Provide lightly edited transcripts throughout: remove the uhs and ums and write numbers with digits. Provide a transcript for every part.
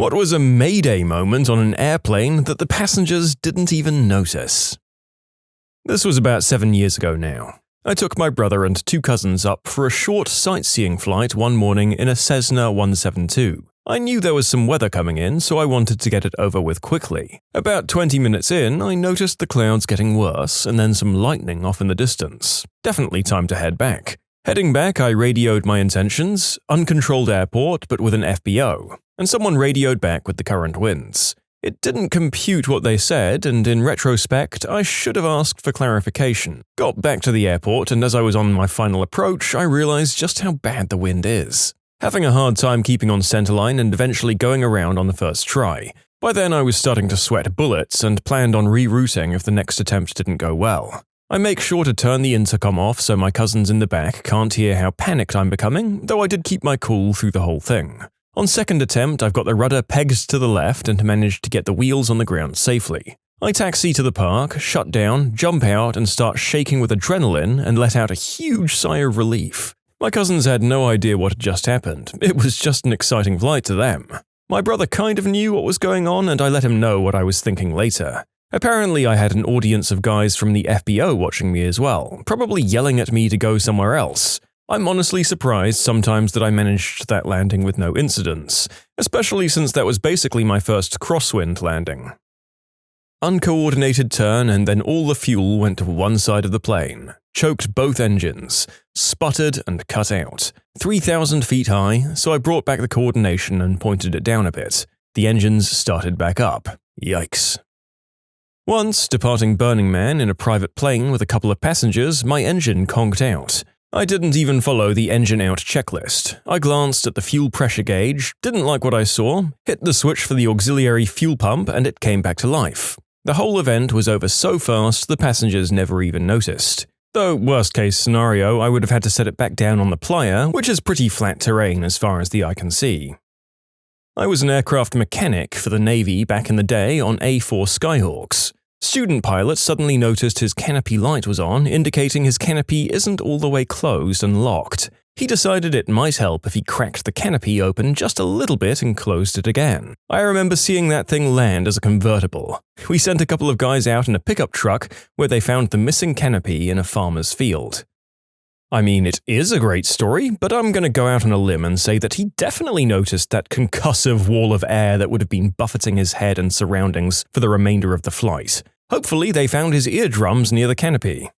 What was a Mayday moment on an airplane that the passengers didn't even notice? This was about 7 years ago now. I took my brother and 2 cousins up for a short sightseeing flight one morning in a Cessna 172. I knew there was some weather coming in, so I wanted to get it over with quickly. About 20 minutes in, I noticed the clouds getting worse and then some lightning off in the distance. Definitely time to head back. Heading back, I radioed my intentions, uncontrolled airport but with an FBO, and someone radioed back with the current winds. It didn't compute what they said, and in retrospect, I should have asked for clarification. Got back to the airport, and as I was on my final approach, I realized just how bad the wind is. Having a hard time keeping on centerline and eventually going around on the first try. By then I was starting to sweat bullets and planned on rerouting if the next attempt didn't go well. I make sure to turn the intercom off so my cousins in the back can't hear how panicked I'm becoming, though I did keep my cool through the whole thing. On second attempt, I've got the rudder pegged to the left and managed to get the wheels on the ground safely. I taxi to the park, shut down, jump out and start shaking with adrenaline and let out a huge sigh of relief. My cousins had no idea what had just happened. It was just an exciting flight to them. My brother kind of knew what was going on and I let him know what I was thinking later. Apparently I had an audience of guys from the FBO watching me as well, probably yelling at me to go somewhere else. I'm honestly surprised sometimes that I managed that landing with no incidents, especially since that was basically my first crosswind landing. Uncoordinated turn and then all the fuel went to one side of the plane, choked both engines, sputtered and cut out. 3,000 feet high, so I brought back the coordination and pointed it down a bit. The engines started back up. Yikes. Once, departing Burning Man in a private plane with a couple of passengers, my engine conked out. I didn't even follow the engine out checklist. I glanced at the fuel pressure gauge, didn't like what I saw, hit the switch for the auxiliary fuel pump and it came back to life. The whole event was over so fast the passengers never even noticed. Though, worst case scenario, I would have had to set it back down on the playa, which is pretty flat terrain as far as the eye can see. I was an aircraft mechanic for the Navy back in the day on A4 Skyhawks. Student pilot suddenly noticed his canopy light was on, indicating his canopy isn't all the way closed and locked. He decided it might help if he cracked the canopy open just a little bit and closed it again. I remember seeing that thing land as a convertible. We sent a couple of guys out in a pickup truck where they found the missing canopy in a farmer's field. I mean, it is a great story, but I'm going to go out on a limb and say that he definitely noticed that concussive wall of air that would have been buffeting his head and surroundings for the remainder of the flight. Hopefully they found his eardrums near the canopy.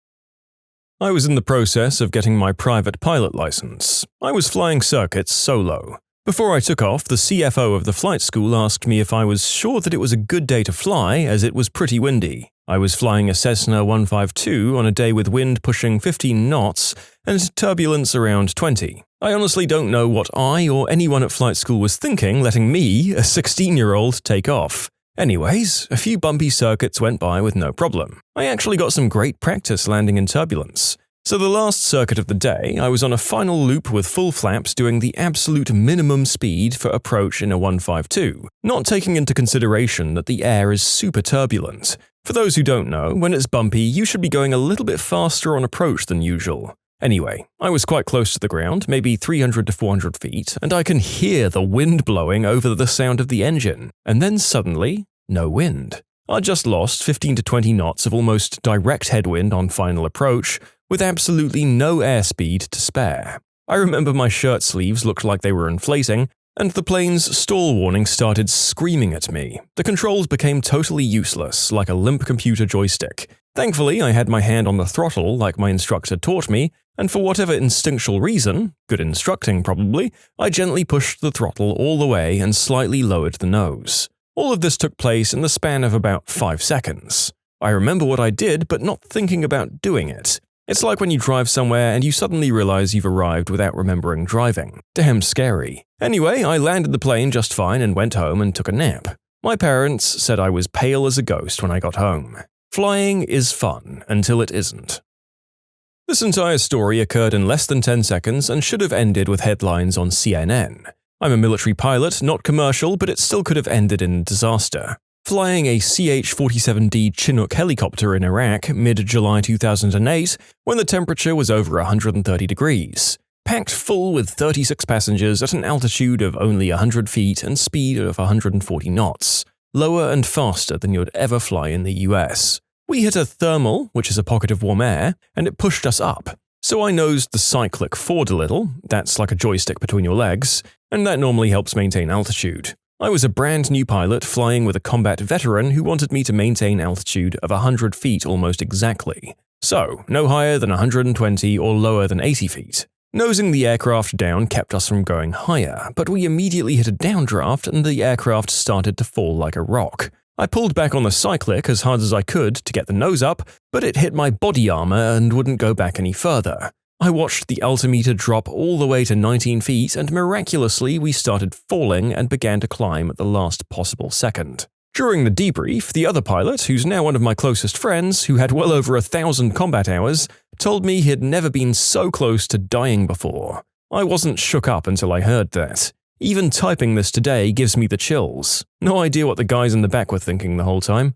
I was in the process of getting my private pilot license. I was flying circuits solo. Before I took off, the CFO of the flight school asked me if I was sure that it was a good day to fly as it was pretty windy. I was flying a Cessna 152 on a day with wind pushing 15 knots and turbulence around 20. I honestly don't know what I or anyone at flight school was thinking letting me, a 16-year-old, take off. Anyways, a few bumpy circuits went by with no problem. I actually got some great practice landing in turbulence. So the last circuit of the day, I was on a final loop with full flaps doing the absolute minimum speed for approach in a 152, not taking into consideration that the air is super turbulent. For those who don't know, when it's bumpy, you should be going a little bit faster on approach than usual. Anyway, I was quite close to the ground, maybe 300 to 400 feet, and I can hear the wind blowing over the sound of the engine, and then suddenly, no wind. I just lost 15 to 20 knots of almost direct headwind on final approach, with absolutely no airspeed to spare. I remember my shirt sleeves looked like they were inflating, and the plane's stall warning started screaming at me. The controls became totally useless, like a limp computer joystick. Thankfully, I had my hand on the throttle like my instructor taught me, and for whatever instinctual reason, good instructing probably, I gently pushed the throttle all the way and slightly lowered the nose. All of this took place in the span of about 5 seconds. I remember what I did, but not thinking about doing it. It's like when you drive somewhere and you suddenly realize you've arrived without remembering driving. Damn scary. Anyway, I landed the plane just fine and went home and took a nap. My parents said I was pale as a ghost when I got home. Flying is fun until it isn't. This entire story occurred in less than 10 seconds and should have ended with headlines on CNN. I'm a military pilot, not commercial, but it still could have ended in disaster. Flying a CH-47D Chinook helicopter in Iraq mid-July 2008 when the temperature was over 130 degrees. packed full with 36 passengers at an altitude of only 100 feet and speed of 140 knots, lower and faster than you'd ever fly in the US. We hit a thermal, which is a pocket of warm air, and it pushed us up. So I nosed the cyclic forward a little, that's like a joystick between your legs, and that normally helps maintain altitude. I was a brand new pilot flying with a combat veteran who wanted me to maintain altitude of 100 feet almost exactly. So, no higher than 120 or lower than 80 feet. Nosing the aircraft down kept us from going higher, but we immediately hit a downdraft and the aircraft started to fall like a rock. I pulled back on the cyclic as hard as I could to get the nose up, but it hit my body armor and wouldn't go back any further. I watched the altimeter drop all the way to 19 feet and miraculously we started falling and began to climb at the last possible second. During the debrief, the other pilot, who's now one of my closest friends, who had well over 1,000 combat hours, told me he had never been so close to dying before. I wasn't shook up until I heard that. Even typing this today gives me the chills. No idea what the guys in the back were thinking the whole time.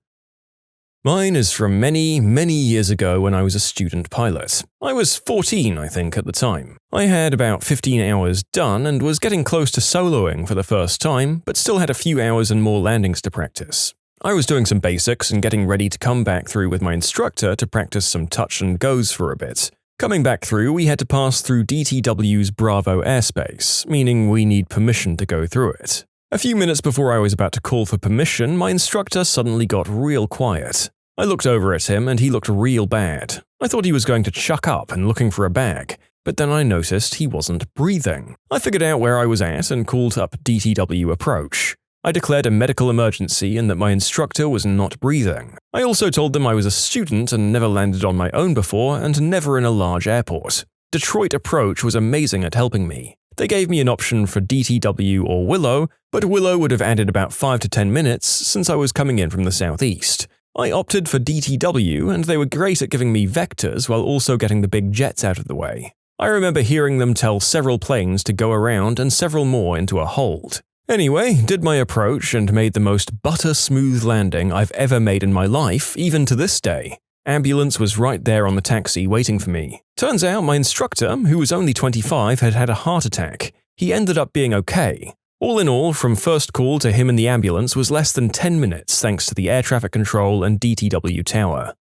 Mine is from many, many years ago when I was a student pilot. I was 14, I think, at the time. I had about 15 hours done and was getting close to soloing for the first time, but still had a few hours and more landings to practice. I was doing some basics and getting ready to come back through with my instructor to practice some touch and goes for a bit. Coming back through, we had to pass through DTW's Bravo airspace, meaning we need permission to go through it. A few minutes before I was about to call for permission, my instructor suddenly got real quiet. I looked over at him and he looked real bad. I thought he was going to chuck up and looking for a bag, but then I noticed he wasn't breathing. I figured out where I was at and called up DTW approach. I declared a medical emergency and that my instructor was not breathing. I also told them I was a student and never landed on my own before and never in a large airport. Detroit approach was amazing at helping me. They gave me an option for DTW or Willow, but Willow would have added about 5 to 10 minutes since I was coming in from the southeast. I opted for DTW and they were great at giving me vectors while also getting the big jets out of the way. I remember hearing them tell several planes to go around and several more into a hold. Anyway, did my approach and made the most butter-smooth landing I've ever made in my life, even to this day. Ambulance was right there on the taxi waiting for me. Turns out my instructor, who was only 25, had had a heart attack. He ended up being okay. All in all, from first call to him in the ambulance was less than 10 minutes thanks to the air traffic control and DTW tower.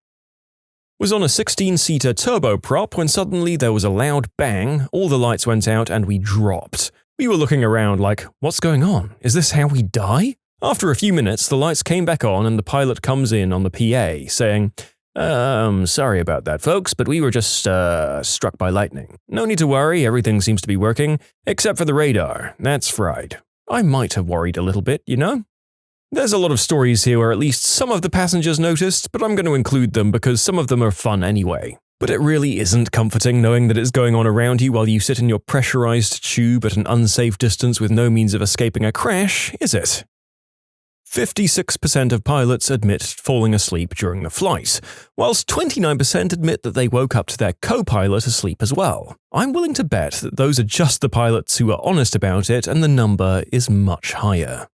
Was on a 16-seater turboprop when suddenly there was a loud bang, all the lights went out and we dropped. We were looking around like, what's going on? Is this how we die? After a few minutes, the lights came back on and the pilot comes in on the PA saying, sorry about that, folks, but we were just, struck by lightning. No need to worry, everything seems to be working, except for the radar. That's fried. I might have worried a little bit, you know? There's a lot of stories here where at least some of the passengers noticed, but I'm going to include them because some of them are fun anyway. But it really isn't comforting knowing that it's going on around you while you sit in your pressurized tube at an unsafe distance with no means of escaping a crash, is it? 56% of pilots admit falling asleep during the flight, whilst 29% admit that they woke up to their co-pilot asleep as well. I'm willing to bet that those are just the pilots who are honest about it and the number is much higher.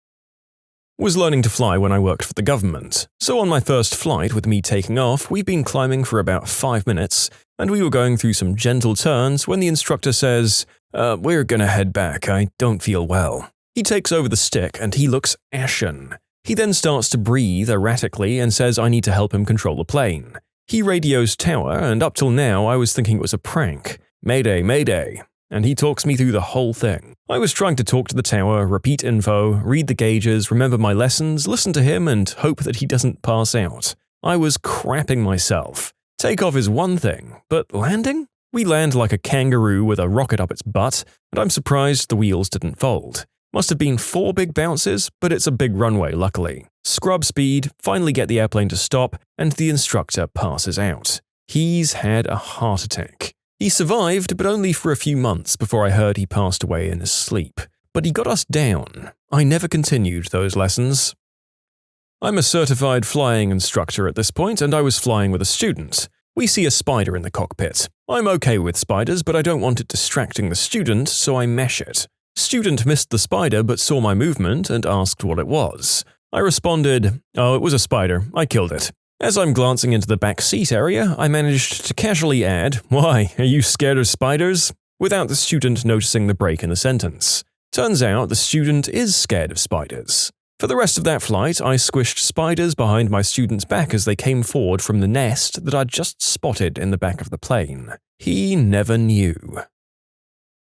Was learning to fly when I worked for the government, so on my first flight with me taking off, we'd been climbing for about 5 minutes, and we were going through some gentle turns when the instructor says, we're gonna head back, I don't feel well. He takes over the stick and he looks ashen. He then starts to breathe erratically and says I need to help him control the plane. He radios tower and up till now I was thinking it was a prank. Mayday, mayday. And he talks me through the whole thing. I was trying to talk to the tower, repeat info, read the gauges, remember my lessons, listen to him and hope that he doesn't pass out. I was crapping myself. Takeoff is one thing, but landing? We land like a kangaroo with a rocket up its butt, and I'm surprised the wheels didn't fold. Must have been 4 big bounces, but it's a big runway luckily. Scrub speed, finally get the airplane to stop, and the instructor passes out. He's had a heart attack. He survived, but only for a few months before I heard he passed away in his sleep. But he got us down. I never continued those lessons. I'm a certified flying instructor at this point, and I was flying with a student. We see a spider in the cockpit. I'm okay with spiders, but I don't want it distracting the student, so I mesh it. Student missed the spider but saw my movement and asked what it was. I responded, oh, it was a spider, I killed it. As I'm glancing into the back seat area, I managed to casually add, why, are you scared of spiders? without the student noticing the break in the sentence. Turns out the student is scared of spiders. For the rest of that flight, I squished spiders behind my student's back as they came forward from the nest that I'd just spotted in the back of the plane. He never knew.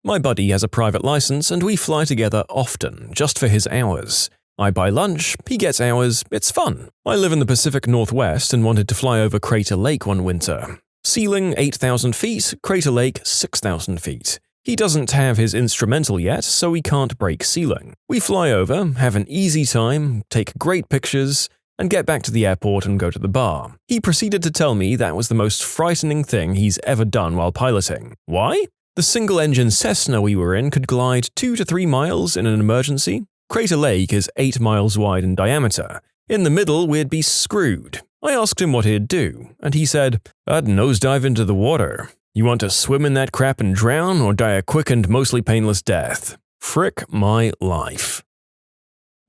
My buddy has a private license and we fly together often, just for his hours. I buy lunch, he gets hours, it's fun. I live in the Pacific Northwest and wanted to fly over Crater Lake one winter. Ceiling 8,000 feet, Crater Lake 6,000 feet. He doesn't have his instrumental yet, so we can't break ceiling. We fly over, have an easy time, take great pictures, and get back to the airport and go to the bar. He proceeded to tell me that was the most frightening thing he's ever done while piloting. Why? The single-engine Cessna we were in could glide 2 to 3 miles in an emergency. Crater Lake is 8 miles wide in diameter. In the middle, we'd be screwed. I asked him what he'd do, and he said, "I'd nosedive into the water. You want to swim in that crap and drown, or die a quick and mostly painless death? Frick my life."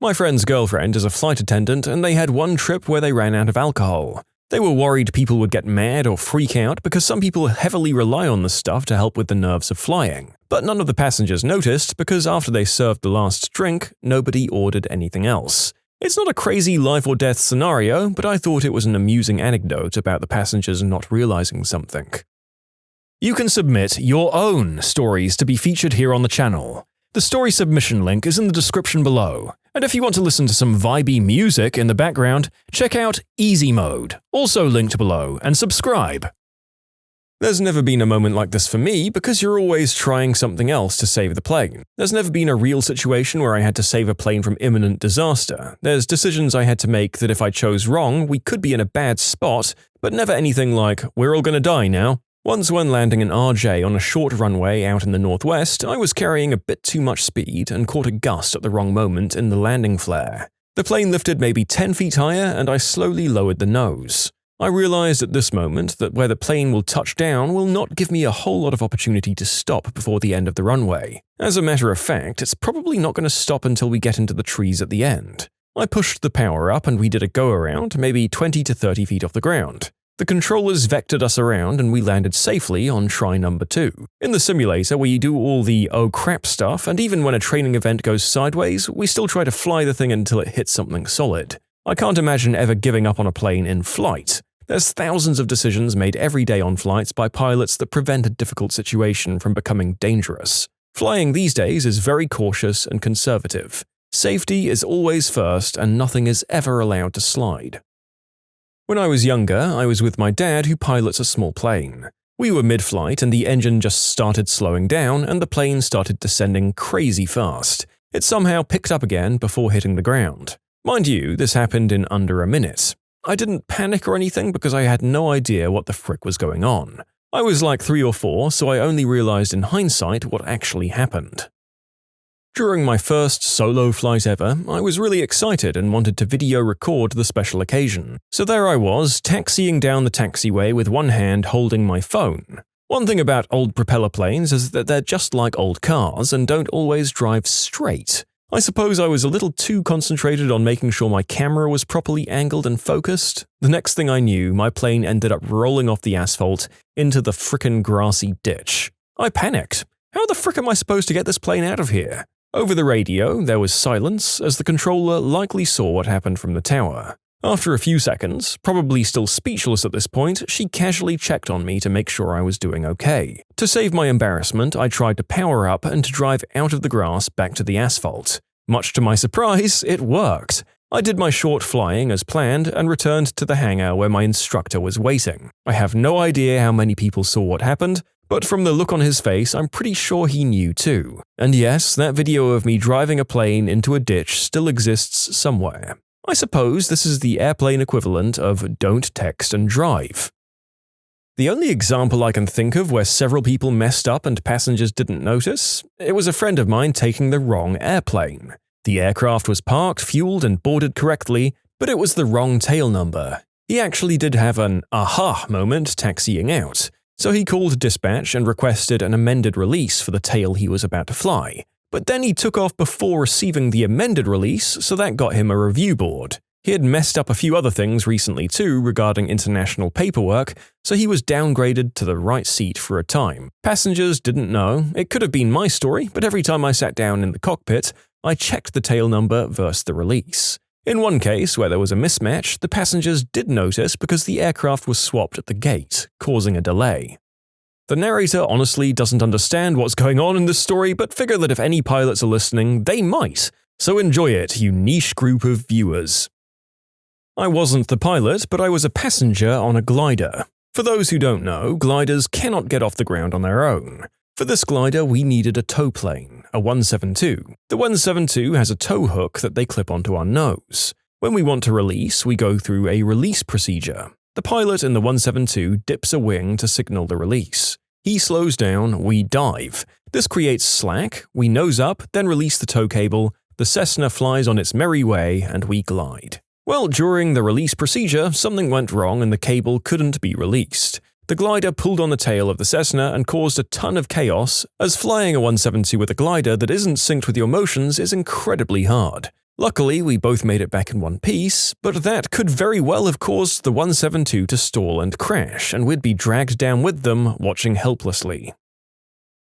My friend's girlfriend is a flight attendant, and they had one trip where they ran out of alcohol. They were worried people would get mad or freak out because some people heavily rely on this stuff to help with the nerves of flying. But none of the passengers noticed because after they served the last drink, nobody ordered anything else. It's not a crazy life or death scenario, but I thought it was an amusing anecdote about the passengers not realizing something. You can submit your own stories to be featured here on the channel. The story submission link is in the description below. And if you want to listen to some vibey music in the background, check out easymode, also linked below, and subscribe. There's never been a moment like this for me because you're always trying something else to save the plane. There's never been a real situation where I had to save a plane from imminent disaster. There's decisions I had to make that if I chose wrong, we could be in a bad spot, but never anything like, we're all gonna die now. Once when landing an RJ on a short runway out in the northwest, I was carrying a bit too much speed and caught a gust at the wrong moment in the landing flare. The plane lifted maybe 10 feet higher and I slowly lowered the nose. I realized at this moment that where the plane will touch down will not give me a whole lot of opportunity to stop before the end of the runway. As a matter of fact, it's probably not going to stop until we get into the trees at the end. I pushed the power up and we did a go-around, maybe 20 to 30 feet off the ground. The controllers vectored us around and we landed safely on try number 2. In the simulator, we do all the oh crap stuff, and even when a training event goes sideways, we still try to fly the thing until it hits something solid. I can't imagine ever giving up on a plane in flight. There's thousands of decisions made every day on flights by pilots that prevent a difficult situation from becoming dangerous. Flying these days is very cautious and conservative. Safety is always first and nothing is ever allowed to slide. When I was younger, I was with my dad who pilots a small plane. We were mid-flight and the engine just started slowing down and the plane started descending crazy fast. It somehow picked up again before hitting the ground. Mind you, this happened in under a minute. I didn't panic or anything because I had no idea what the frick was going on. I was like 3 or 4, so I only realized in hindsight what actually happened. During my first solo flight ever, I was really excited and wanted to video record the special occasion. So there I was, taxiing down the taxiway with one hand holding my phone. One thing about old propeller planes is that they're just like old cars and don't always drive straight. I suppose I was a little too concentrated on making sure my camera was properly angled and focused. The next thing I knew, my plane ended up rolling off the asphalt into the frickin' grassy ditch. I panicked. How the frick am I supposed to get this plane out of here? Over the radio, there was silence, as the controller likely saw what happened from the tower. After a few seconds, probably still speechless at this point, she casually checked on me to make sure I was doing okay. To save my embarrassment, I tried to power up and to drive out of the grass back to the asphalt. Much to my surprise, it worked. I did my short flying as planned and returned to the hangar where my instructor was waiting. I have no idea how many people saw what happened, but from the look on his face, I'm pretty sure he knew too. And yes, that video of me driving a plane into a ditch still exists somewhere. I suppose this is the airplane equivalent of don't text and drive. The only example I can think of where several people messed up and passengers didn't notice, it was a friend of mine taking the wrong airplane. The aircraft was parked, fueled, and boarded correctly, but it was the wrong tail number. He actually did have an aha moment taxiing out. So he called dispatch and requested an amended release for the tail he was about to fly. But then he took off before receiving the amended release, so that got him a review board. He had messed up a few other things recently too regarding international paperwork, so he was downgraded to the right seat for a time. Passengers didn't know. It could have been my story, but every time I sat down in the cockpit, I checked the tail number versus the release. In one case, where there was a mismatch, the passengers did notice because the aircraft was swapped at the gate, causing a delay. The narrator honestly doesn't understand what's going on in this story, but figure that if any pilots are listening, they might. So enjoy it, you niche group of viewers. I wasn't the pilot, but I was a passenger on a glider. For those who don't know, gliders cannot get off the ground on their own. For this glider, we needed a tow plane, a 172. The 172 has a tow hook that they clip onto our nose. When we want to release, we go through a release procedure. The pilot in the 172 dips a wing to signal the release. He slows down, we dive. This creates slack, we nose up, then release the tow cable, the Cessna flies on its merry way, and we glide. Well, during the release procedure, something went wrong and the cable couldn't be released. The glider pulled on the tail of the Cessna and caused a ton of chaos, as flying a 172 with a glider that isn't synced with your motions is incredibly hard. Luckily, we both made it back in one piece, but that could very well have caused the 172 to stall and crash, and we'd be dragged down with them, watching helplessly.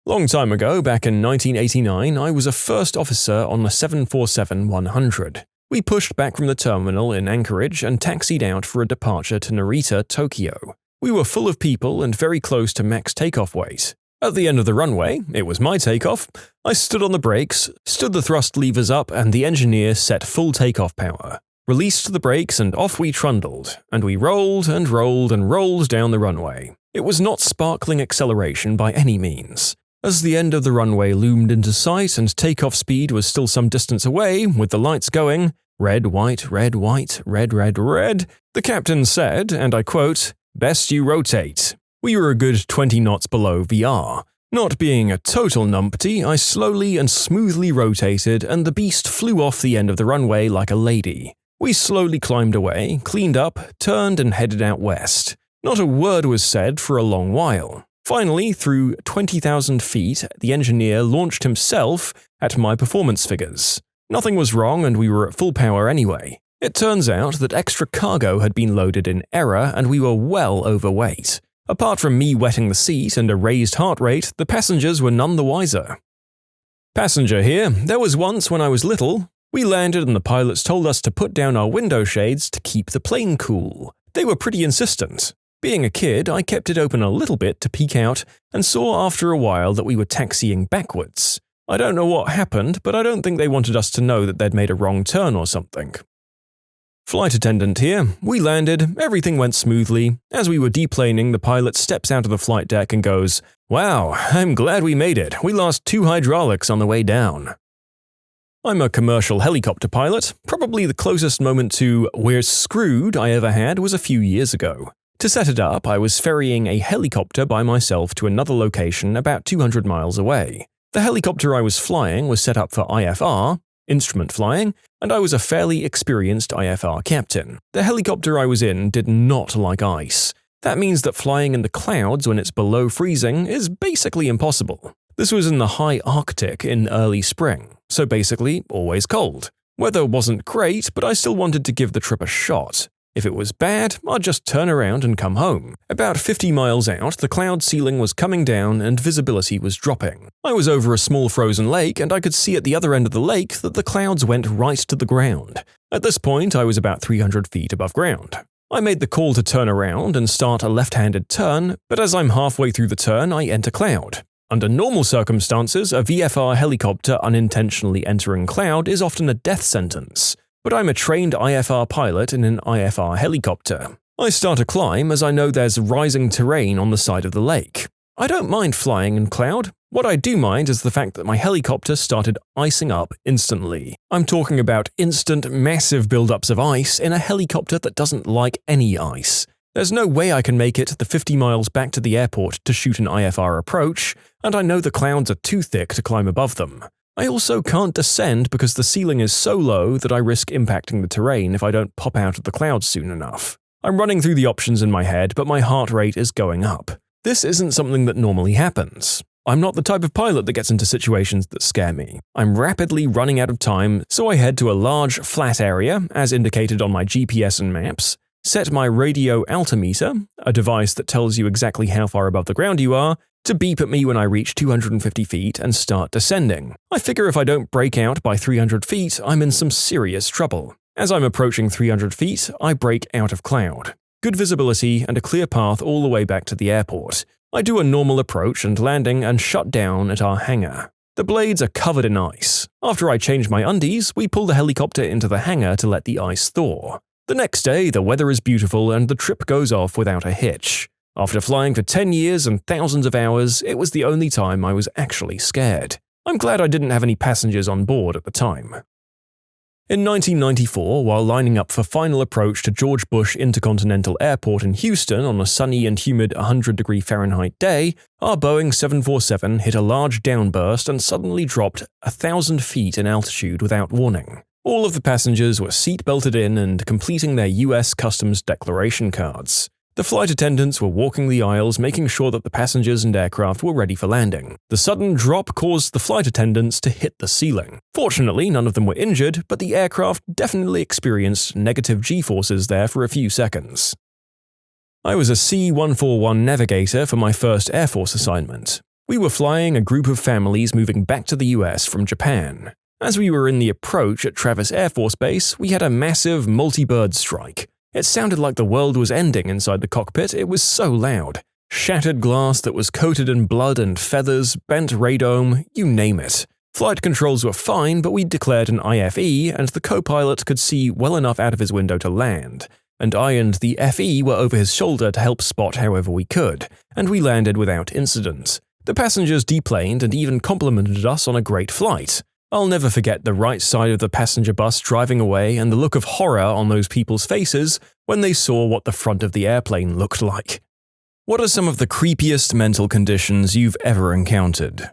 Long time ago, back in 1989, I was a first officer on the 747-100. We pushed back from the terminal in Anchorage and taxied out for a departure to Narita, Tokyo. We were full of people and very close to max takeoff weight. At the end of the runway, it was my takeoff, I stood on the brakes, stood the thrust levers up, and the engineer set full takeoff power. Released the brakes and off we trundled, and we rolled and rolled and rolled down the runway. It was not sparkling acceleration by any means. As the end of the runway loomed into sight and takeoff speed was still some distance away, with the lights going, red, white, red, white, red, red, red, the captain said, and I quote, "Best you rotate." We were a good 20 knots below VR. Not being a total numpty, I slowly and smoothly rotated and the beast flew off the end of the runway like a lady. We slowly climbed away, cleaned up, turned and headed out west. Not a word was said for a long while. Finally, through 20,000 feet, the engineer launched himself at my performance figures. Nothing was wrong and we were at full power anyway. It turns out that extra cargo had been loaded in error and we were well overweight. Apart from me wetting the seat and a raised heart rate, the passengers were none the wiser. Passenger here, there was once when I was little. We landed and the pilots told us to put down our window shades to keep the plane cool. They were pretty insistent. Being a kid, I kept it open a little bit to peek out and saw after a while that we were taxiing backwards. I don't know what happened, but I don't think they wanted us to know that they'd made a wrong turn or something. Flight attendant here. We landed, everything went smoothly. As we were deplaning, the pilot steps out of the flight deck and goes, "Wow, I'm glad we made it. We lost 2 hydraulics on the way down." I'm a commercial helicopter pilot. Probably the closest moment to "we're screwed" I ever had was a few years ago. To set it up, I was ferrying a helicopter by myself to another location about 200 miles away. The helicopter I was flying was set up for IFR, instrument flying, and I was a fairly experienced IFR captain. The helicopter I was in did not like ice. That means that flying in the clouds when it's below freezing is basically impossible. This was in the high Arctic in early spring, so basically always cold. Weather wasn't great, but I still wanted to give the trip a shot. If it was bad, I'd just turn around and come home. About 50 miles out, the cloud ceiling was coming down and visibility was dropping. I was over a small frozen lake and I could see at the other end of the lake that the clouds went right to the ground. At this point, I was about 300 feet above ground. I made the call to turn around and start a left-handed turn, but as I'm halfway through the turn, I enter cloud. Under normal circumstances, a VFR helicopter unintentionally entering cloud is often a death sentence. But I'm a trained IFR pilot in an IFR helicopter. I start a climb as I know there's rising terrain on the side of the lake. I don't mind flying in cloud. What I do mind is the fact that my helicopter started icing up instantly. I'm talking about instant, massive buildups of ice in a helicopter that doesn't like any ice. There's no way I can make it the 50 miles back to the airport to shoot an IFR approach, and I know the clouds are too thick to climb above them. I also can't descend because the ceiling is so low that I risk impacting the terrain if I don't pop out of the clouds soon enough. I'm running through the options in my head, but my heart rate is going up. This isn't something that normally happens. I'm not the type of pilot that gets into situations that scare me. I'm rapidly running out of time, so I head to a large, flat area, as indicated on my GPS and maps, set my radio altimeter, a device that tells you exactly how far above the ground you are, to beep at me when I reach 250 feet and start descending. I figure if I don't break out by 300 feet, I'm in some serious trouble. As I'm approaching 300 feet, I break out of cloud. Good visibility and a clear path all the way back to the airport. I do a normal approach and landing and shut down at our hangar. The blades are covered in ice. After I change my undies, we pull the helicopter into the hangar to let the ice thaw. The next day, the weather is beautiful and the trip goes off without a hitch. After flying for 10 years and thousands of hours, it was the only time I was actually scared. I'm glad I didn't have any passengers on board at the time. In 1994, while lining up for final approach to George Bush Intercontinental Airport in Houston on a sunny and humid 100-degree Fahrenheit day, our Boeing 747 hit a large downburst and suddenly dropped 1,000 feet in altitude without warning. All of the passengers were seat-belted in and completing their U.S. Customs declaration cards. The flight attendants were walking the aisles, making sure that the passengers and aircraft were ready for landing. The sudden drop caused the flight attendants to hit the ceiling. Fortunately, none of them were injured, but the aircraft definitely experienced negative G-forces there for a few seconds. I was a C-141 navigator for my first Air Force assignment. We were flying a group of families moving back to the US from Japan. As we were in the approach at Travis Air Force Base, we had a massive multi-bird strike. It sounded like the world was ending inside the cockpit, it was so loud. Shattered glass that was coated in blood and feathers, bent radome, you name it. Flight controls were fine, but we declared an IFE and the co-pilot could see well enough out of his window to land. And I and the FE were over his shoulder to help spot however we could, and we landed without incident. The passengers deplaned and even complimented us on a great flight. I'll never forget the right side of the passenger bus driving away and the look of horror on those people's faces when they saw what the front of the airplane looked like. What are some of the creepiest mental conditions you've ever encountered?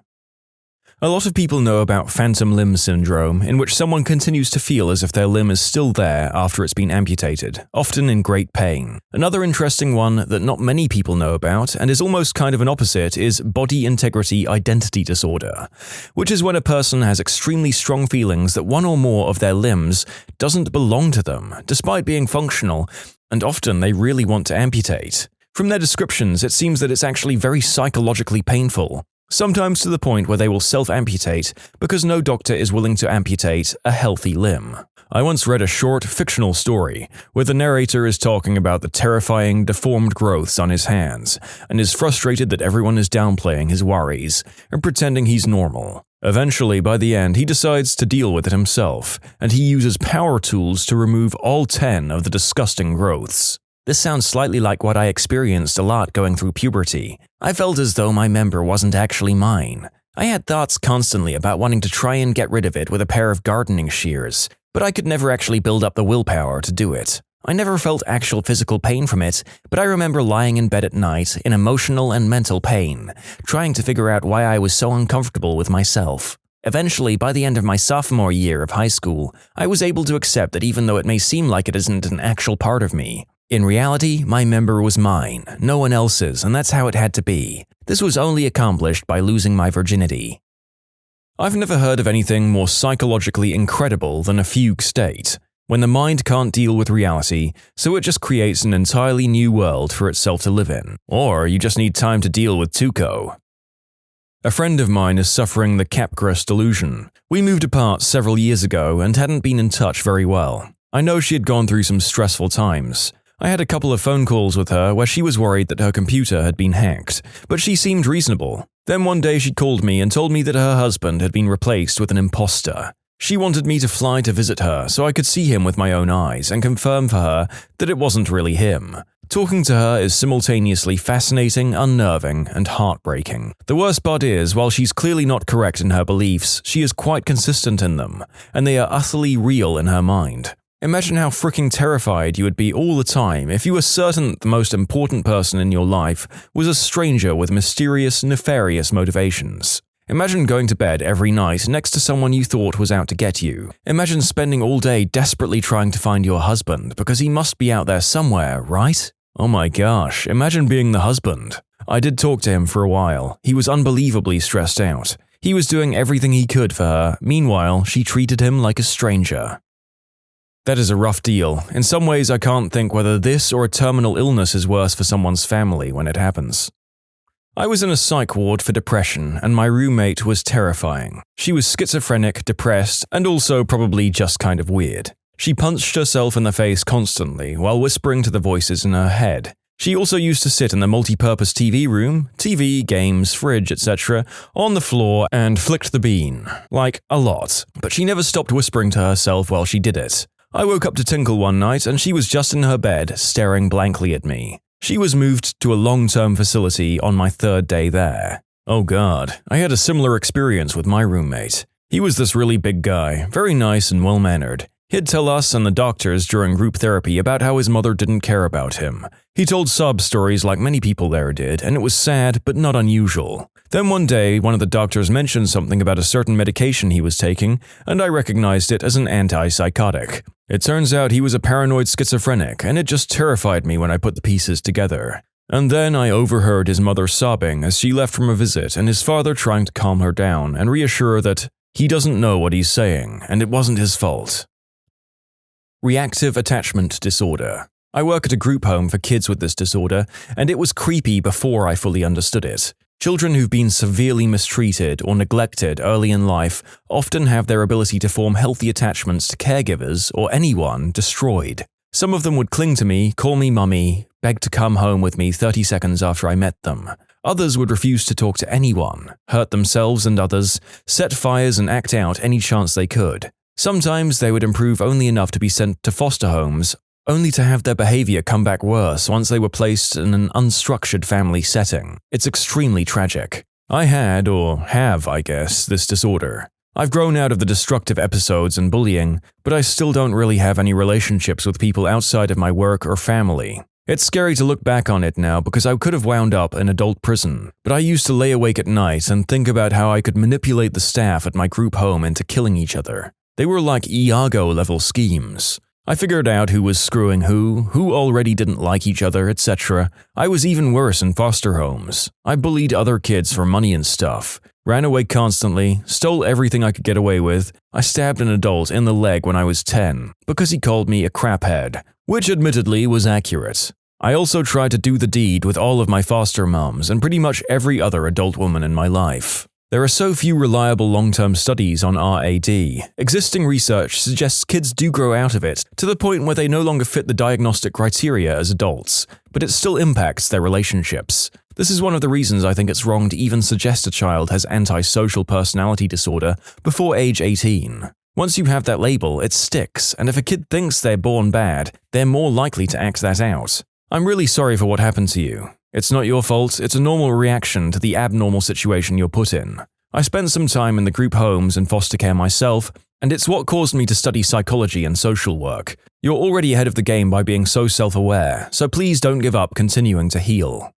A lot of people know about phantom limb syndrome, in which someone continues to feel as if their limb is still there after it's been amputated, often in great pain. Another interesting one that not many people know about, and is almost kind of an opposite, is body integrity identity disorder, which is when a person has extremely strong feelings that one or more of their limbs doesn't belong to them, despite being functional, and often they really want to amputate. From their descriptions, it seems that it's actually very psychologically painful. Sometimes to the point where they will self-amputate because no doctor is willing to amputate a healthy limb. I once read a short, fictional story where the narrator is talking about the terrifying, deformed growths on his hands and is frustrated that everyone is downplaying his worries and pretending he's normal. Eventually, by the end, he decides to deal with it himself, and he uses power tools to remove all 10 of the disgusting growths. This sounds slightly like what I experienced a lot going through puberty. I felt as though my member wasn't actually mine. I had thoughts constantly about wanting to try and get rid of it with a pair of gardening shears, but I could never actually build up the willpower to do it. I never felt actual physical pain from it, but I remember lying in bed at night in emotional and mental pain, trying to figure out why I was so uncomfortable with myself. Eventually, by the end of my sophomore year of high school, I was able to accept that even though it may seem like it isn't an actual part of me, in reality, my member was mine, no one else's, and that's how it had to be. This was only accomplished by losing my virginity. I've never heard of anything more psychologically incredible than a fugue state, when the mind can't deal with reality, so it just creates an entirely new world for itself to live in. Or you just need time to deal with Tuco. A friend of mine is suffering the Capgras delusion. We moved apart several years ago and hadn't been in touch very well. I know she had gone through some stressful times. I had a couple of phone calls with her where she was worried that her computer had been hacked, but she seemed reasonable. Then one day she called me and told me that her husband had been replaced with an imposter. She wanted me to fly to visit her so I could see him with my own eyes and confirm for her that it wasn't really him. Talking to her is simultaneously fascinating, unnerving, and heartbreaking. The worst part is, while she's clearly not correct in her beliefs, she is quite consistent in them, and they are utterly real in her mind. Imagine how freaking terrified you would be all the time if you were certain that the most important person in your life was a stranger with mysterious, nefarious motivations. Imagine going to bed every night next to someone you thought was out to get you. Imagine spending all day desperately trying to find your husband because he must be out there somewhere, right? Oh my gosh, imagine being the husband. I did talk to him for a while. He was unbelievably stressed out. He was doing everything he could for her. Meanwhile, she treated him like a stranger. That is a rough deal. In some ways, I can't think whether this or a terminal illness is worse for someone's family when it happens. I was in a psych ward for depression, and my roommate was terrifying. She was schizophrenic, depressed, and also probably just kind of weird. She punched herself in the face constantly while whispering to the voices in her head. She also used to sit in the multi-purpose TV room, TV, games, fridge, etc., on the floor and flicked the bean. Like, a lot. But she never stopped whispering to herself while she did it. I woke up to tinkle one night and she was just in her bed, staring blankly at me. She was moved to a long-term facility on my third day there. Oh god, I had a similar experience with my roommate. He was this really big guy, very nice and well-mannered. He'd tell us and the doctors during group therapy about how his mother didn't care about him. He told sob stories like many people there did, and it was sad but not unusual. Then one day, one of the doctors mentioned something about a certain medication he was taking, and I recognized it as an antipsychotic. It turns out he was a paranoid schizophrenic, and it just terrified me when I put the pieces together. And then I overheard his mother sobbing as she left from a visit and his father trying to calm her down and reassure her that he doesn't know what he's saying, and it wasn't his fault. Reactive attachment disorder. I work at a group home for kids with this disorder, and it was creepy before I fully understood it. Children who've been severely mistreated or neglected early in life often have their ability to form healthy attachments to caregivers or anyone destroyed. Some of them would cling to me, call me mummy, beg to come home with me 30 seconds after I met them. Others would refuse to talk to anyone, hurt themselves and others, set fires and act out any chance they could. Sometimes they would improve only enough to be sent to foster homes, only to have their behavior come back worse once they were placed in an unstructured family setting. It's extremely tragic. I had, or have, I guess, this disorder. I've grown out of the destructive episodes and bullying, but I still don't really have any relationships with people outside of my work or family. It's scary to look back on it now because I could have wound up in adult prison, but I used to lay awake at night and think about how I could manipulate the staff at my group home into killing each other. They were like Iago-level schemes. I figured out who was screwing who already didn't like each other, etc. I was even worse in foster homes. I bullied other kids for money and stuff, ran away constantly, stole everything I could get away with. I stabbed an adult in the leg when I was 10 because he called me a craphead, which admittedly was accurate. I also tried to do the deed with all of my foster moms and pretty much every other adult woman in my life. There are so few reliable long-term studies on RAD. Existing research suggests kids do grow out of it to the point where they no longer fit the diagnostic criteria as adults, but it still impacts their relationships. This is one of the reasons I think it's wrong to even suggest a child has antisocial personality disorder before age 18. Once you have that label, it sticks, and if a kid thinks they're born bad, they're more likely to act that out. I'm really sorry for what happened to you. It's not your fault, it's a normal reaction to the abnormal situation you're put in. I spent some time in the group homes and foster care myself, and it's what caused me to study psychology and social work. You're already ahead of the game by being so self-aware, so please don't give up continuing to heal.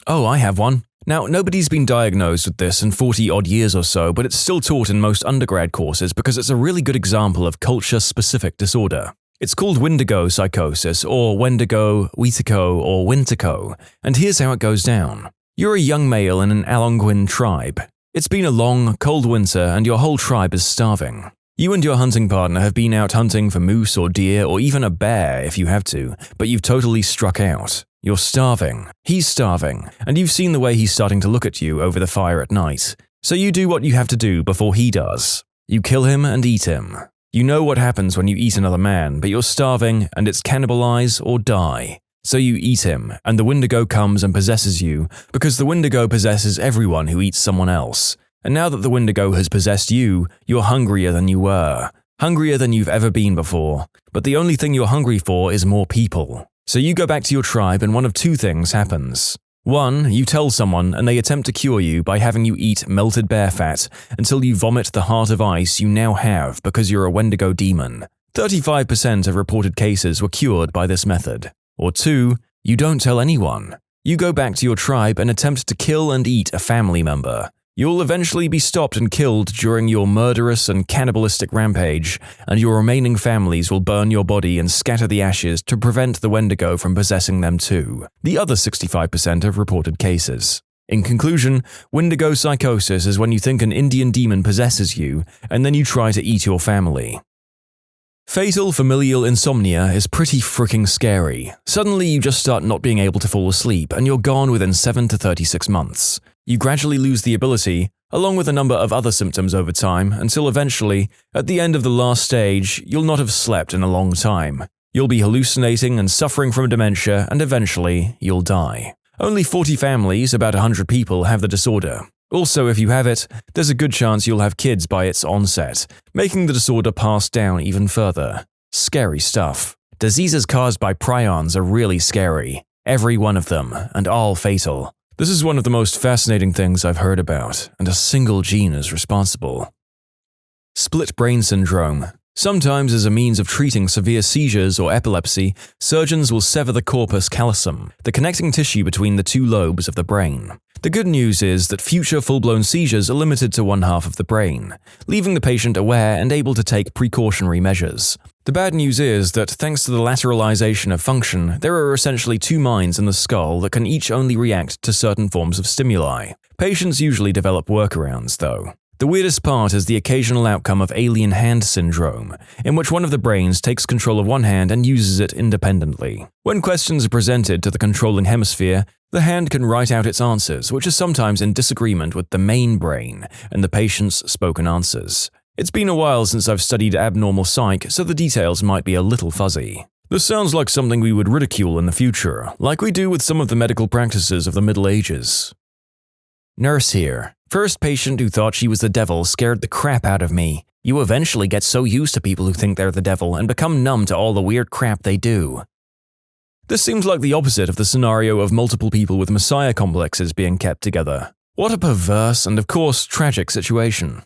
Oh, I have one. Now, nobody's been diagnosed with this in 40-odd years or so, but it's still taught in most undergrad courses because it's a really good example of culture-specific disorder. It's called Wendigo psychosis, or Wendigo, Wetico, or Wintico, and here's how it goes down. You're a young male in an Algonquin tribe. It's been a long, cold winter and your whole tribe is starving. You and your hunting partner have been out hunting for moose or deer or even a bear if you have to, but you've totally struck out. You're starving, he's starving, and you've seen the way he's starting to look at you over the fire at night. So you do what you have to do before he does. You kill him and eat him. You know what happens when you eat another man, but you're starving and it's cannibalize or die. So you eat him, and the Wendigo comes and possesses you, because the Wendigo possesses everyone who eats someone else. And now that the Wendigo has possessed you, you're hungrier than you were. Hungrier than you've ever been before. But the only thing you're hungry for is more people. So you go back to your tribe and one of two things happens. One, you tell someone and they attempt to cure you by having you eat melted bear fat until you vomit the heart of ice you now have because you're a Wendigo demon. 35% of reported cases were cured by this method. Or two, you don't tell anyone. You go back to your tribe and attempt to kill and eat a family member. You'll eventually be stopped and killed during your murderous and cannibalistic rampage, and your remaining families will burn your body and scatter the ashes to prevent the Wendigo from possessing them too, the other 65% of reported cases. In conclusion, Wendigo psychosis is when you think an Indian demon possesses you, and then you try to eat your family. Fatal familial insomnia is pretty freaking scary. Suddenly you just start not being able to fall asleep, and you're gone within 7 to 36 months. You gradually lose the ability, along with a number of other symptoms over time, until eventually, at the end of the last stage, you'll not have slept in a long time. You'll be hallucinating and suffering from dementia, and eventually, you'll die. Only 40 families, about 100 people, have the disorder. Also, if you have it, there's a good chance you'll have kids by its onset, making the disorder pass down even further. Scary stuff. Diseases caused by prions are really scary. Every one of them, and all fatal. This is one of the most fascinating things I've heard about, and a single gene is responsible. Split brain syndrome. Sometimes, as a means of treating severe seizures or epilepsy, surgeons will sever the corpus callosum, the connecting tissue between the two lobes of the brain. The good news is that future full-blown seizures are limited to one half of the brain, leaving the patient aware and able to take precautionary measures. The bad news is that thanks to the lateralization of function, there are essentially two minds in the skull that can each only react to certain forms of stimuli. Patients usually develop workarounds, though. The weirdest part is the occasional outcome of alien hand syndrome, in which one of the brains takes control of one hand and uses it independently. When questions are presented to the controlling hemisphere, the hand can write out its answers, which is sometimes in disagreement with the main brain and the patient's spoken answers. It's been a while since I've studied abnormal psych, so the details might be a little fuzzy. This sounds like something we would ridicule in the future, like we do with some of the medical practices of the Middle Ages. Nurse here. First patient who thought she was the devil scared the crap out of me. You eventually get so used to people who think they're the devil and become numb to all the weird crap they do. This seems like the opposite of the scenario of multiple people with messiah complexes being kept together. What a perverse and, of course, tragic situation.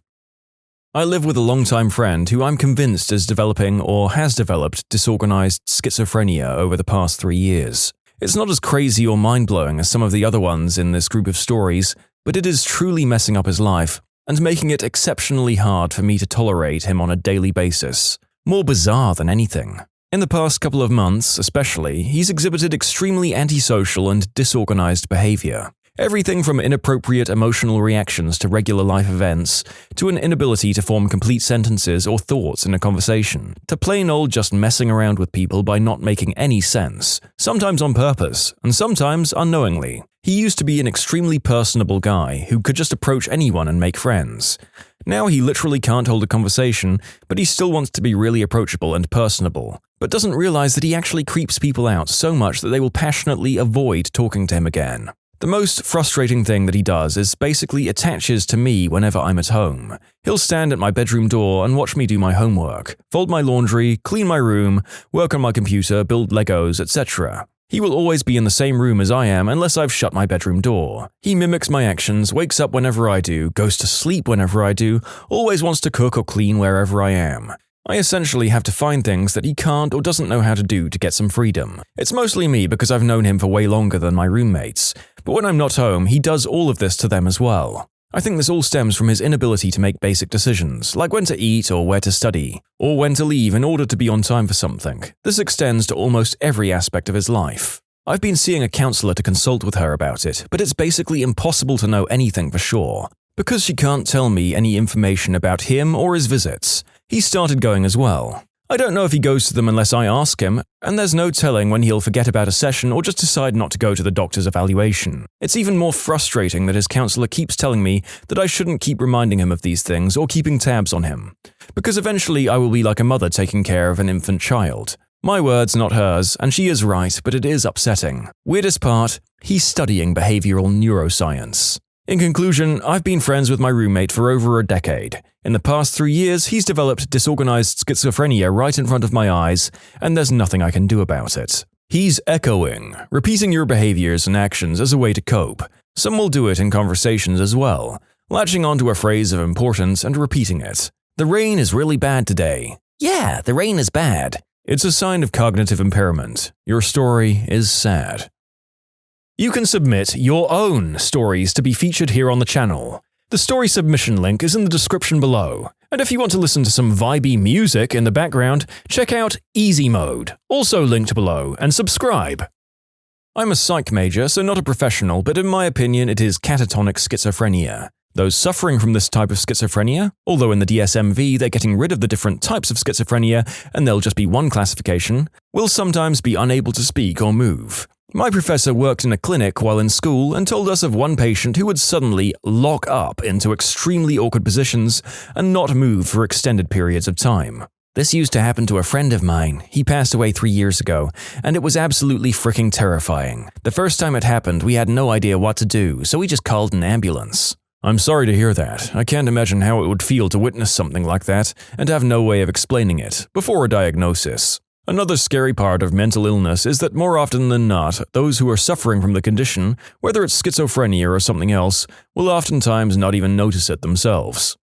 I live with a longtime friend who I'm convinced is developing or has developed disorganized schizophrenia over the past 3 years. It's not as crazy or mind-blowing as some of the other ones in this group of stories, but it is truly messing up his life and making it exceptionally hard for me to tolerate him on a daily basis. More bizarre than anything. In the past couple of months, especially, he's exhibited extremely antisocial and disorganized behavior. Everything from inappropriate emotional reactions to regular life events, to an inability to form complete sentences or thoughts in a conversation, to plain old just messing around with people by not making any sense, sometimes on purpose, and sometimes unknowingly. He used to be an extremely personable guy who could just approach anyone and make friends. Now he literally can't hold a conversation, but he still wants to be really approachable and personable, but doesn't realize that he actually creeps people out so much that they will passionately avoid talking to him again. The most frustrating thing that he does is basically attaches to me whenever I'm at home. He'll stand at my bedroom door and watch me do my homework, fold my laundry, clean my room, work on my computer, build Legos, etc. He will always be in the same room as I am unless I've shut my bedroom door. He mimics my actions, wakes up whenever I do, goes to sleep whenever I do, always wants to cook or clean wherever I am. I essentially have to find things that he can't or doesn't know how to do to get some freedom. It's mostly me because I've known him for way longer than my roommates, but when I'm not home, he does all of this to them as well. I think this all stems from his inability to make basic decisions, like when to eat or where to study, or when to leave in order to be on time for something. This extends to almost every aspect of his life. I've been seeing a counselor to consult with her about it, but it's basically impossible to know anything for sure, because she can't tell me any information about him or his visits. He started going as well. I don't know if he goes to them unless I ask him, and there's no telling when he'll forget about a session or just decide not to go to the doctor's evaluation. It's even more frustrating that his counselor keeps telling me that I shouldn't keep reminding him of these things or keeping tabs on him, because eventually I will be like a mother taking care of an infant child. My words, not hers, and she is right, but it is upsetting. Weirdest part, he's studying behavioral neuroscience. In conclusion, I've been friends with my roommate for over a decade. In the past 3 years, he's developed disorganized schizophrenia right in front of my eyes, and there's nothing I can do about it. He's echoing, repeating your behaviors and actions as a way to cope. Some will do it in conversations as well, latching onto a phrase of importance and repeating it. The rain is really bad today. Yeah, the rain is bad. It's a sign of cognitive impairment. Your story is sad. You can submit your own stories to be featured here on the channel. The story submission link is in the description below, and if you want to listen to some vibey music in the background, check out easymode, also linked below, and subscribe. I'm a psych major, so not a professional, but in my opinion it is catatonic schizophrenia. Those suffering from this type of schizophrenia, although in the DSM-V they're getting rid of the different types of schizophrenia and there'll just be one classification, will sometimes be unable to speak or move. My professor worked in a clinic while in school and told us of one patient who would suddenly lock up into extremely awkward positions and not move for extended periods of time. This used to happen to a friend of mine. He passed away 3 years ago, and it was absolutely freaking terrifying. The first time it happened, we had no idea what to do, so we just called an ambulance. I'm sorry to hear that. I can't imagine how it would feel to witness something like that and have no way of explaining it before a diagnosis. Another scary part of mental illness is that more often than not, those who are suffering from the condition, whether it's schizophrenia or something else, will oftentimes not even notice it themselves.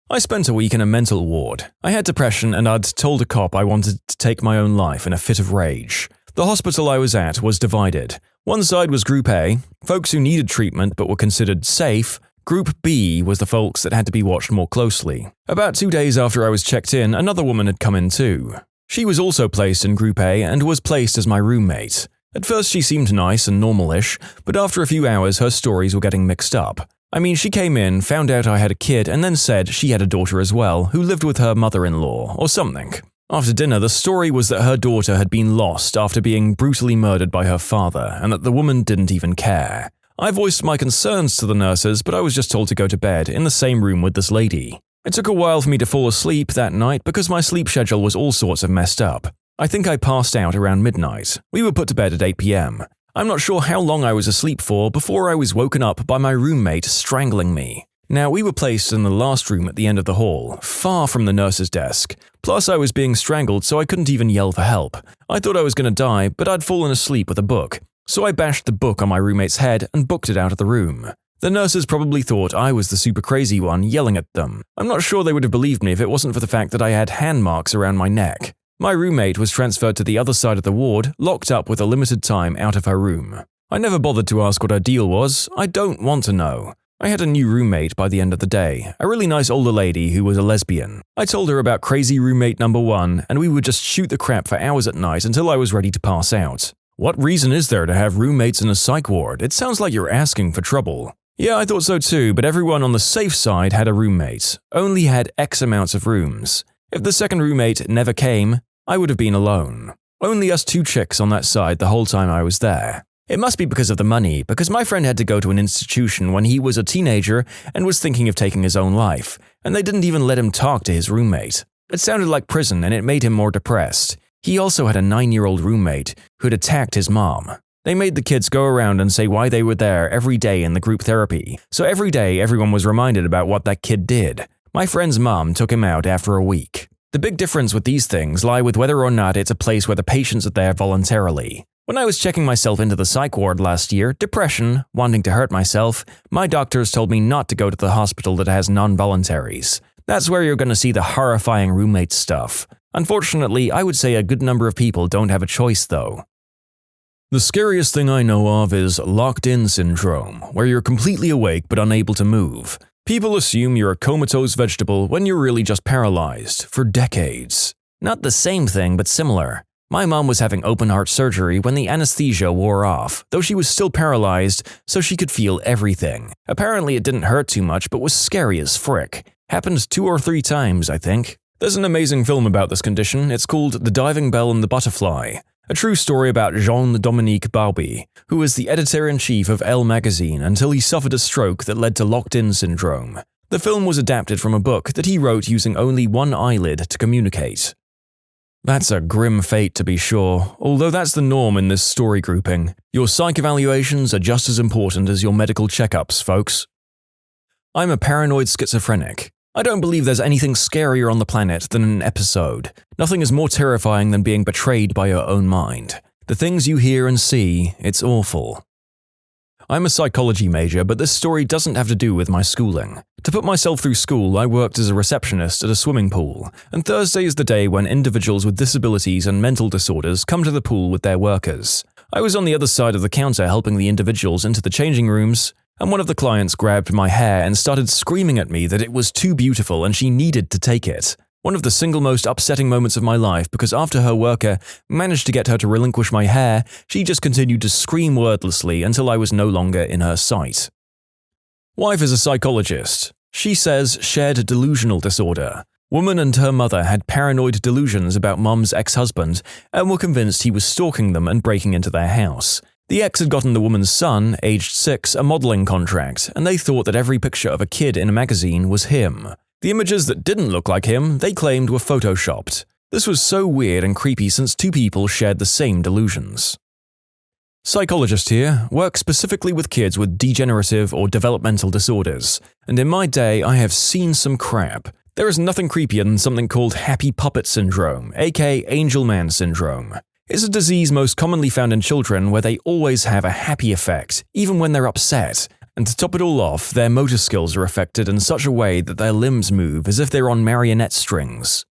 I spent a week in a mental ward. I had depression and I'd told a cop I wanted to take my own life in a fit of rage. The hospital I was at was divided. One side was Group A, folks who needed treatment but were considered safe. Group B was the folks that had to be watched more closely. About 2 days after I was checked in, another woman had come in too. She was also placed in Group A and was placed as my roommate. At first she seemed nice and normal-ish, but after a few hours her stories were getting mixed up. I mean, she came in, found out I had a kid, and then said she had a daughter as well, who lived with her mother-in-law, or something. After dinner, the story was that her daughter had been lost after being brutally murdered by her father, and that the woman didn't even care. I voiced my concerns to the nurses, but I was just told to go to bed in the same room with this lady. It took a while for me to fall asleep that night because my sleep schedule was all sorts of messed up. I think I passed out around midnight. We were put to bed at 8 p.m. I'm not sure how long I was asleep for before I was woken up by my roommate strangling me. Now, we were placed in the last room at the end of the hall, far from the nurse's desk. Plus, I was being strangled, so I couldn't even yell for help. I thought I was going to die, but I'd fallen asleep with a book. So I bashed the book on my roommate's head and booked it out of the room. The nurses probably thought I was the super crazy one yelling at them. I'm not sure they would have believed me if it wasn't for the fact that I had hand marks around my neck. My roommate was transferred to the other side of the ward, locked up with a limited time out of her room. I never bothered to ask what her deal was. I don't want to know. I had a new roommate by the end of the day, a really nice older lady who was a lesbian. I told her about crazy roommate number 1, and we would just shoot the crap for hours at night until I was ready to pass out. What reason is there to have roommates in a psych ward? It sounds like you're asking for trouble. Yeah, I thought so too, but everyone on the safe side had a roommate, only had X amounts of rooms. If the second roommate never came, I would have been alone. Only us 2 chicks on that side the whole time I was there. It must be because of the money, because my friend had to go to an institution when he was a teenager and was thinking of taking his own life, and they didn't even let him talk to his roommate. It sounded like prison and it made him more depressed. He also had a 9-year-old roommate who'd attacked his mom. They made the kids go around and say why they were there every day in the group therapy, so every day everyone was reminded about what that kid did. My friend's mom took him out after a week. The big difference with these things lie with whether or not it's a place where the patients are there voluntarily. When I was checking myself into the psych ward last year, depression, wanting to hurt myself, my doctors told me not to go to the hospital that has non-voluntaries. That's where you're going to see the horrifying roommate stuff. Unfortunately, I would say a good number of people don't have a choice though. The scariest thing I know of is locked-in syndrome, where you're completely awake but unable to move. People assume you're a comatose vegetable when you're really just paralyzed for decades. Not the same thing, but similar. My mom was having open-heart surgery when the anesthesia wore off, though she was still paralyzed, so she could feel everything. Apparently it didn't hurt too much, but was scary as frick. Happened 2 or 3 times, I think. There's an amazing film about this condition. It's called The Diving Bell and the Butterfly, a true story about Jean-Dominique Bauby, who was the editor-in-chief of Elle magazine until he suffered a stroke that led to locked-in syndrome. The film was adapted from a book that he wrote using only one eyelid to communicate. That's a grim fate to be sure, although that's the norm in this story grouping. Your psych evaluations are just as important as your medical checkups, folks. I'm a paranoid schizophrenic. I don't believe there's anything scarier on the planet than an episode. Nothing is more terrifying than being betrayed by your own mind. The things you hear and see, it's awful. I'm a psychology major, but this story doesn't have to do with my schooling. To put myself through school, I worked as a receptionist at a swimming pool, and Thursday is the day when individuals with disabilities and mental disorders come to the pool with their workers. I was on the other side of the counter helping the individuals into the changing rooms. and one of the clients grabbed my hair and started screaming at me that it was too beautiful and she needed to take it. One of the single most upsetting moments of my life, because after her worker managed to get her to relinquish my hair, she just continued to scream wordlessly until I was no longer in her sight. Wife is a psychologist. She says shared delusional disorder. Woman and her mother had paranoid delusions about mum's ex-husband and were convinced he was stalking them and breaking into their house. The ex had gotten the woman's son, aged 6, a modeling contract, and they thought that every picture of a kid in a magazine was him. The images that didn't look like him, they claimed were photoshopped. This was so weird and creepy since two people shared the same delusions. Psychologist here, works specifically with kids with degenerative or developmental disorders, and in my day I have seen some crap. There is nothing creepier than something called happy puppet syndrome, aka angel man syndrome. It's a disease most commonly found in children where they always have a happy effect, even when they're upset. And to top it all off, their motor skills are affected in such a way that their limbs move as if they're on marionette strings.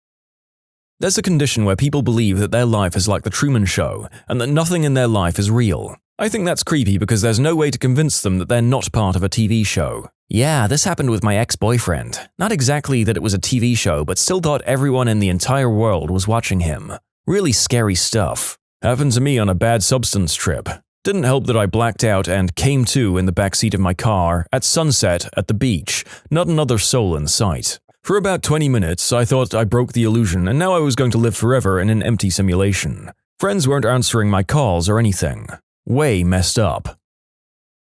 There's a condition where people believe that their life is like the Truman Show, and that nothing in their life is real. I think that's creepy because there's no way to convince them that they're not part of a TV show. Yeah, this happened with my ex-boyfriend. Not exactly that it was a TV show, but still thought everyone in the entire world was watching him. Really scary stuff. Happened to me on a bad substance trip. Didn't help that I blacked out and came to in the backseat of my car at sunset at the beach, not another soul in sight. For about 20 minutes, I thought I broke the illusion and now I was going to live forever in an empty simulation. Friends weren't answering my calls or anything. Way messed up.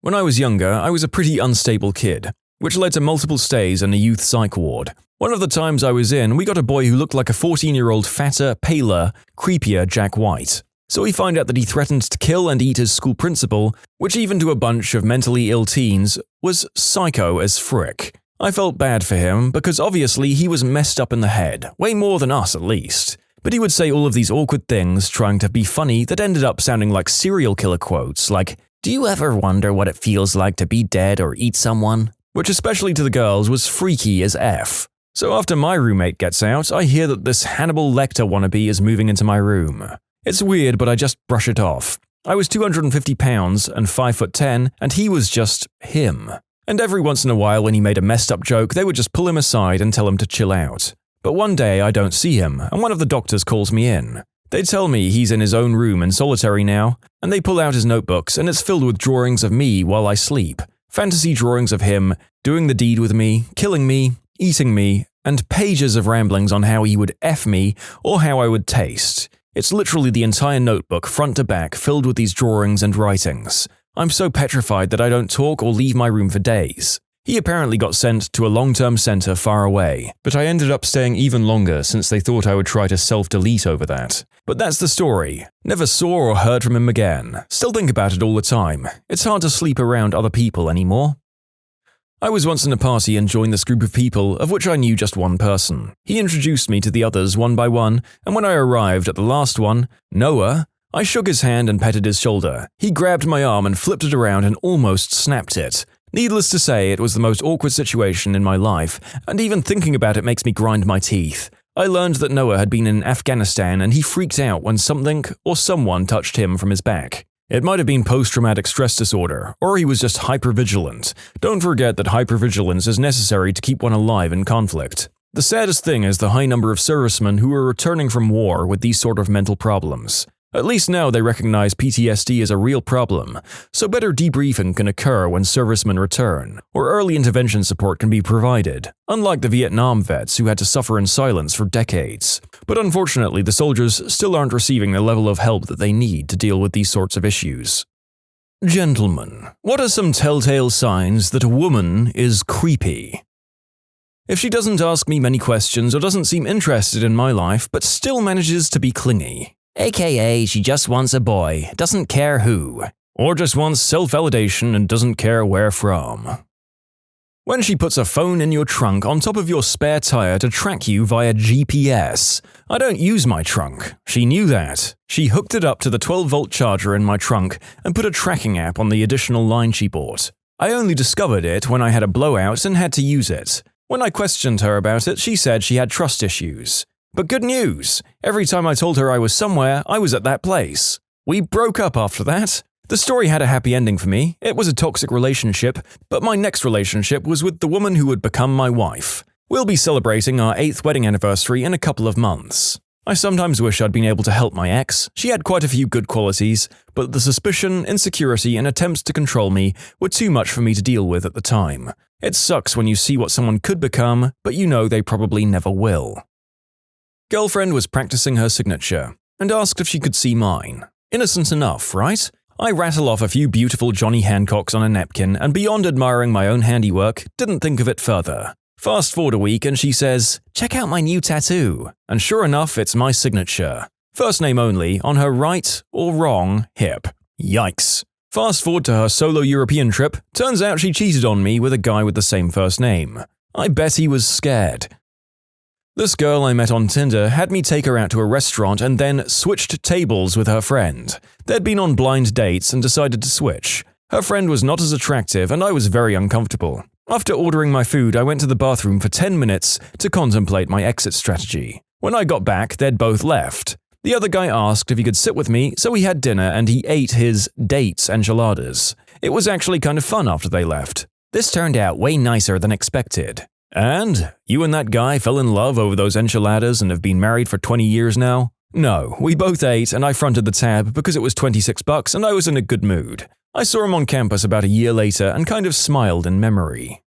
When I was younger, I was a pretty unstable kid, which led to multiple stays in a youth psych ward. One of the times I was in, we got a boy who looked like a 14-year-old fatter, paler, creepier Jack White. So we find out that he threatened to kill and eat his school principal, which even to a bunch of mentally ill teens was psycho as frick. I felt bad for him because obviously he was messed up in the head, way more than us at least. But he would say all of these awkward things trying to be funny that ended up sounding like serial killer quotes like, "Do you ever wonder what it feels like to be dead or eat someone?" Which especially to the girls was freaky as F. So after my roommate gets out, I hear that this Hannibal Lecter wannabe is moving into my room. It's weird, but I just brush it off. I was 250 pounds and 5'10", and he was just him. And every once in a while when he made a messed up joke, they would just pull him aside and tell him to chill out. But one day I don't see him, and one of the doctors calls me in. They tell me he's in his own room in solitary now, and they pull out his notebooks and it's filled with drawings of me while I sleep. Fantasy drawings of him doing the deed with me, killing me, eating me, and pages of ramblings on how he would F me or how I would taste. It's literally the entire notebook, front to back, filled with these drawings and writings. I'm so petrified that I don't talk or leave my room for days. He apparently got sent to a long-term center far away, but I ended up staying even longer since they thought I would try to self-delete over that. But that's the story. Never saw or heard from him again. Still think about it all the time. It's hard to sleep around other people anymore. I was once in a party and joined this group of people, of which I knew just one person. He introduced me to the others one by one, and when I arrived at the last one, Noah, I shook his hand and petted his shoulder. He grabbed my arm and flipped it around and almost snapped it. Needless to say, it was the most awkward situation in my life, and even thinking about it makes me grind my teeth. I learned that Noah had been in Afghanistan and he freaked out when something or someone touched him from his back. It might have been post-traumatic stress disorder, or he was just hypervigilant. Don't forget that hypervigilance is necessary to keep one alive in conflict. The saddest thing is the high number of servicemen who are returning from war with these sort of mental problems. At least now they recognize PTSD as a real problem, so better debriefing can occur when servicemen return, or early intervention support can be provided, unlike the Vietnam vets who had to suffer in silence for decades. But unfortunately, the soldiers still aren't receiving the level of help that they need to deal with these sorts of issues. Gentlemen, what are some telltale signs that a woman is creepy? If she doesn't ask me many questions or doesn't seem interested in my life but still manages to be clingy. AKA, she just wants a boy, doesn't care who. Or just wants self-validation and doesn't care where from. When she puts a phone in your trunk on top of your spare tire to track you via GPS. I don't use my trunk. She knew that. She hooked it up to the 12-volt charger in my trunk and put a tracking app on the additional line she bought. I only discovered it when I had a blowout and had to use it. When I questioned her about it, she said she had trust issues. But good news! Every time I told her I was somewhere, I was at that place. We broke up after that. The story had a happy ending for me. It was a toxic relationship, but my next relationship was with the woman who would become my wife. We'll be celebrating our 8th wedding anniversary in a couple of months. I sometimes wish I'd been able to help my ex. She had quite a few good qualities, but the suspicion, insecurity, and attempts to control me were too much for me to deal with at the time. It sucks when you see what someone could become, but you know they probably never will. Girlfriend was practicing her signature and asked if she could see mine. Innocent enough, right? I rattle off a few beautiful Johnny Hancocks on a napkin and beyond admiring my own handiwork, didn't think of it further. Fast forward a week and she says, "Check out my new tattoo." And sure enough, it's my signature. First name only, on her right, or wrong, hip. Yikes. Fast forward to her solo European trip, turns out she cheated on me with a guy with the same first name. I bet he was scared. This girl I met on Tinder had me take her out to a restaurant and then switched tables with her friend. They'd been on blind dates and decided to switch. Her friend was not as attractive and I was very uncomfortable. After ordering my food, I went to the bathroom for 10 minutes to contemplate my exit strategy. When I got back, they'd both left. The other guy asked if he could sit with me, so we had dinner and he ate his date's enchiladas. It was actually kind of fun after they left. This turned out way nicer than expected. And? You and that guy fell in love over those enchiladas and have been married for 20 years now? No, we both ate and I fronted the tab because it was $26 and I was in a good mood. I saw him on campus about a year later and kind of smiled in memory.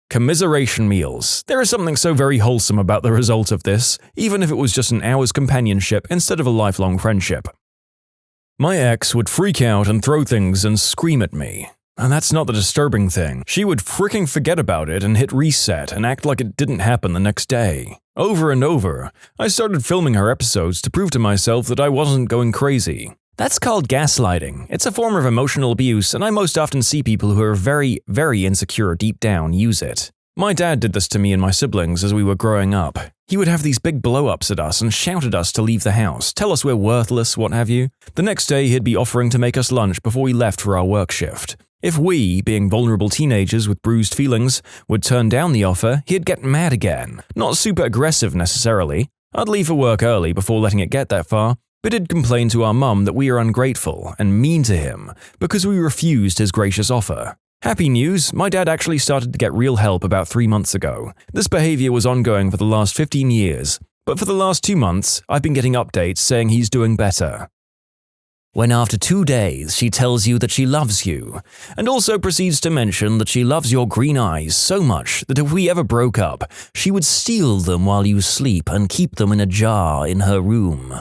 Commiseration meals. There is something so very wholesome about the result of this, even if it was just an hour's companionship instead of a lifelong friendship. My ex would freak out and throw things and scream at me. And that's not the disturbing thing. She would freaking forget about it and hit reset and act like it didn't happen the next day. Over and over, I started filming her episodes to prove to myself that I wasn't going crazy. That's called gaslighting. It's a form of emotional abuse, and I most often see people who are very, very insecure deep down use it. My dad did this to me and my siblings as we were growing up. He would have these big blow-ups at us and shout at us to leave the house, tell us we're worthless, what have you. The next day he'd be offering to make us lunch before we left for our work shift. If we, being vulnerable teenagers with bruised feelings, would turn down the offer, he'd get mad again. Not super aggressive necessarily. I'd leave for work early before letting it get that far, but he'd complain to our mum that we are ungrateful and mean to him because we refused his gracious offer. Happy news, my dad actually started to get real help about 3 months ago. This behavior was ongoing for the last 15 years, but for the last 2 months, I've been getting updates saying he's doing better. When after 2 days she tells you that she loves you, and also proceeds to mention that she loves your green eyes so much that if we ever broke up, she would steal them while you sleep and keep them in a jar in her room.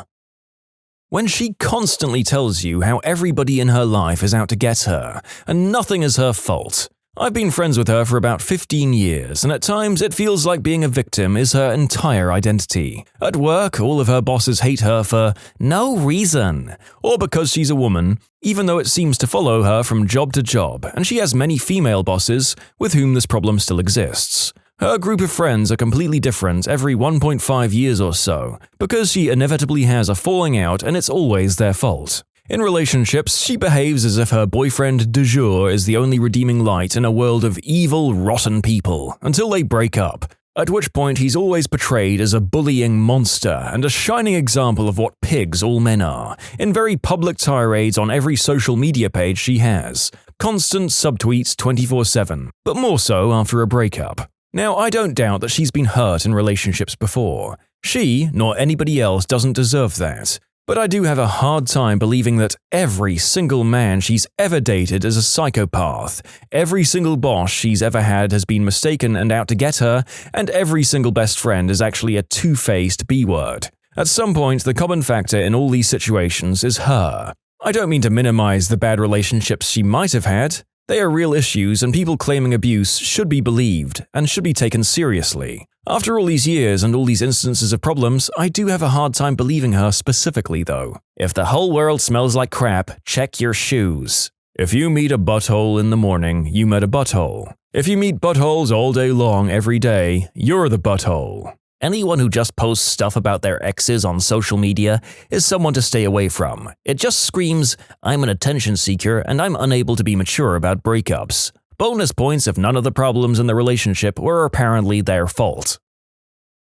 When she constantly tells you how everybody in her life is out to get her, and nothing is her fault. I've been friends with her for about 15 years, and at times it feels like being a victim is her entire identity. At work, all of her bosses hate her for no reason, or because she's a woman, even though it seems to follow her from job to job, and she has many female bosses with whom this problem still exists. Her group of friends are completely different every 1.5 years or so, because she inevitably has a falling out and it's always their fault. In relationships, she behaves as if her boyfriend du jour is the only redeeming light in a world of evil, rotten people, until they break up, at which point he's always portrayed as a bullying monster and a shining example of what pigs all men are, in very public tirades on every social media page she has. Constant subtweets 24/7, but more so after a breakup. Now, I don't doubt that she's been hurt in relationships before. She, nor anybody else, doesn't deserve that. But I do have a hard time believing that every single man she's ever dated is a psychopath, every single boss she's ever had has been mistaken and out to get her, and every single best friend is actually a two-faced B-word. At some point, the common factor in all these situations is her. I don't mean to minimize the bad relationships she might have had. They are real issues, and people claiming abuse should be believed and should be taken seriously. After all these years and all these instances of problems, I do have a hard time believing her specifically, though. If the whole world smells like crap, check your shoes. If you meet a butthole in the morning, you met a butthole. If you meet buttholes all day long every day, you're the butthole. Anyone who just posts stuff about their exes on social media is someone to stay away from. It just screams, I'm an attention seeker and I'm unable to be mature about breakups. Bonus points if none of the problems in the relationship were apparently their fault.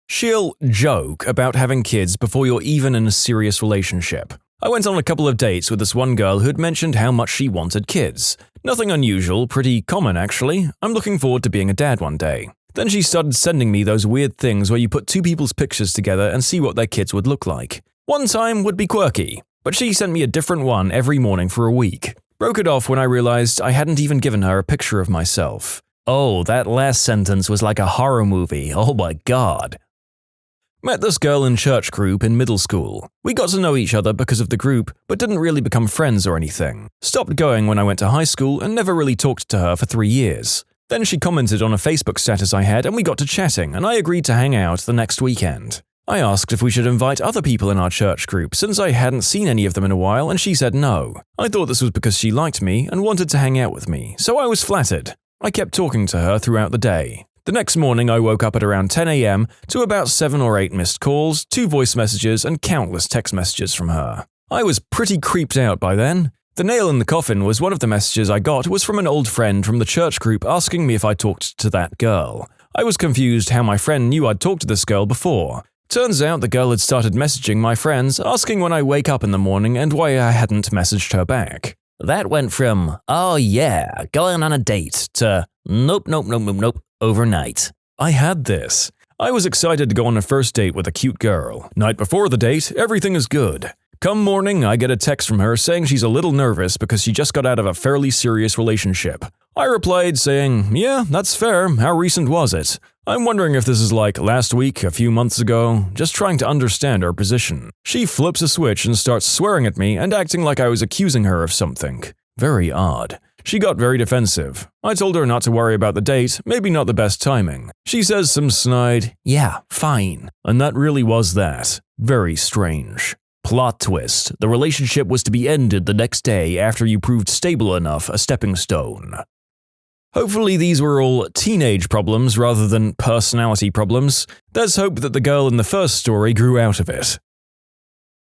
She'll joke about having kids before you're even in a serious relationship. I went on a couple of dates with this one girl who had mentioned how much she wanted kids. Nothing unusual, pretty common actually. I'm looking forward to being a dad one day. Then she started sending me those weird things where you put two people's pictures together and see what their kids would look like. One time would be quirky, but she sent me a different one every morning for a week. Broke it off when I realized I hadn't even given her a picture of myself. Oh, that last sentence was like a horror movie, oh my god. Met this girl in church group in middle school. We got to know each other because of the group, but didn't really become friends or anything. Stopped going when I went to high school and never really talked to her for 3 years. Then she commented on a Facebook status I had and we got to chatting and I agreed to hang out the next weekend. I asked if we should invite other people in our church group since I hadn't seen any of them in a while and she said no. I thought this was because she liked me and wanted to hang out with me, so I was flattered. I kept talking to her throughout the day. The next morning I woke up at around 10 a.m. to about 7 or 8 missed calls, 2 voice messages and countless text messages from her. I was pretty creeped out by then. The nail in the coffin was one of the messages I got was from an old friend from the church group asking me if I talked to that girl. I was confused how my friend knew I'd talked to this girl before. Turns out the girl had started messaging my friends asking when I wake up in the morning and why I hadn't messaged her back. That went from, oh yeah, going on a date to, nope, overnight. I had this. I was excited to go on a first date with a cute girl. Night before the date, everything is good. Come morning, I get a text from her saying she's a little nervous because she just got out of a fairly serious relationship. I replied saying, yeah, that's fair, how recent was it? I'm wondering if this is like last week, a few months ago, just trying to understand her position. She flips a switch and starts swearing at me and acting like I was accusing her of something. Very odd. She got very defensive. I told her not to worry about the date, maybe not the best timing. She says some snide, yeah, fine. And that really was that. Very strange. Plot twist, the relationship was to be ended the next day after you proved stable enough a stepping stone. Hopefully these were all teenage problems rather than personality problems. There's hope that the girl in the first story grew out of it.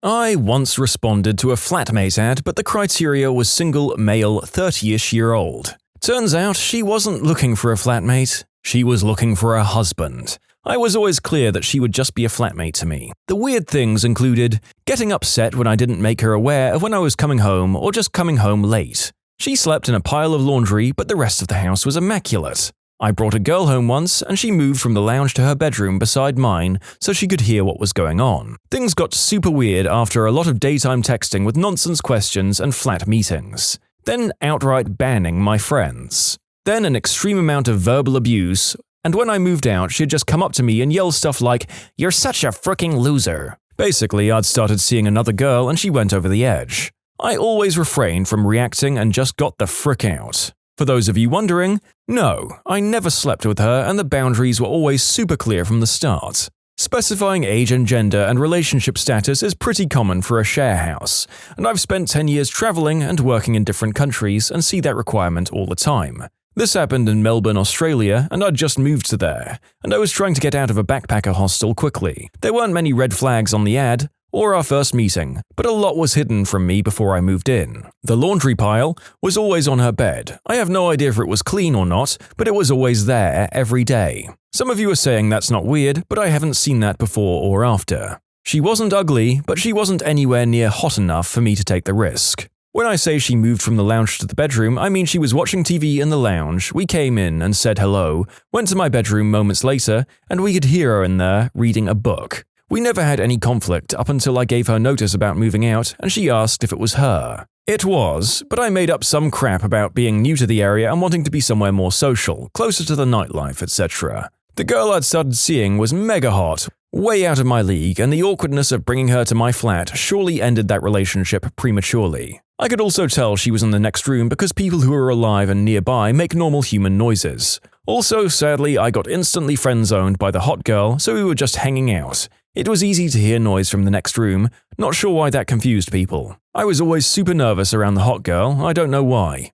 I once responded to a flatmate ad, but the criteria was single male 30-ish year old. Turns out she wasn't looking for a flatmate, she was looking for a husband. I was always clear that she would just be a flatmate to me. The weird things included getting upset when I didn't make her aware of when I was coming home or just coming home late. She slept in a pile of laundry, but the rest of the house was immaculate. I brought a girl home once and she moved from the lounge to her bedroom beside mine so she could hear what was going on. Things got super weird after a lot of daytime texting with nonsense questions and flat meetings. Then outright banning my friends. Then an extreme amount of verbal abuse, and when I moved out she'd just come up to me and yell stuff like, "You're such a fricking loser." Basically, I'd started seeing another girl and she went over the edge. I always refrained from reacting and just got the frick out. For those of you wondering, no, I never slept with her and the boundaries were always super clear from the start. Specifying age and gender and relationship status is pretty common for a share house, and I've spent 10 years traveling and working in different countries and see that requirement all the time. This happened in Melbourne, Australia, and I'd just moved to there, and I was trying to get out of a backpacker hostel quickly. There weren't many red flags on the ad, or our first meeting, but a lot was hidden from me before I moved in. The laundry pile was always on her bed. I have no idea if it was clean or not, but it was always there every day. Some of you are saying that's not weird, but I haven't seen that before or after. She wasn't ugly, but she wasn't anywhere near hot enough for me to take the risk. When I say she moved from the lounge to the bedroom, I mean she was watching TV in the lounge, we came in and said hello, went to my bedroom moments later, and we could hear her in there reading a book. We never had any conflict up until I gave her notice about moving out and she asked if it was her. It was, but I made up some crap about being new to the area and wanting to be somewhere more social, closer to the nightlife, etc. The girl I'd started seeing was mega hot, way out of my league, and the awkwardness of bringing her to my flat surely ended that relationship prematurely. I could also tell she was in the next room because people who are alive and nearby make normal human noises. Also, sadly, I got instantly friend-zoned by the hot girl, so we were just hanging out. It was easy to hear noise from the next room, not sure why that confused people. I was always super nervous around the hot girl, I don't know why.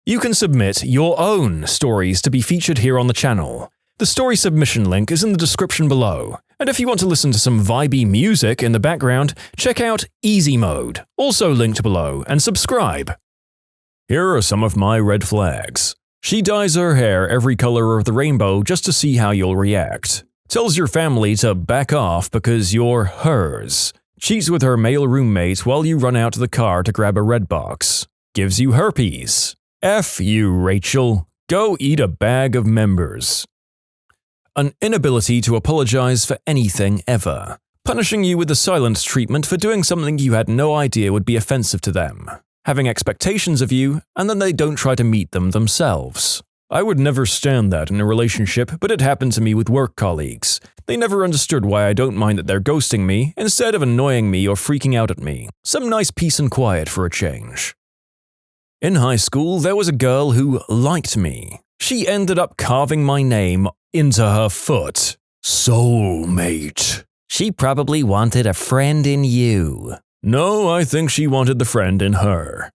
You can submit your own stories to be featured here on the channel. The story submission link is in the description below, and if you want to listen to some vibey music in the background, check out easymode, also linked below, and subscribe. Here are some of my red flags. She dyes her hair every color of the rainbow just to see how you'll react. Tells your family to back off because you're hers. Cheats with her male roommate while you run out to the car to grab a red box. Gives you herpes. F you, Rachel. Go eat a bag of members. An inability to apologize for anything ever. Punishing you with the silent treatment for doing something you had no idea would be offensive to them. Having expectations of you, and then they don't try to meet them themselves. I would never stand that in a relationship, but it happened to me with work colleagues. They never understood why I don't mind that they're ghosting me, instead of annoying me or freaking out at me. Some nice peace and quiet for a change. In high school, there was a girl who liked me. She ended up carving my name into her foot. Soulmate. She probably wanted a friend in you. No, I think she wanted the friend in her.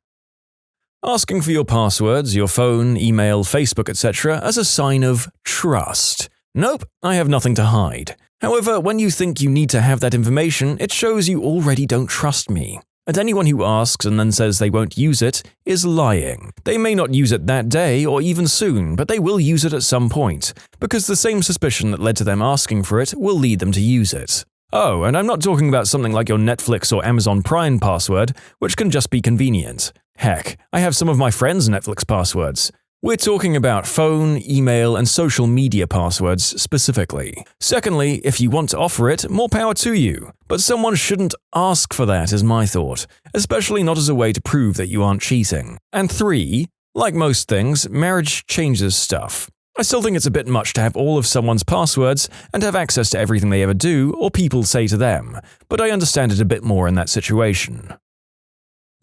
Asking for your passwords, your phone, email, Facebook, etc. as a sign of trust. Nope, I have nothing to hide. However, when you think you need to have that information, it shows you already don't trust me. And anyone who asks and then says they won't use it is lying. They may not use it that day or even soon, but they will use it at some point, because the same suspicion that led to them asking for it will lead them to use it. Oh, and I'm not talking about something like your Netflix or Amazon Prime password, which can just be convenient. Heck, I have some of my friends' Netflix passwords. We're talking about phone, email, and social media passwords specifically. Secondly, if you want to offer it, more power to you. But someone shouldn't ask for that is my thought, especially not as a way to prove that you aren't cheating. And 3, like most things, marriage changes stuff. I still think it's a bit much to have all of someone's passwords and have access to everything they ever do or people say to them, but I understand it a bit more in that situation.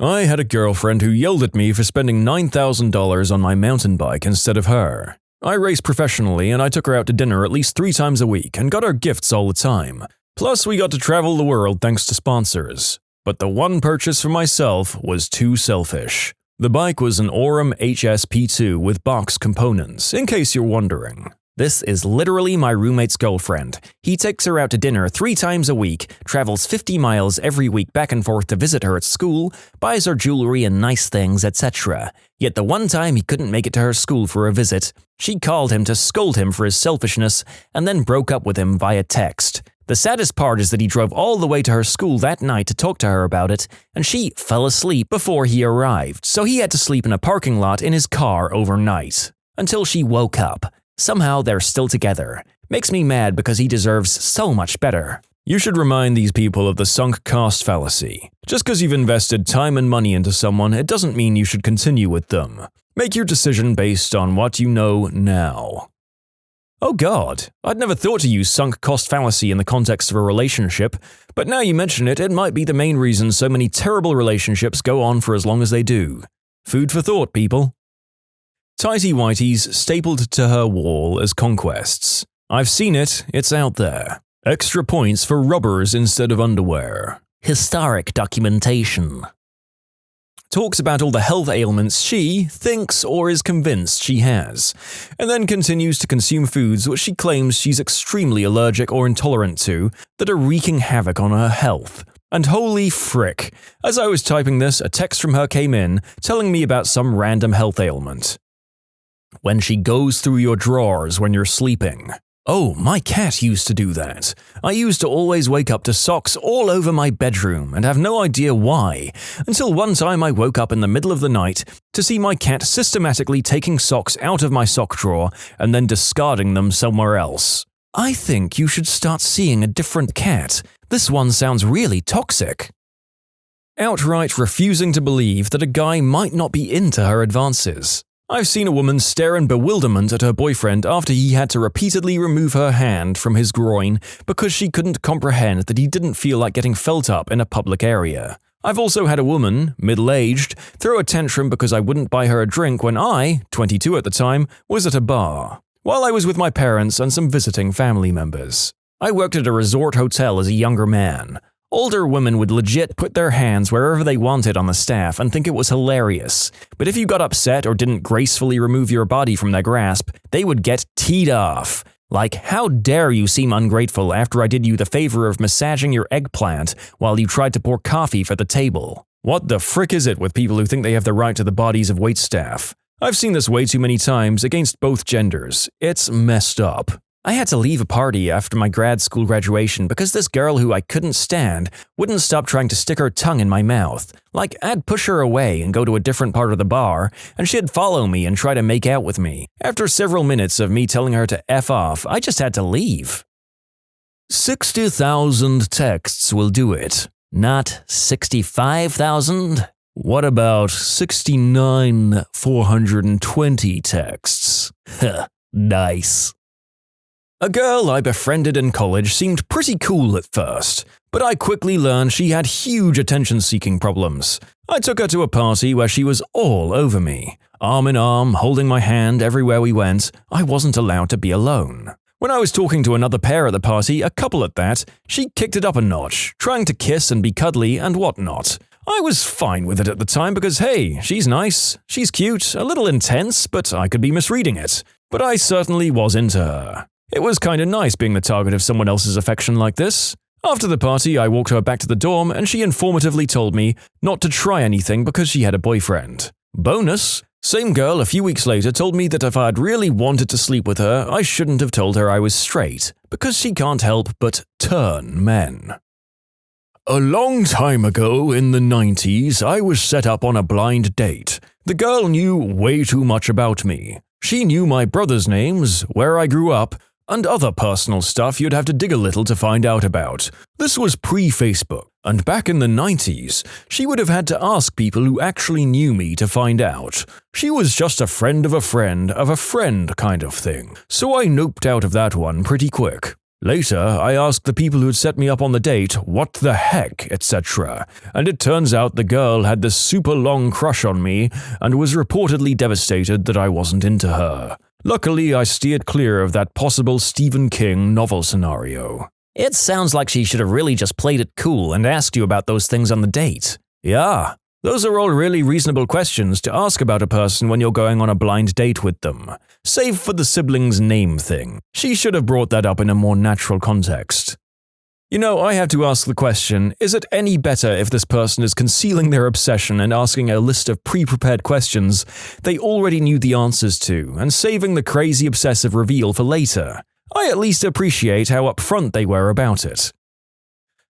I had a girlfriend who yelled at me for spending $9,000 on my mountain bike instead of her. I race professionally and I took her out to dinner at least 3 times a week and got her gifts all the time. Plus, we got to travel the world thanks to sponsors. But the one purchase for myself was too selfish. The bike was an Aurum HSP2 with box components, in case you're wondering. This is literally my roommate's girlfriend. He takes her out to dinner 3 times a week, travels 50 miles every week back and forth to visit her at school, buys her jewelry and nice things, etc. Yet the one time he couldn't make it to her school for a visit, she called him to scold him for his selfishness and then broke up with him via text. The saddest part is that he drove all the way to her school that night to talk to her about it, and she fell asleep before he arrived, so he had to sleep in a parking lot in his car overnight. Until she woke up. Somehow they're still together. Makes me mad because he deserves so much better. You should remind these people of the sunk cost fallacy. Just because you've invested time and money into someone, it doesn't mean you should continue with them. Make your decision based on what you know now. Oh god, I'd never thought to use sunk cost fallacy in the context of a relationship, but now you mention it, it might be the main reason so many terrible relationships go on for as long as they do. Food for thought, people. Tighty-whities stapled to her wall as conquests. I've seen it, it's out there. Extra points for rubbers instead of underwear. Historic documentation. Talks about all the health ailments she thinks or is convinced she has, and then continues to consume foods which she claims she's extremely allergic or intolerant to that are wreaking havoc on her health. And holy frick, as I was typing this, a text from her came in telling me about some random health ailment. When she goes through your drawers when you're sleeping. Oh, my cat used to do that. I used to always wake up to socks all over my bedroom and have no idea why, until one time I woke up in the middle of the night to see my cat systematically taking socks out of my sock drawer and then discarding them somewhere else. I think you should start seeing a different cat. This one sounds really toxic. Outright refusing to believe that a guy might not be into her advances. I've seen a woman stare in bewilderment at her boyfriend after he had to repeatedly remove her hand from his groin because she couldn't comprehend that he didn't feel like getting felt up in a public area. I've also had a woman, middle-aged, throw a tantrum because I wouldn't buy her a drink when I, 22 at the time, was at a bar, while I was with my parents and some visiting family members. I worked at a resort hotel as a younger man. Older women would legit put their hands wherever they wanted on the staff and think it was hilarious. But if you got upset or didn't gracefully remove your body from their grasp, they would get teed off. Like, how dare you seem ungrateful after I did you the favor of massaging your eggplant while you tried to pour coffee for the table? What the frick is it with people who think they have the right to the bodies of waitstaff? I've seen this way too many times against both genders. It's messed up. I had to leave a party after my grad school graduation because this girl who I couldn't stand wouldn't stop trying to stick her tongue in my mouth. Like, I'd push her away and go to a different part of the bar, and she'd follow me and try to make out with me. After several minutes of me telling her to F off, I just had to leave. 60,000 texts will do it, not 65,000. What about 69,420 texts? Heh, nice. A girl I befriended in college seemed pretty cool at first, but I quickly learned she had huge attention-seeking problems. I took her to a party where she was all over me. Arm in arm, holding my hand everywhere we went, I wasn't allowed to be alone. When I was talking to another pair at the party, a couple at that, she kicked it up a notch, trying to kiss and be cuddly and whatnot. I was fine with it at the time because, hey, she's nice, she's cute, a little intense, but I could be misreading it. But I certainly was into her. It was kinda nice being the target of someone else's affection like this. After the party, I walked her back to the dorm and she informatively told me not to try anything because she had a boyfriend. Bonus! Same girl a few weeks later told me that if I'd really wanted to sleep with her, I shouldn't have told her I was straight, because she can't help but turn men. A long time ago in the 90s, I was set up on a blind date. The girl knew way too much about me. She knew my brother's names, where I grew up, and other personal stuff you'd have to dig a little to find out about. This was pre-Facebook, and back in the 90s, she would have had to ask people who actually knew me to find out. She was just a friend of a friend of a friend kind of thing, so I noped out of that one pretty quick. Later, I asked the people who'd set me up on the date what the heck, etc., and it turns out the girl had this super long crush on me and was reportedly devastated that I wasn't into her. Luckily, I steered clear of that possible Stephen King novel scenario. It sounds like she should have really just played it cool and asked you about those things on the date. Yeah, those are all really reasonable questions to ask about a person when you're going on a blind date with them. Save for the siblings' name thing. She should have brought that up in a more natural context. You know, I have to ask the question, is it any better if this person is concealing their obsession and asking a list of pre-prepared questions they already knew the answers to and saving the crazy obsessive reveal for later? I at least appreciate how upfront they were about it.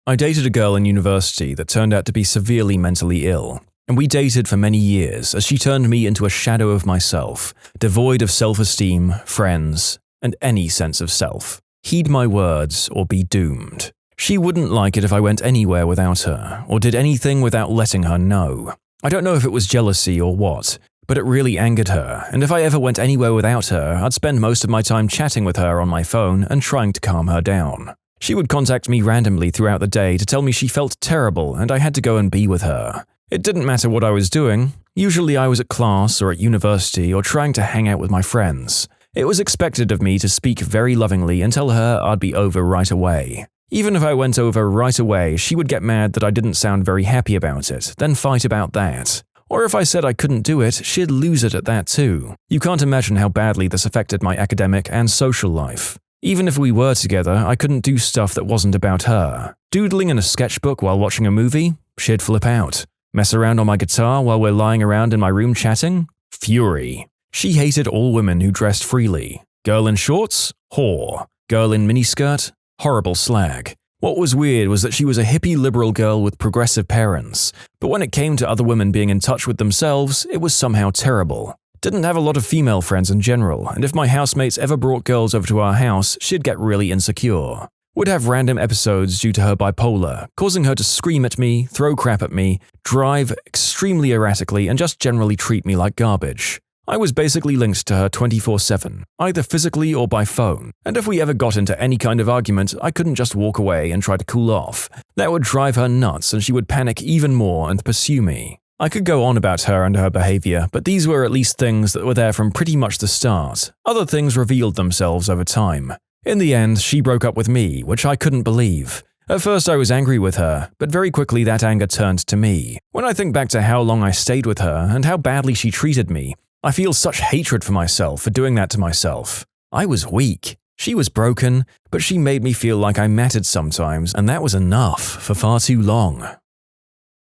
I dated a girl in university that turned out to be severely mentally ill, and we dated for many years as she turned me into a shadow of myself, devoid of self-esteem, friends, and any sense of self. Heed my words or be doomed. She wouldn't like it if I went anywhere without her, or did anything without letting her know. I don't know if it was jealousy or what, but it really angered her, and if I ever went anywhere without her, I'd spend most of my time chatting with her on my phone and trying to calm her down. She would contact me randomly throughout the day to tell me she felt terrible and I had to go and be with her. It didn't matter what I was doing. Usually I was at class or at university or trying to hang out with my friends. It was expected of me to speak very lovingly and tell her I'd be over right away. Even if I went over right away, she would get mad that I didn't sound very happy about it, then fight about that. Or if I said I couldn't do it, she'd lose it at that too. You can't imagine how badly this affected my academic and social life. Even if we were together, I couldn't do stuff that wasn't about her. Doodling in a sketchbook while watching a movie? She'd flip out. Mess around on my guitar while we're lying around in my room chatting? Fury. She hated all women who dressed freely. Girl in shorts? Whore. Girl in miniskirt? Horrible slag. What was weird was that she was a hippie liberal girl with progressive parents, but when it came to other women being in touch with themselves, it was somehow terrible. Didn't have a lot of female friends in general, and if my housemates ever brought girls over to our house, she'd get really insecure. Would have random episodes due to her bipolar, causing her to scream at me, throw crap at me, drive extremely erratically, and just generally treat me like garbage. I was basically linked to her 24/7, either physically or by phone, and if we ever got into any kind of argument, I couldn't just walk away and try to cool off. That would drive her nuts and she would panic even more and pursue me. I could go on about her and her behavior, but these were at least things that were there from pretty much the start. Other things revealed themselves over time. In the end, she broke up with me, which I couldn't believe. At first I was angry with her, but very quickly that anger turned to me. When I think back to how long I stayed with her and how badly she treated me, I feel such hatred for myself for doing that to myself. I was weak. She was broken, but she made me feel like I mattered sometimes, and that was enough for far too long.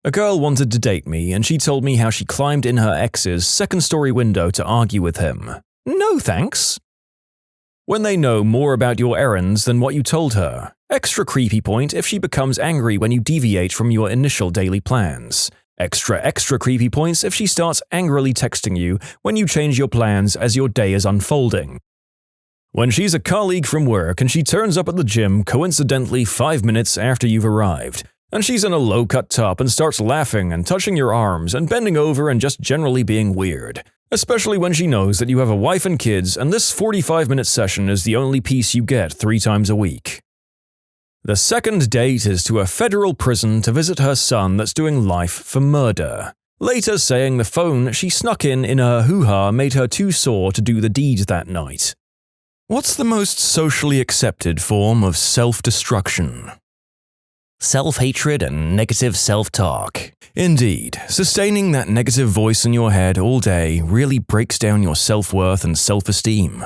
A girl wanted to date me, and she told me how she climbed in her ex's second-story window to argue with him. No thanks. when they know more about your errands than what you told her. Extra creepy point if she becomes angry when you deviate from your initial daily plans. Extra creepy points if she starts angrily texting you when you change your plans as your day is unfolding. When she's a colleague from work and she turns up at the gym coincidentally 5 minutes after you've arrived, and she's in a low-cut top and starts laughing and touching your arms and bending over and just generally being weird. Especially when she knows that you have a wife and kids and this 45-minute session is the only peace you get 3 times a week. The second date is to a federal prison to visit her son that's doing life for murder. Later saying the phone she snuck in her hoo-ha made her too sore to do the deed that night. What's the most socially accepted form of self-destruction? Self-hatred and negative self-talk. Indeed, sustaining that negative voice in your head all day really breaks down your self-worth and self-esteem.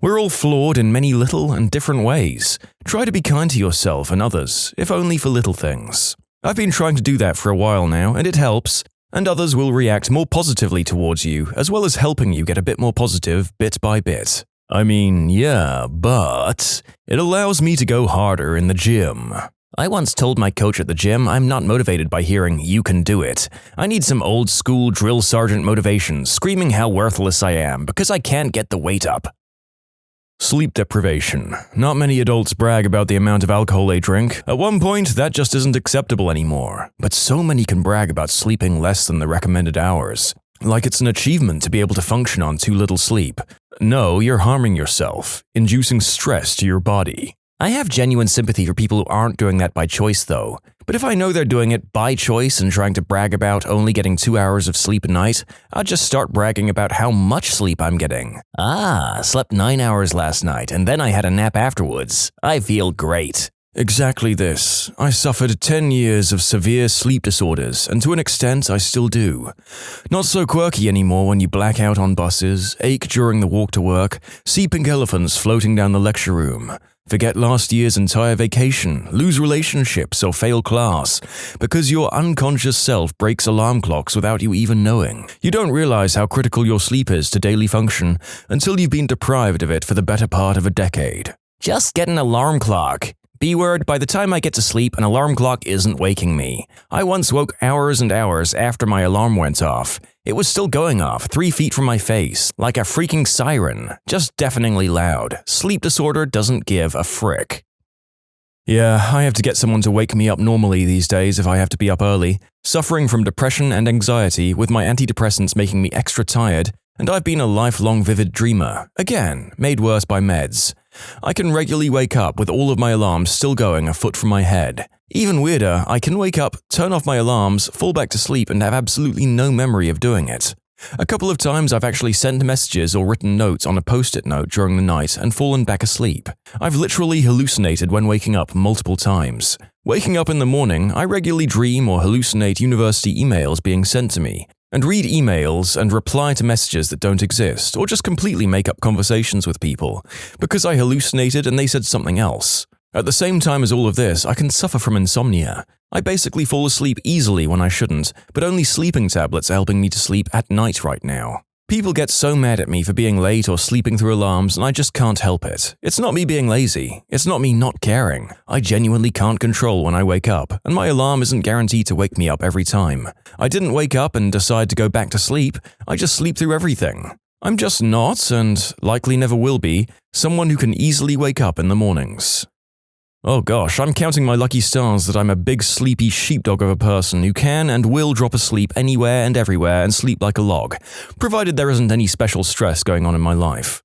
We're all flawed in many little and different ways. Try to be kind to yourself and others, if only for little things. I've been trying to do that for a while now, and it helps, and others will react more positively towards you, as well as helping you get a bit more positive bit by bit. I mean, yeah, but it allows me to go harder in the gym. I once told my coach at the gym I'm not motivated by hearing, "You can do it." I need some old school drill sergeant motivation screaming how worthless I am because I can't get the weight up. Sleep deprivation. Not many adults brag about the amount of alcohol they drink. At one point, that just isn't acceptable anymore. But so many can brag about sleeping less than the recommended hours. Like it's an achievement to be able to function on too little sleep. No, you're harming yourself, inducing stress to your body. I have genuine sympathy for people who aren't doing that by choice though. But if I know they're doing it by choice and trying to brag about only getting 2 hours of sleep a night, I'll just start bragging about how much sleep I'm getting. Slept 9 hours last night and then I had a nap afterwards. I feel great. Exactly this. I suffered 10 years of severe sleep disorders, and to an extent I still do. Not so quirky anymore when you black out on buses, ache during the walk to work, see pink elephants floating down the lecture room, forget last year's entire vacation, lose relationships or fail class, because your unconscious self breaks alarm clocks without you even knowing. You don't realize how critical your sleep is to daily function until you've been deprived of it for the better part of a decade. Just get an alarm clock. B-word, by the time I get to sleep, an alarm clock isn't waking me. I once woke hours and hours after my alarm went off. It was still going off, 3 feet from my face, like a freaking siren, just deafeningly loud. Sleep disorder doesn't give a frick. Yeah, I have to get someone to wake me up normally these days if I have to be up early. Suffering from depression and anxiety, with my antidepressants making me extra tired, and I've been a lifelong vivid dreamer, again, made worse by meds. I can regularly wake up with all of my alarms still going a foot from my head. Even weirder, I can wake up, turn off my alarms, fall back to sleep and have absolutely no memory of doing it. A couple of times I've actually sent messages or written notes on a post-it note during the night and fallen back asleep. I've literally hallucinated when waking up multiple times. Waking up in the morning, I regularly dream or hallucinate university emails being sent to me, and read emails and reply to messages that don't exist, or just completely make up conversations with people, because I hallucinated and they said something else. At the same time as all of this, I can suffer from insomnia. I basically fall asleep easily when I shouldn't, but only sleeping tablets are helping me to sleep at night right now. People get so mad at me for being late or sleeping through alarms, and I just can't help it. It's not me being lazy. It's not me not caring. I genuinely can't control when I wake up, and my alarm isn't guaranteed to wake me up every time. I didn't wake up and decide to go back to sleep. I just sleep through everything. I'm just not, and likely never will be, someone who can easily wake up in the mornings. Oh gosh, I'm counting my lucky stars that I'm a big sleepy sheepdog of a person who can and will drop asleep anywhere and everywhere and sleep like a log, provided there isn't any special stress going on in my life.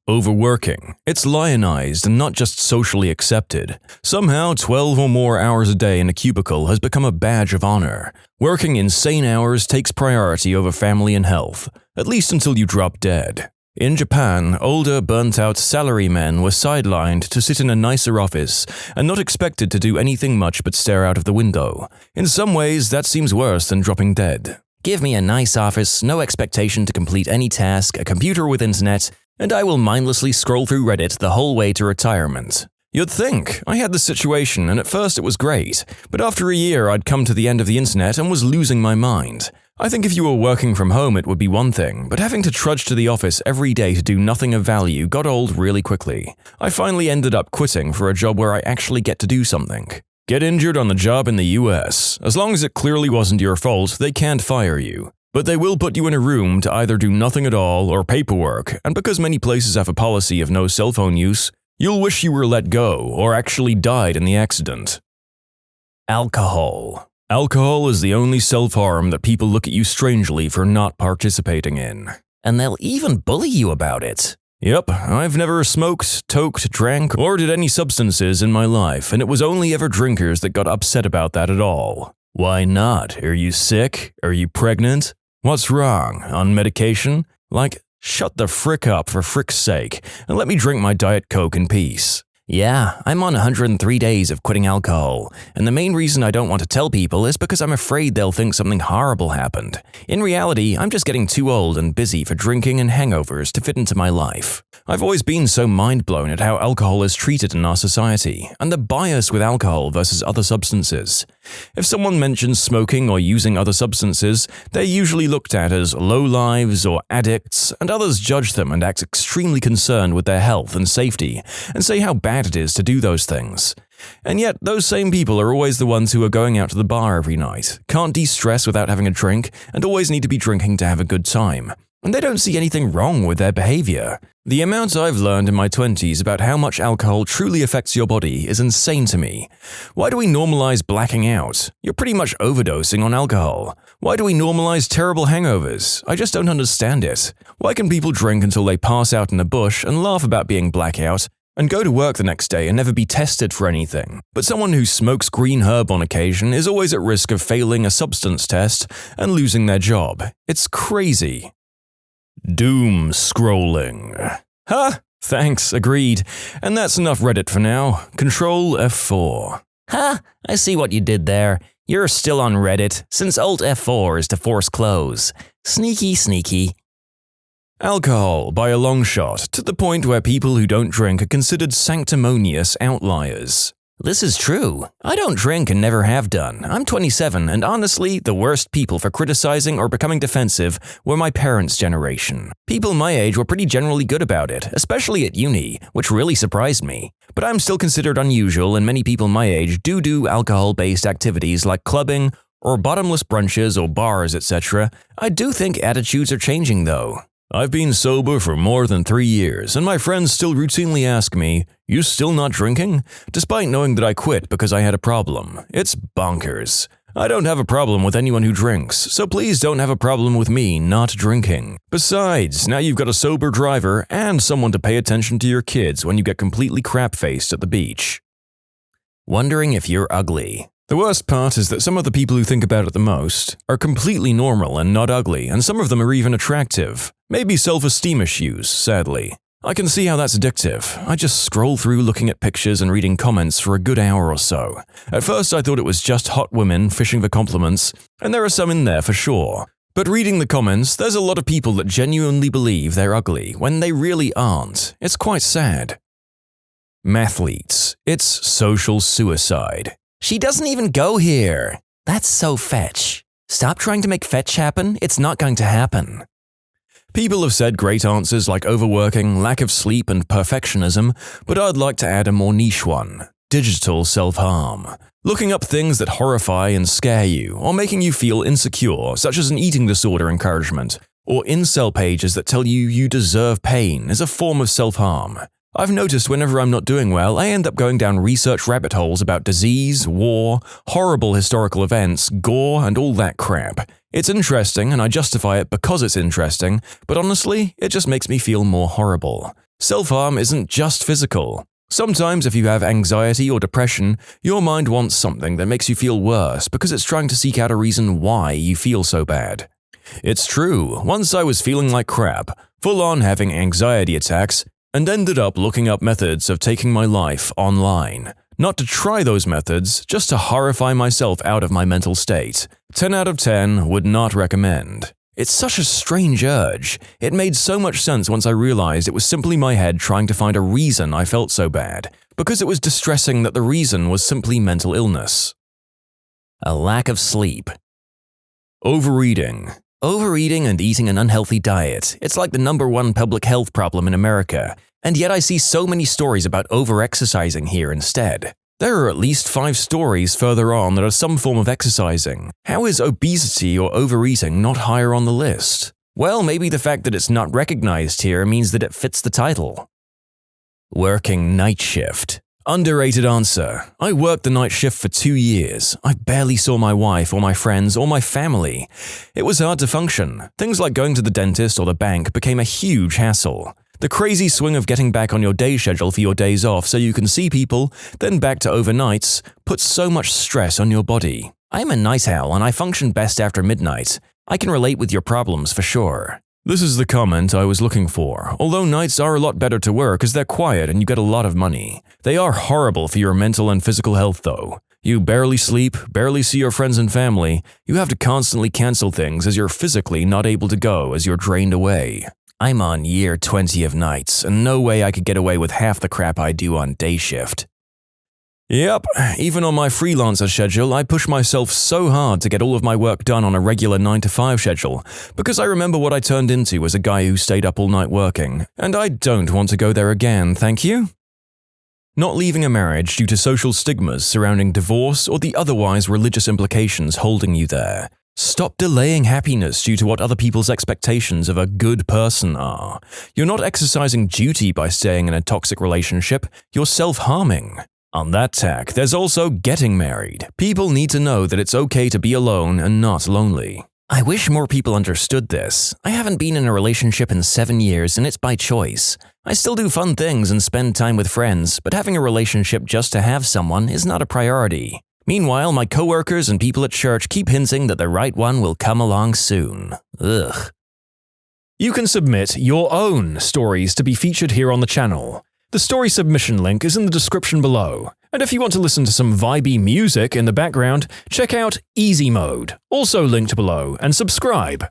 Overworking. It's lionized and not just socially accepted. Somehow 12 or more hours a day in a cubicle has become a badge of honor. Working insane hours takes priority over family and health, at least until you drop dead. In Japan, older, burnt-out salarymen were sidelined to sit in a nicer office and not expected to do anything much but stare out of the window. In some ways, that seems worse than dropping dead. Give me a nice office, no expectation to complete any task, a computer with internet, and I will mindlessly scroll through Reddit the whole way to retirement. You'd think. I had this situation, and at first it was great, but after a year I'd come to the end of the internet and was losing my mind. I think if you were working from home it would be one thing, but having to trudge to the office every day to do nothing of value got old really quickly. I finally ended up quitting for a job where I actually get to do something. Get injured on the job in the US. As long as it clearly wasn't your fault, they can't fire you. But they will put you in a room to either do nothing at all or paperwork, and because many places have a policy of no cell phone use, you'll wish you were let go or actually died in the accident. Alcohol. Alcohol is the only self-harm that people look at you strangely for not participating in. And they'll even bully you about it. Yep, I've never smoked, toked, drank, or did any substances in my life, and it was only ever drinkers that got upset about that at all. Why not? Are you sick? Are you pregnant? What's wrong? On medication? Like, shut the frick up for frick's sake, and let me drink my Diet Coke in peace. Yeah, I'm on 103 days of quitting alcohol, and the main reason I don't want to tell people is because I'm afraid they'll think something horrible happened. In reality, I'm just getting too old and busy for drinking and hangovers to fit into my life. I've always been so mind-blown at how alcohol is treated in our society, and the bias with alcohol versus other substances. If someone mentions smoking or using other substances, they're usually looked at as lowlives or addicts, and others judge them and act extremely concerned with their health and safety, and say how bad it is to do those things. And yet, those same people are always the ones who are going out to the bar every night, can't de-stress without having a drink, and always need to be drinking to have a good time. And they don't see anything wrong with their behavior. The amount I've learned in my 20s about how much alcohol truly affects your body is insane to me. Why do we normalize blacking out? You're pretty much overdosing on alcohol. Why do we normalize terrible hangovers? I just don't understand it. Why can people drink until they pass out in a bush and laugh about being blackout, and go to work the next day and never be tested for anything? But someone who smokes green herb on occasion is always at risk of failing a substance test and losing their job. It's crazy. Doom scrolling. Huh? Thanks, agreed. And that's enough Reddit for now. Control F4. Huh? I see what you did there. You're still on Reddit, since Alt F4 is to force close. Sneaky, sneaky. Alcohol, by a long shot, to the point where people who don't drink are considered sanctimonious outliers. This is true. I don't drink and never have done. I'm 27, and honestly, the worst people for criticizing or becoming defensive were my parents' generation. People my age were pretty generally good about it, especially at uni, which really surprised me. But I'm still considered unusual, and many people my age do alcohol-based activities like clubbing, or bottomless brunches or bars, etc. I do think attitudes are changing, though. I've been sober for more than 3 years, and my friends still routinely ask me, "You still not drinking?" Despite knowing that I quit because I had a problem. It's bonkers. I don't have a problem with anyone who drinks, so please don't have a problem with me not drinking. Besides, now you've got a sober driver and someone to pay attention to your kids when you get completely crap-faced at the beach. Wondering if you're ugly. The worst part is that some of the people who think about it the most are completely normal and not ugly, and some of them are even attractive. Maybe self-esteem issues, sadly. I can see how that's addictive. I just scroll through looking at pictures and reading comments for a good hour or so. At first I thought it was just hot women fishing for compliments, and there are some in there for sure. But reading the comments, there's a lot of people that genuinely believe they're ugly when they really aren't. It's quite sad. Mathletes. It's social suicide. She doesn't even go here. That's so fetch. Stop trying to make fetch happen. It's not going to happen. People have said great answers like overworking, lack of sleep, and perfectionism, but I'd like to add a more niche one: digital self-harm. Looking up things that horrify and scare you, or making you feel insecure, such as an eating disorder encouragement, or incel pages that tell you you deserve pain, is a form of self-harm. I've noticed whenever I'm not doing well, I end up going down research rabbit holes about disease, war, horrible historical events, gore, and all that crap. It's interesting, and I justify it because it's interesting, but honestly, it just makes me feel more horrible. Self-harm isn't just physical. Sometimes if you have anxiety or depression, your mind wants something that makes you feel worse because it's trying to seek out a reason why you feel so bad. It's true, once I was feeling like crap, full on having anxiety attacks, and ended up looking up methods of taking my life online. Not to try those methods, just to horrify myself out of my mental state. 10 out of 10 would not recommend. It's such a strange urge. It made so much sense once I realized it was simply my head trying to find a reason I felt so bad, because it was distressing that the reason was simply mental illness. A lack of sleep. Overeating. Overeating and eating an unhealthy diet. It's like the #1 public health problem in America, and yet I see so many stories about overexercising here instead. There are at least 5 stories further on that are some form of exercising. How is obesity or overeating not higher on the list? Well, maybe the fact that it's not recognized here means that it fits the title. Working night shift. Underrated answer. I worked the night shift for 2 years. I barely saw my wife or my friends or my family. It was hard to function. Things like going to the dentist or the bank became a huge hassle. The crazy swing of getting back on your day schedule for your days off so you can see people, then back to overnights, puts so much stress on your body. I'm a night owl and I function best after midnight. I can relate with your problems for sure. This is the comment I was looking for. Although nights are a lot better to work as they're quiet and you get a lot of money. They are horrible for your mental and physical health though. You barely sleep, barely see your friends and family. You have to constantly cancel things as you're physically not able to go as you're drained away. I'm on year 20 of nights and no way I could get away with half the crap I do on day shift. Yep, even on my freelancer schedule, I push myself so hard to get all of my work done on a regular 9-to-5 schedule, because I remember what I turned into as a guy who stayed up all night working, and I don't want to go there again, thank you. Not leaving a marriage due to social stigmas surrounding divorce or the otherwise religious implications holding you there. Stop delaying happiness due to what other people's expectations of a good person are. You're not exercising duty by staying in a toxic relationship, you're self-harming. On that tack, there's also getting married. People need to know that it's okay to be alone and not lonely. I wish more people understood this. I haven't been in a relationship in 7 years and it's by choice. I still do fun things and spend time with friends, but having a relationship just to have someone is not a priority. Meanwhile, my coworkers and people at church keep hinting that the right one will come along soon. Ugh. You can submit your own stories to be featured here on the channel. The story submission link is in the description below, and if you want to listen to some vibey music in the background, check out easymode, also linked below, and subscribe.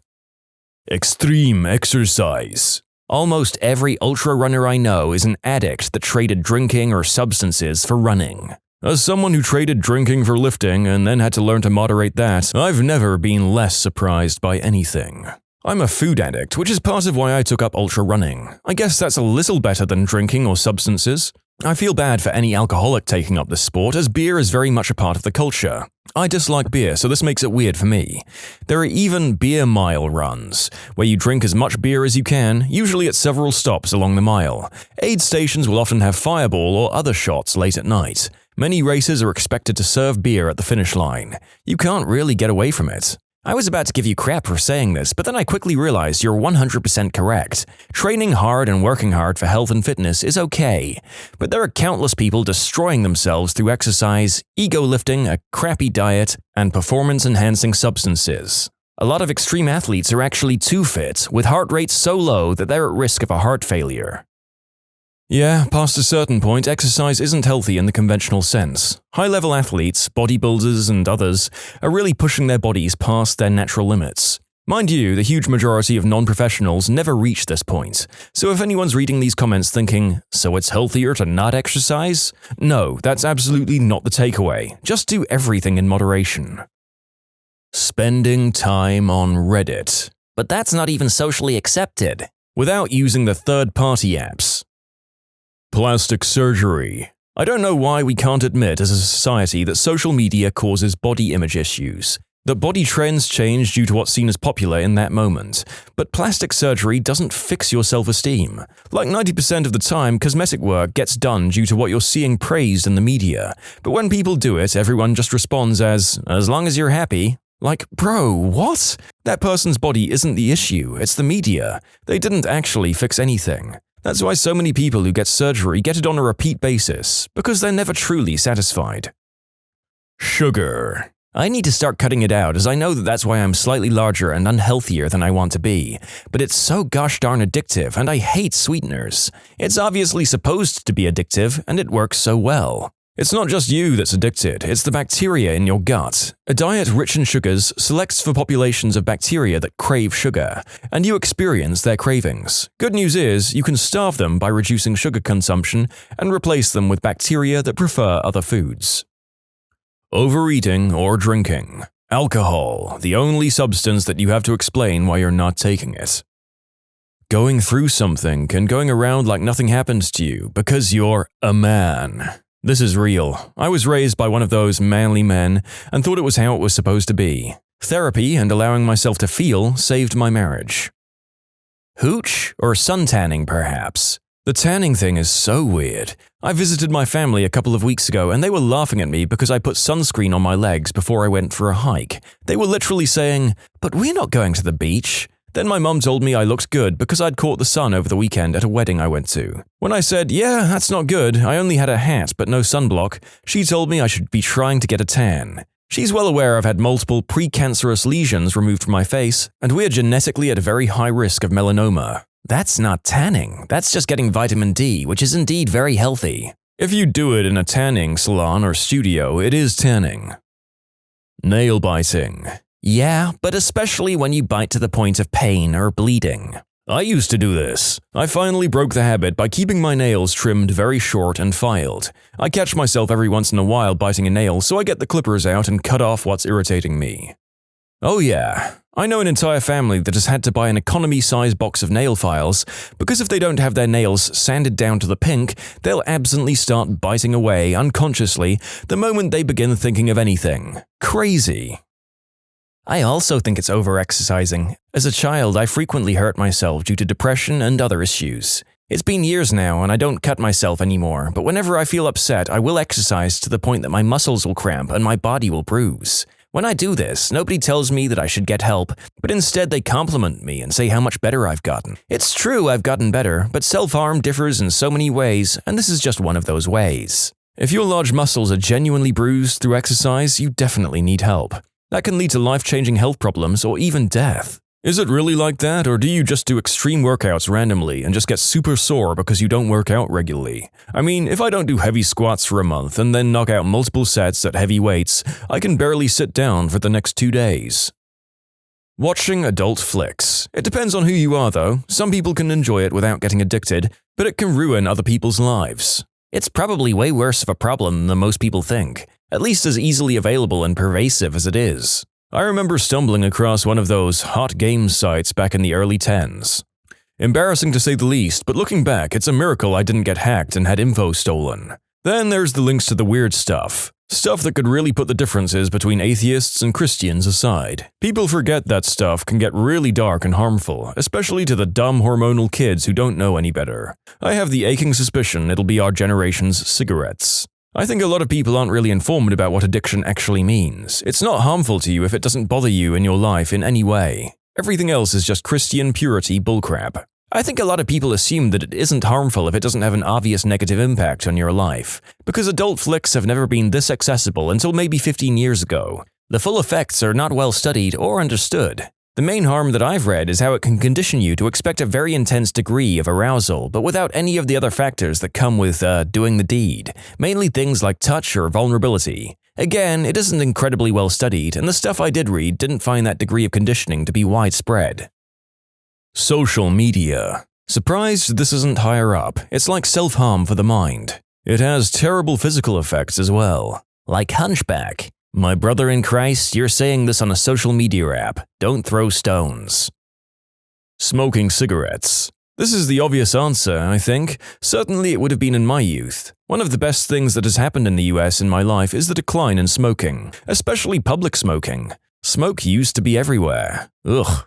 Extreme exercise. Almost every ultra runner I know is an addict that traded drinking or substances for running. As someone who traded drinking for lifting and then had to learn to moderate that, I've never been less surprised by anything. I'm a food addict, which is part of why I took up ultra running. I guess that's a little better than drinking or substances. I feel bad for any alcoholic taking up this sport, as beer is very much a part of the culture. I dislike beer, so this makes it weird for me. There are even beer mile runs, where you drink as much beer as you can, usually at several stops along the mile. Aid stations will often have Fireball or other shots late at night. Many races are expected to serve beer at the finish line. You can't really get away from it. I was about to give you crap for saying this, but then I quickly realized you're 100% correct. Training hard and working hard for health and fitness is okay, but there are countless people destroying themselves through exercise, ego lifting, a crappy diet, and performance-enhancing substances. A lot of extreme athletes are actually too fit, with heart rates so low that they're at risk of a heart failure. Yeah, past a certain point, exercise isn't healthy in the conventional sense. High-level athletes, bodybuilders, and others are really pushing their bodies past their natural limits. Mind you, the huge majority of non-professionals never reach this point, so if anyone's reading these comments thinking, so it's healthier to not exercise? No, that's absolutely not the takeaway. Just do everything in moderation. Spending time on Reddit. But that's not even socially accepted. Without using the third-party apps. Plastic surgery. I don't know why we can't admit as a society that social media causes body image issues, that body trends change due to what's seen as popular in that moment, but plastic surgery doesn't fix your self-esteem. Like 90% of the time, cosmetic work gets done due to what you're seeing praised in the media, but when people do it, everyone just responds as long as you're happy. Like, bro, what? That person's body isn't the issue, it's the media. They didn't actually fix anything. That's why so many people who get surgery get it on a repeat basis, because they're never truly satisfied. Sugar. I need to start cutting it out as I know that that's why I'm slightly larger and unhealthier than I want to be, but it's so gosh darn addictive and I hate sweeteners. It's obviously supposed to be addictive and it works so well. It's not just you that's addicted, it's the bacteria in your gut. A diet rich in sugars selects for populations of bacteria that crave sugar, and you experience their cravings. Good news is, you can starve them by reducing sugar consumption and replace them with bacteria that prefer other foods. Overeating or drinking. Alcohol, the only substance that you have to explain why you're not taking it. Going through something and going around like nothing happened to you because you're a man. This is real. I was raised by one of those manly men and thought it was how it was supposed to be. Therapy and allowing myself to feel saved my marriage. Hooch or suntanning, perhaps? The tanning thing is so weird. I visited my family a couple of weeks ago and they were laughing at me because I put sunscreen on my legs before I went for a hike. They were literally saying, "But we're not going to the beach." Then my mum told me I looked good because I'd caught the sun over the weekend at a wedding I went to. When I said, "Yeah, that's not good, I only had a hat but no sunblock," she told me I should be trying to get a tan. She's well aware I've had multiple precancerous lesions removed from my face, and we're genetically at a very high risk of melanoma. That's not tanning, that's just getting vitamin D, which is indeed very healthy. If you do it in a tanning salon or studio, it is tanning. Nail biting. Yeah, but especially when you bite to the point of pain or bleeding. I used to do this. I finally broke the habit by keeping my nails trimmed very short and filed. I catch myself every once in a while biting a nail, so I get the clippers out and cut off what's irritating me. Oh yeah, I know an entire family that has had to buy an economy-size box of nail files because if they don't have their nails sanded down to the pink, they'll absently start biting away unconsciously the moment they begin thinking of anything. Crazy. I also think it's over-exercising. As a child, I frequently hurt myself due to depression and other issues. It's been years now and I don't cut myself anymore, but whenever I feel upset, I will exercise to the point that my muscles will cramp and my body will bruise. When I do this, nobody tells me that I should get help, but instead they compliment me and say how much better I've gotten. It's true I've gotten better, but self-harm differs in so many ways, and this is just one of those ways. If your large muscles are genuinely bruised through exercise, you definitely need help. That can lead to life-changing health problems or even death. Is it really like that, or do you just do extreme workouts randomly and just get super sore because you don't work out regularly? I mean, if I don't do heavy squats for a month and then knock out multiple sets at heavy weights, I can barely sit down for the next 2 days. Watching adult flicks. It depends on who you are though. Some people can enjoy it without getting addicted, but it can ruin other people's lives. It's probably way worse of a problem than most people think, at least as easily available and pervasive as it is. I remember stumbling across one of those hot games sites back in the early 10s. Embarrassing to say the least, but looking back, it's a miracle I didn't get hacked and had info stolen. Then there's the links to the weird stuff. Stuff that could really put the differences between atheists and Christians aside. People forget that stuff can get really dark and harmful, especially to the dumb hormonal kids who don't know any better. I have the aching suspicion it'll be our generation's cigarettes. I think a lot of people aren't really informed about what addiction actually means. It's not harmful to you if it doesn't bother you in your life in any way. Everything else is just Christian purity bullcrap. I think a lot of people assume that it isn't harmful if it doesn't have an obvious negative impact on your life, because adult flicks have never been this accessible until maybe 15 years ago. The full effects are not well studied or understood. The main harm that I've read is how it can condition you to expect a very intense degree of arousal, but without any of the other factors that come with doing the deed, mainly things like touch or vulnerability. Again, it isn't incredibly well studied, and the stuff I did read didn't find that degree of conditioning to be widespread. Social media. Surprised this isn't higher up. It's like self-harm for the mind. It has terrible physical effects as well. Like hunchback. My brother in Christ, you're saying this on a social media app. Don't throw stones. Smoking cigarettes. This is the obvious answer, I think. Certainly it would have been in my youth. One of the best things that has happened in the US in my life is the decline in smoking, especially public smoking. Smoke used to be everywhere. Ugh.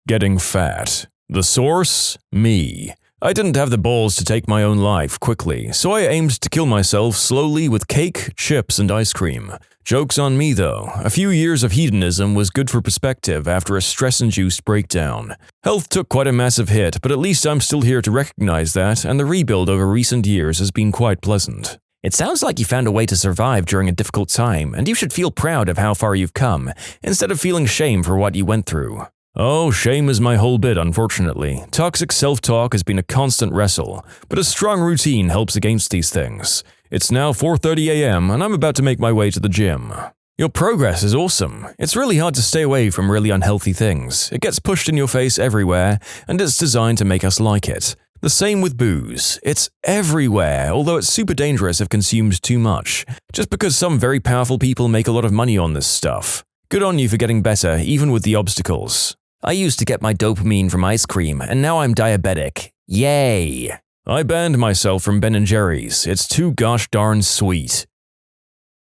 Getting fat. The source? Me. I didn't have the balls to take my own life quickly, so I aimed to kill myself slowly with cake, chips, and ice cream. Joke's on me though. A few years of hedonism was good for perspective after a stress-induced breakdown. Health took quite a massive hit, but at least I'm still here to recognize that, and the rebuild over recent years has been quite pleasant. It sounds like you found a way to survive during a difficult time, and you should feel proud of how far you've come, instead of feeling shame for what you went through. Oh, shame is my whole bit, unfortunately. Toxic self-talk has been a constant wrestle, but a strong routine helps against these things. It's now 4:30 a.m. and I'm about to make my way to the gym. Your progress is awesome. It's really hard to stay away from really unhealthy things. It gets pushed in your face everywhere, and it's designed to make us like it. The same with booze. It's everywhere, although it's super dangerous if consumed too much, just because some very powerful people make a lot of money on this stuff. Good on you for getting better, even with the obstacles. I used to get my dopamine from ice cream, and now I'm diabetic. Yay! I banned myself from Ben & Jerry's. It's too gosh darn sweet.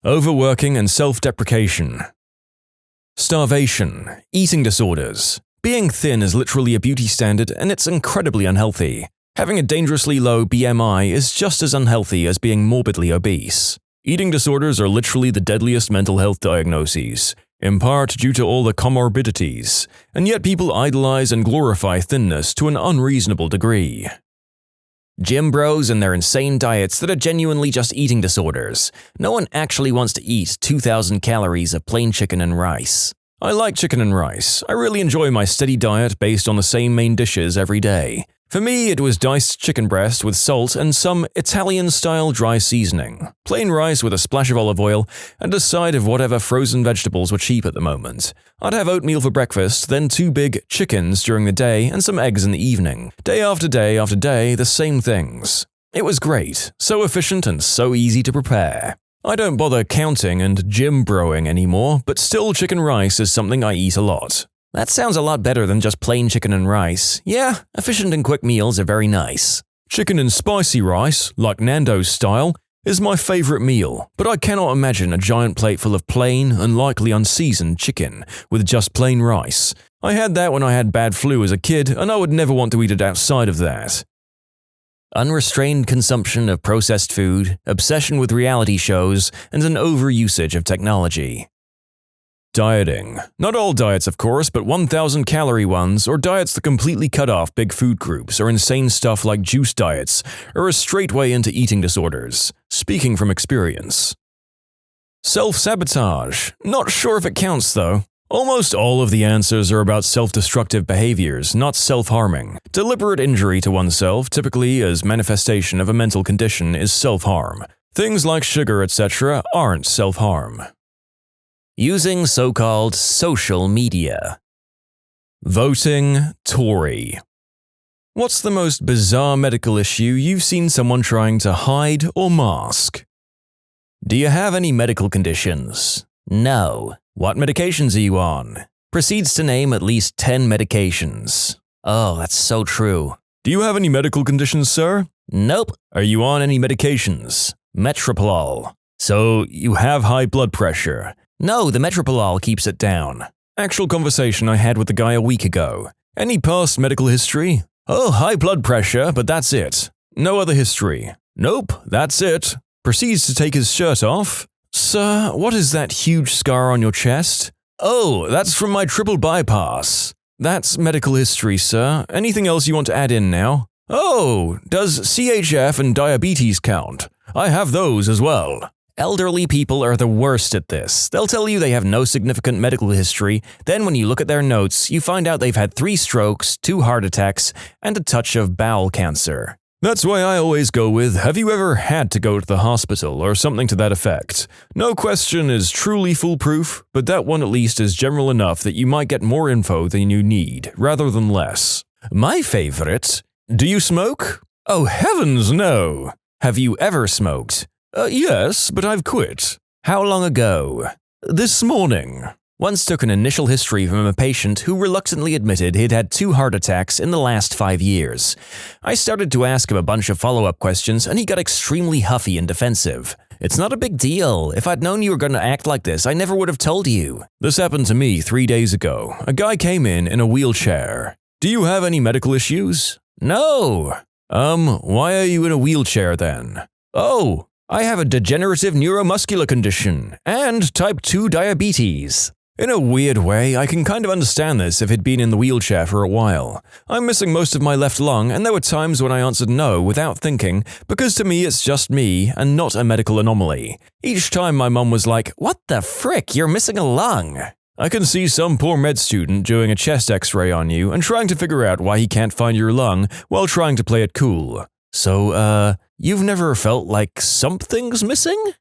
Overworking and self-deprecation. Starvation. Eating disorders. Being thin is literally a beauty standard, and it's incredibly unhealthy. Having a dangerously low BMI is just as unhealthy as being morbidly obese. Eating disorders are literally the deadliest mental health diagnoses, in part due to all the comorbidities, and yet people idolize and glorify thinness to an unreasonable degree. Gym bros and their insane diets that are genuinely just eating disorders. No one actually wants to eat 2,000 calories of plain chicken and rice. I like chicken and rice. I really enjoy my steady diet based on the same main dishes every day. For me, it was diced chicken breast with salt and some Italian-style dry seasoning, plain rice with a splash of olive oil, and a side of whatever frozen vegetables were cheap at the moment. I'd have oatmeal for breakfast, then 2 big chickens during the day and some eggs in the evening. Day after day after day, the same things. It was great, so efficient and so easy to prepare. I don't bother counting and gym broing anymore, but still chicken rice is something I eat a lot. That sounds a lot better than just plain chicken and rice. Yeah, efficient and quick meals are very nice. Chicken and spicy rice, like Nando's style, is my favorite meal, but I cannot imagine a giant plate full of plain and likely unseasoned chicken with just plain rice. I had that when I had bad flu as a kid, and I would never want to eat it outside of that. Unrestrained consumption of processed food, obsession with reality shows, and an overusage of technology. Dieting. Not all diets, of course, but 1,000-calorie ones, or diets that completely cut off big food groups, or insane stuff like juice diets, are a straight way into eating disorders. Speaking from experience. Self-sabotage. Not sure if it counts, though. Almost all of the answers are about self-destructive behaviors, not self-harming. Deliberate injury to oneself, typically as manifestation of a mental condition, is self-harm. Things like sugar, etc. aren't self-harm. Using so-called social media. Voting Tory. What's the most bizarre medical issue you've seen someone trying to hide or mask? Do you have any medical conditions? No. What medications are you on? Proceeds to name at least 10 medications. Oh, that's so true. Do you have any medical conditions, sir? Nope. Are you on any medications? Metropolol. So, you have high blood pressure. No, the metropolol keeps it down. Actual conversation I had with the guy a week ago. Any past medical history? Oh, high blood pressure, but that's it. No other history. Nope, that's it. Proceeds to take his shirt off. Sir, what is that huge scar on your chest? Oh, that's from my triple bypass. That's medical history, sir. Anything else you want to add in now? Oh, does CHF and diabetes count? I have those as well. Elderly people are the worst at this. They'll tell you they have no significant medical history, then when you look at their notes, you find out they've had 3 strokes, 2 heart attacks, and a touch of bowel cancer. That's why I always go with, have you ever had to go to the hospital or something to that effect? No question is truly foolproof, but that one at least is general enough that you might get more info than you need, rather than less. My favorite. Do you smoke? Oh heavens no! Have you ever smoked? Yes, but I've quit. How long ago? This morning. Once took an initial history from a patient who reluctantly admitted he'd had 2 heart attacks in the last 5 years. I started to ask him a bunch of follow-up questions and he got extremely huffy and defensive. It's not a big deal. If I'd known you were going to act like this, I never would have told you. This happened to me 3 days ago. A guy came in a wheelchair. Do you have any medical issues? No. Why are you in a wheelchair then? Oh, I have a degenerative neuromuscular condition and type 2 diabetes. In a weird way, I can kind of understand this if he'd been in the wheelchair for a while. I'm missing most of my left lung, and there were times when I answered no without thinking, because to me it's just me and not a medical anomaly. Each time my mum was like, "What the frick, you're missing a lung." I can see some poor med student doing a chest x-ray on you and trying to figure out why he can't find your lung while trying to play it cool. So, you've never felt like something's missing?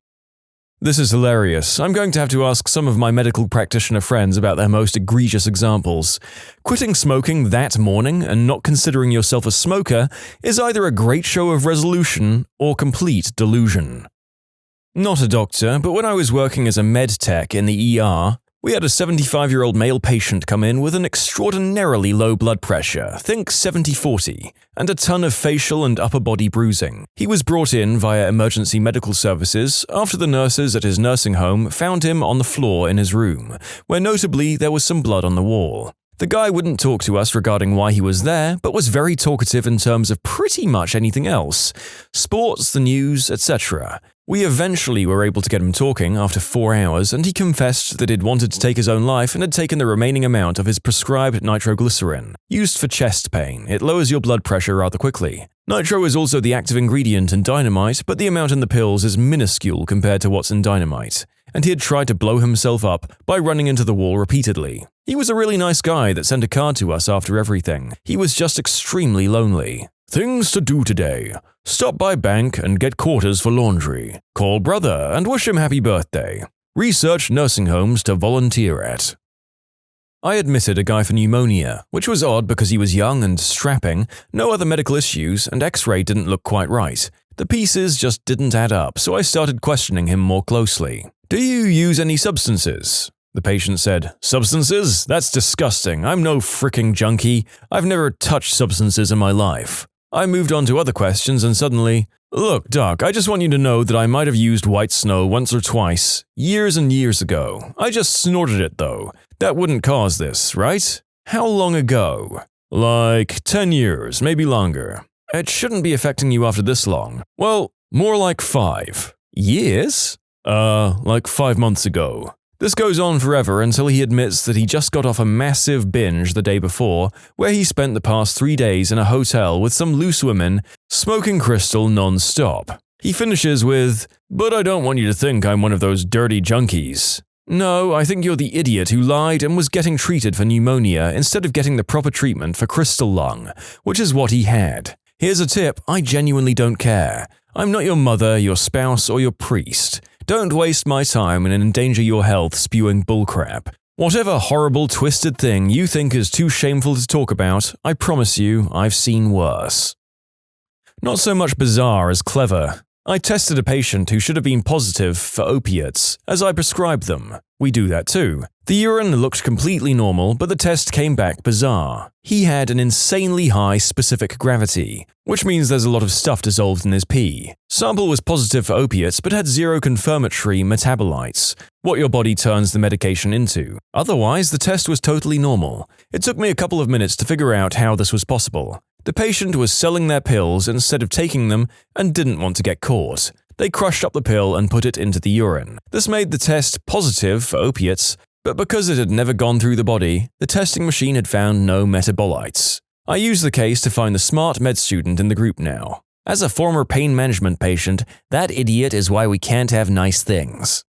This is hilarious. I'm going to have to ask some of my medical practitioner friends about their most egregious examples. Quitting smoking that morning and not considering yourself a smoker is either a great show of resolution or complete delusion. Not a doctor, but when I was working as a med tech in the ER, We had a 75-year-old male patient come in with an extraordinarily low blood pressure, think 70/40, and a ton of facial and upper body bruising. He was brought in via emergency medical services after the nurses at his nursing home found him on the floor in his room, where notably there was some blood on the wall. The guy wouldn't talk to us regarding why he was there, but was very talkative in terms of pretty much anything else. Sports, the news, etc. We eventually were able to get him talking after 4 hours, and he confessed that he'd wanted to take his own life and had taken the remaining amount of his prescribed nitroglycerin. Used for chest pain, it lowers your blood pressure rather quickly. Nitro is also the active ingredient in dynamite, but the amount in the pills is minuscule compared to what's in dynamite, and he had tried to blow himself up by running into the wall repeatedly. He was a really nice guy that sent a card to us after everything. He was just extremely lonely. Things to do today. Stop by bank and get quarters for laundry. Call brother and wish him happy birthday. Research nursing homes to volunteer at. I admitted a guy for pneumonia, which was odd because he was young and strapping, no other medical issues, and X-ray didn't look quite right. The pieces just didn't add up, so I started questioning him more closely. Do you use any substances? The patient said, Substances? That's disgusting. I'm no fricking junkie. I've never touched substances in my life. I moved on to other questions and suddenly, Look, doc, I just want you to know that I might have used white snow once or twice, years and years ago. I just snorted it though. That wouldn't cause this, right? How long ago? Like 10 years, maybe longer. It shouldn't be affecting you after this long. Well, more like 5. Years? Like 5 months ago. This goes on forever until he admits that he just got off a massive binge the day before, where he spent the past 3 days in a hotel with some loose women, smoking crystal non-stop. He finishes with, But I don't want you to think I'm one of those dirty junkies. No, I think you're the idiot who lied and was getting treated for pneumonia instead of getting the proper treatment for crystal lung, which is what he had. Here's a tip, I genuinely don't care. I'm not your mother, your spouse, or your priest. Don't waste my time and endanger your health spewing bullcrap. Whatever horrible, twisted thing you think is too shameful to talk about, I promise you, I've seen worse. Not so much bizarre as clever. I tested a patient who should have been positive for opiates, as I prescribed them. We do that too. The urine looked completely normal, but the test came back bizarre. He had an insanely high specific gravity, which means there's a lot of stuff dissolved in his pee. Sample was positive for opiates, but had 0 confirmatory metabolites, what your body turns the medication into. Otherwise, the test was totally normal. It took me a couple of minutes to figure out how this was possible. The patient was selling their pills instead of taking them and didn't want to get caught. They crushed up the pill and put it into the urine. This made the test positive for opiates, but because it had never gone through the body, the testing machine had found no metabolites. I use the case to find the smart med student in the group now. As a former pain management patient, that idiot is why we can't have nice things.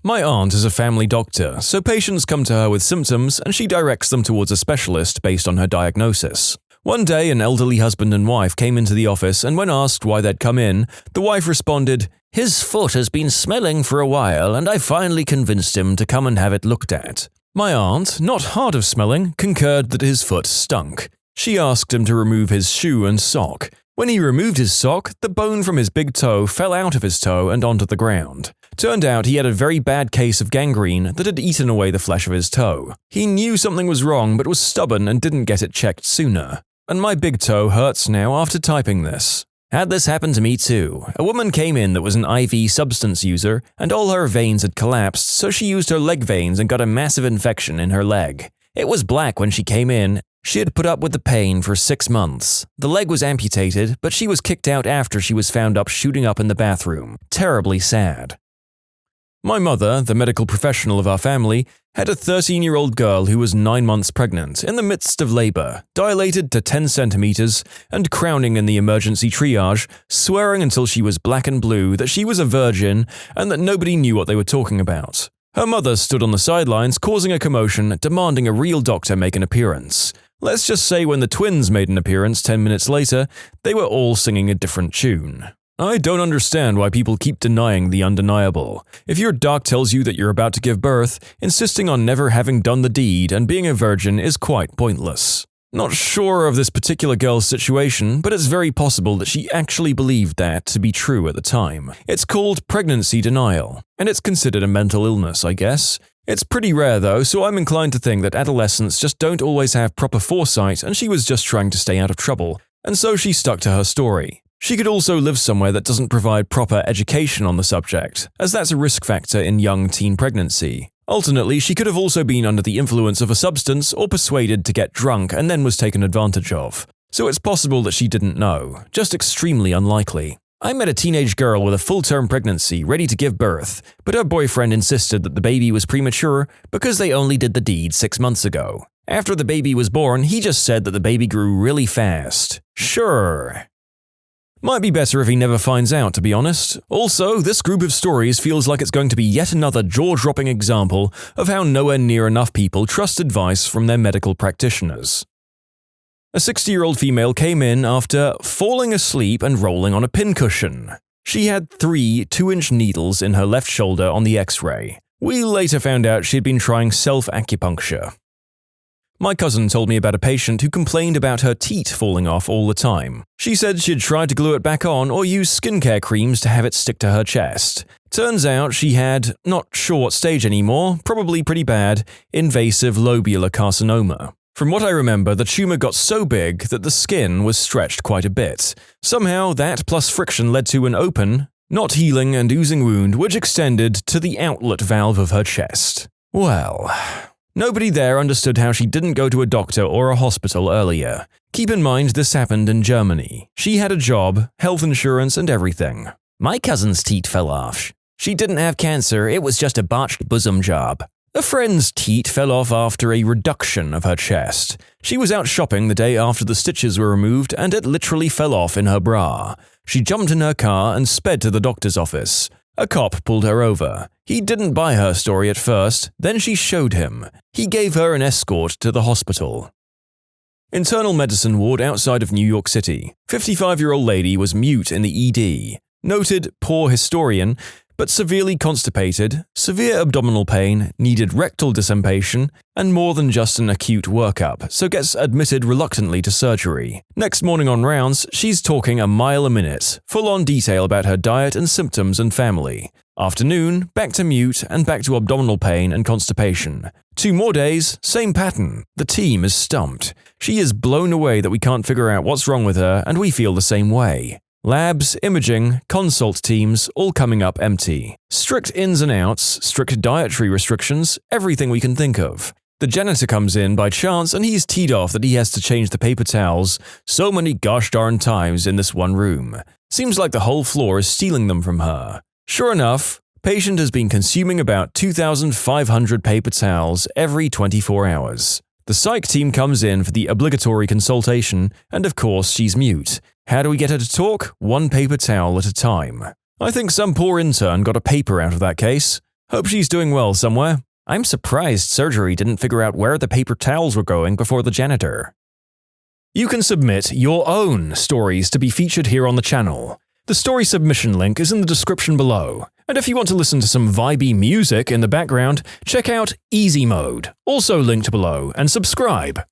My aunt is a family doctor, so patients come to her with symptoms and she directs them towards a specialist based on her diagnosis. One day, an elderly husband and wife came into the office, and when asked why they'd come in, the wife responded, His foot has been smelling for a while, and I finally convinced him to come and have it looked at. My aunt, not hard of smelling, concurred that his foot stunk. She asked him to remove his shoe and sock. When he removed his sock, the bone from his big toe fell out of his toe and onto the ground. Turned out he had a very bad case of gangrene that had eaten away the flesh of his toe. He knew something was wrong but was stubborn and didn't get it checked sooner. And my big toe hurts now after typing this. Had this happen to me too. A woman came in that was an IV substance user, and all her veins had collapsed, so she used her leg veins and got a massive infection in her leg. It was black when she came in. She had put up with the pain for 6 months. The leg was amputated, but she was kicked out after she was found up shooting up in the bathroom. Terribly sad. My mother, the medical professional of our family, had a 13-year-old girl who was 9 months pregnant, in the midst of labor, dilated to 10 centimeters, and crowning in the emergency triage, swearing until she was black and blue that she was a virgin and that nobody knew what they were talking about. Her mother stood on the sidelines causing a commotion, demanding a real doctor make an appearance. Let's just say when the twins made an appearance 10 minutes later, they were all singing a different tune. I don't understand why people keep denying the undeniable. If your doc tells you that you're about to give birth, insisting on never having done the deed and being a virgin is quite pointless. Not sure of this particular girl's situation, but it's very possible that she actually believed that to be true at the time. It's called pregnancy denial, and it's considered a mental illness, I guess. It's pretty rare though, so I'm inclined to think that adolescents just don't always have proper foresight and she was just trying to stay out of trouble, and so she stuck to her story. She could also live somewhere that doesn't provide proper education on the subject, as that's a risk factor in young teen pregnancy. Alternately, she could have also been under the influence of a substance or persuaded to get drunk and then was taken advantage of. So it's possible that she didn't know, just extremely unlikely. I met a teenage girl with a full-term pregnancy ready to give birth, but her boyfriend insisted that the baby was premature because they only did the deed 6 months ago. After the baby was born, he just said that the baby grew really fast. Sure. Might be better if he never finds out, to be honest. Also, this group of stories feels like it's going to be yet another jaw-dropping example of how nowhere near enough people trust advice from their medical practitioners. A 60-year-old female came in after falling asleep and rolling on a pincushion. She had 3 2-inch needles in her left shoulder on the X-ray. We later found out she'd been trying self-acupuncture. My cousin told me about a patient who complained about her teat falling off all the time. She said she'd tried to glue it back on or use skincare creams to have it stick to her chest. Turns out she had, not sure what stage anymore, probably pretty bad, invasive lobular carcinoma. From what I remember, the tumor got so big that the skin was stretched quite a bit. Somehow, that plus friction led to an open, not healing and oozing wound which extended to the outlet valve of her chest. Well, nobody there understood how she didn't go to a doctor or a hospital earlier. Keep in mind this happened in Germany. She had a job, health insurance, and everything. My cousin's teat fell off. She didn't have cancer, it was just a botched bosom job. A friend's teat fell off after a reduction of her chest. She was out shopping the day after the stitches were removed and it literally fell off in her bra. She jumped in her car and sped to the doctor's office. A cop pulled her over. He didn't buy her story at first, then she showed him. He gave her an escort to the hospital. Internal medicine ward outside of New York City. 55-year-old lady was mute in the ED. Noted poor historian, but severely constipated, severe abdominal pain, needed rectal disempation, and more than just an acute workup, so gets admitted reluctantly to surgery. Next morning on rounds, she's talking a mile a minute, full-on detail about her diet and symptoms and family. Afternoon, back to mute and back to abdominal pain and constipation. 2 more days, same pattern. The team is stumped. She is blown away that we can't figure out what's wrong with her, and we feel the same way. Labs, imaging, consult teams, all coming up empty. Strict ins and outs, strict dietary restrictions, everything we can think of. The janitor comes in by chance and he's teed off that he has to change the paper towels so many gosh darn times in this one room. Seems like the whole floor is stealing them from her. Sure enough, patient has been consuming about 2,500 paper towels every 24 hours. The psych team comes in for the obligatory consultation, and of course she's mute. How do we get her to talk? 1 paper towel at a time. I think some poor intern got a paper out of that case. Hope she's doing well somewhere. I'm surprised surgery didn't figure out where the paper towels were going before the janitor. You can submit your own stories to be featured here on the channel. The story submission link is in the description below. And if you want to listen to some vibey music in the background, check out easymode, also linked below, and subscribe.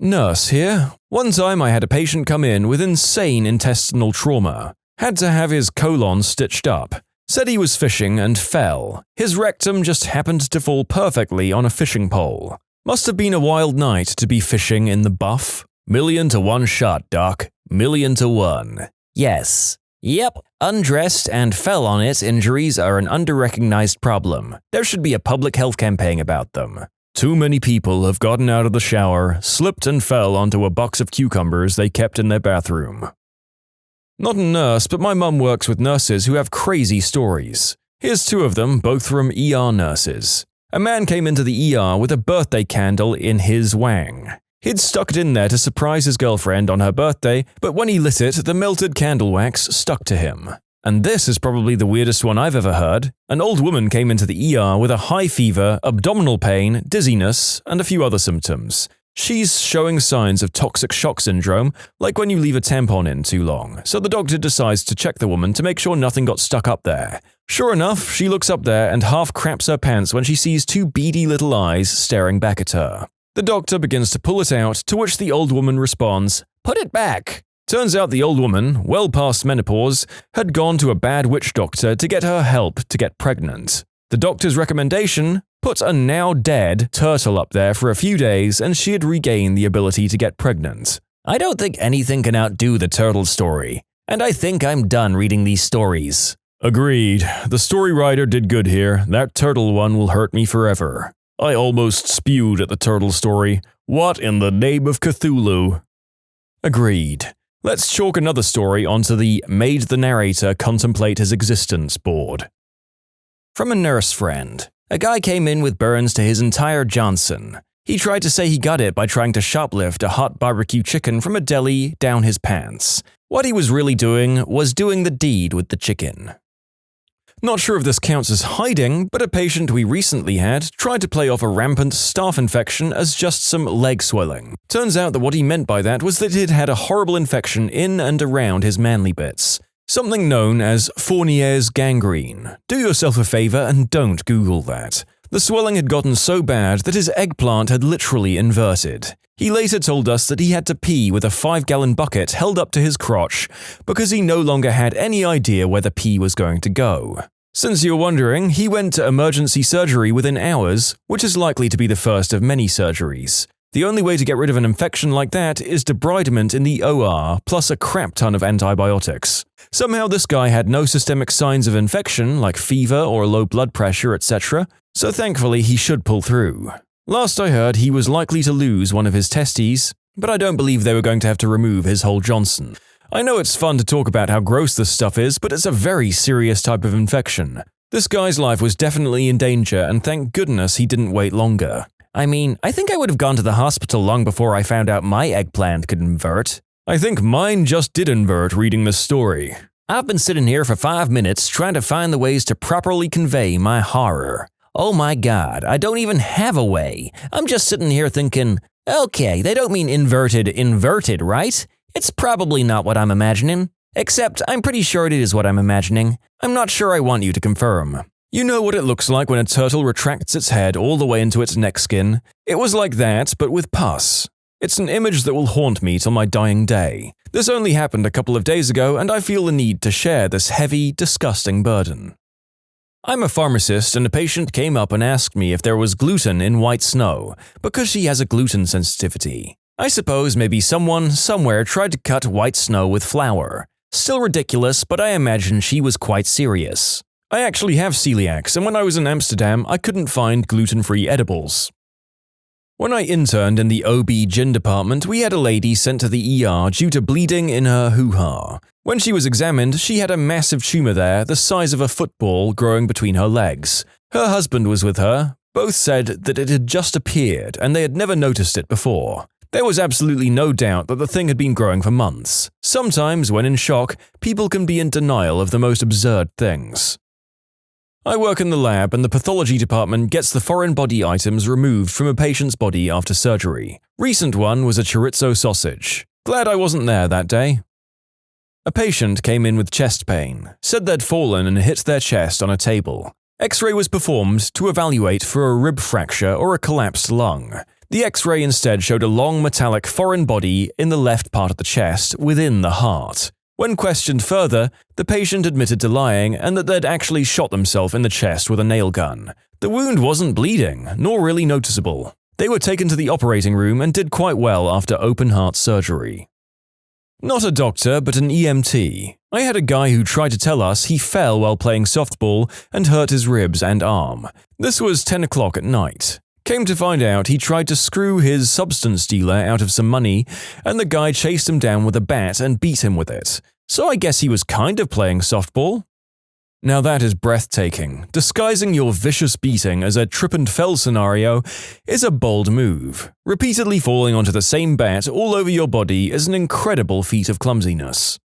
Nurse here. One time I had a patient come in with insane intestinal trauma. Had to have his colon stitched up. Said he was fishing and fell. His rectum just happened to fall perfectly on a fishing pole. Must have been a wild night to be fishing in the buff. 1,000,000 to 1 shot, doc. 1,000,000 to 1. Yes. Yep. Undressed and fell on it injuries are an under-recognized problem. There should be a public health campaign about them. Too many people have gotten out of the shower, slipped and fell onto a box of cucumbers they kept in their bathroom. Not a nurse, but my mum works with nurses who have crazy stories. Here's 2 of them, both from ER nurses. A man came into the ER with a birthday candle in his wang. He'd stuck it in there to surprise his girlfriend on her birthday, but when he lit it, the melted candle wax stuck to him. And this is probably the weirdest one I've ever heard. An old woman came into the ER with a high fever, abdominal pain, dizziness, and a few other symptoms. She's showing signs of toxic shock syndrome, like when you leave a tampon in too long, so the doctor decides to check the woman to make sure nothing got stuck up there. Sure enough, she looks up there and half craps her pants when she sees 2 beady little eyes staring back at her. The doctor begins to pull it out, to which the old woman responds, "Put it back." Turns out the old woman, well past menopause, had gone to a bad witch doctor to get her help to get pregnant. The doctor's recommendation? Put a now dead turtle up there for a few days and she'd regain the ability to get pregnant. I don't think anything can outdo the turtle story, and I think I'm done reading these stories. Agreed. The story writer did good here. That turtle one will hurt me forever. I almost spewed at the turtle story. What in the name of Cthulhu? Agreed. Let's chalk another story onto the Made the Narrator Contemplate His Existence board. From a nurse friend. A guy came in with burns to his entire Johnson. He tried to say he got it by trying to shoplift a hot barbecue chicken from a deli down his pants. What he was really doing was doing the deed with the chicken. Not sure if this counts as hiding, but a patient we recently had tried to play off a rampant staph infection as just some leg swelling. Turns out that what he meant by that was that he'd had a horrible infection in and around his manly bits. Something known as Fournier's gangrene. Do yourself a favor and don't Google that. The swelling had gotten so bad that his eggplant had literally inverted. He later told us that he had to pee with a 5-gallon bucket held up to his crotch because he no longer had any idea where the pee was going to go. Since you're wondering, he went to emergency surgery within hours, which is likely to be the first of many surgeries. The only way to get rid of an infection like that is debridement in the OR plus a crap ton of antibiotics. Somehow this guy had no systemic signs of infection like fever or low blood pressure, etc., so thankfully he should pull through. Last I heard, he was likely to lose one of his testes, but I don't believe they were going to have to remove his whole Johnson. I know it's fun to talk about how gross this stuff is, but it's a very serious type of infection. This guy's life was definitely in danger, and thank goodness he didn't wait longer. I mean, I think I would have gone to the hospital long before I found out my eggplant could invert. I think mine just did invert reading this story. I've been sitting here for 5 minutes trying to find the ways to properly convey my horror. Oh my god, I don't even have a way. I'm just sitting here thinking, okay, they don't mean inverted, right? It's probably not what I'm imagining. Except, I'm pretty sure it is what I'm imagining. I'm not sure I want you to confirm. You know what it looks like when a turtle retracts its head all the way into its neck skin? It was like that, but with pus. It's an image that will haunt me till my dying day. This only happened a couple of days ago, and I feel the need to share this heavy, disgusting burden. I'm a pharmacist, and a patient came up and asked me if there was gluten in white snow, because she has a gluten sensitivity. I suppose maybe someone, somewhere tried to cut white snow with flour. Still ridiculous, but I imagine she was quite serious. I actually have celiacs, and when I was in Amsterdam, I couldn't find gluten-free edibles. When I interned in the OB-GYN department, we had a lady sent to the ER due to bleeding in her hoo-ha. When she was examined, she had a massive tumor there, the size of a football, growing between her legs. Her husband was with her. Both said that it had just appeared, and they had never noticed it before. There was absolutely no doubt that the thing had been growing for months. Sometimes, when in shock, people can be in denial of the most absurd things. I work in the lab, and the pathology department gets the foreign body items removed from a patient's body after surgery. Recent one was a chorizo sausage. Glad I wasn't there that day. A patient came in with chest pain, said they'd fallen and hit their chest on a table. X-ray was performed to evaluate for a rib fracture or a collapsed lung. The X-ray instead showed a long metallic foreign body in the left part of the chest, within the heart. When questioned further, the patient admitted to lying and that they'd actually shot themselves in the chest with a nail gun. The wound wasn't bleeding, nor really noticeable. They were taken to the operating room and did quite well after open-heart surgery. Not a doctor, but an EMT. I had a guy who tried to tell us he fell while playing softball and hurt his ribs and arm. This was 10 o'clock at night. Came to find out he tried to screw his substance dealer out of some money, and the guy chased him down with a bat and beat him with it. So I guess he was kind of playing softball? Now that is breathtaking. Disguising your vicious beating as a trip and fell scenario is a bold move. Repeatedly falling onto the same bat all over your body is an incredible feat of clumsiness.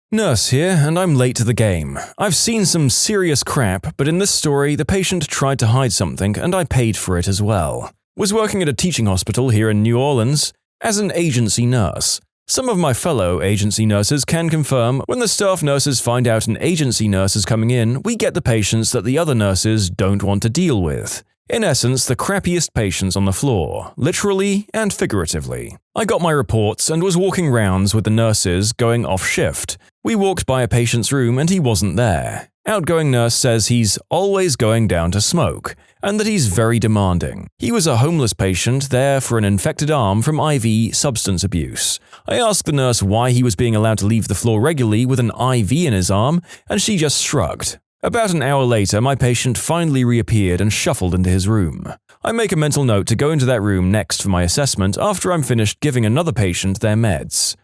Nurse here, and I'm late to the game. I've seen some serious crap, but in this story, the patient tried to hide something and I paid for it as well. Was working at a teaching hospital here in New Orleans as an agency nurse. Some of my fellow agency nurses can confirm when the staff nurses find out an agency nurse is coming in, we get the patients that the other nurses don't want to deal with. In essence, the crappiest patients on the floor, literally and figuratively. I got my reports and was walking rounds with the nurses going off shift. We walked by a patient's room and he wasn't there. Outgoing nurse says he's always going down to smoke, and that he's very demanding. He was a homeless patient there for an infected arm from IV substance abuse. I asked the nurse why he was being allowed to leave the floor regularly with an IV in his arm, and she just shrugged. About an hour later, my patient finally reappeared and shuffled into his room. I make a mental note to go into that room next for my assessment after I'm finished giving another patient their meds.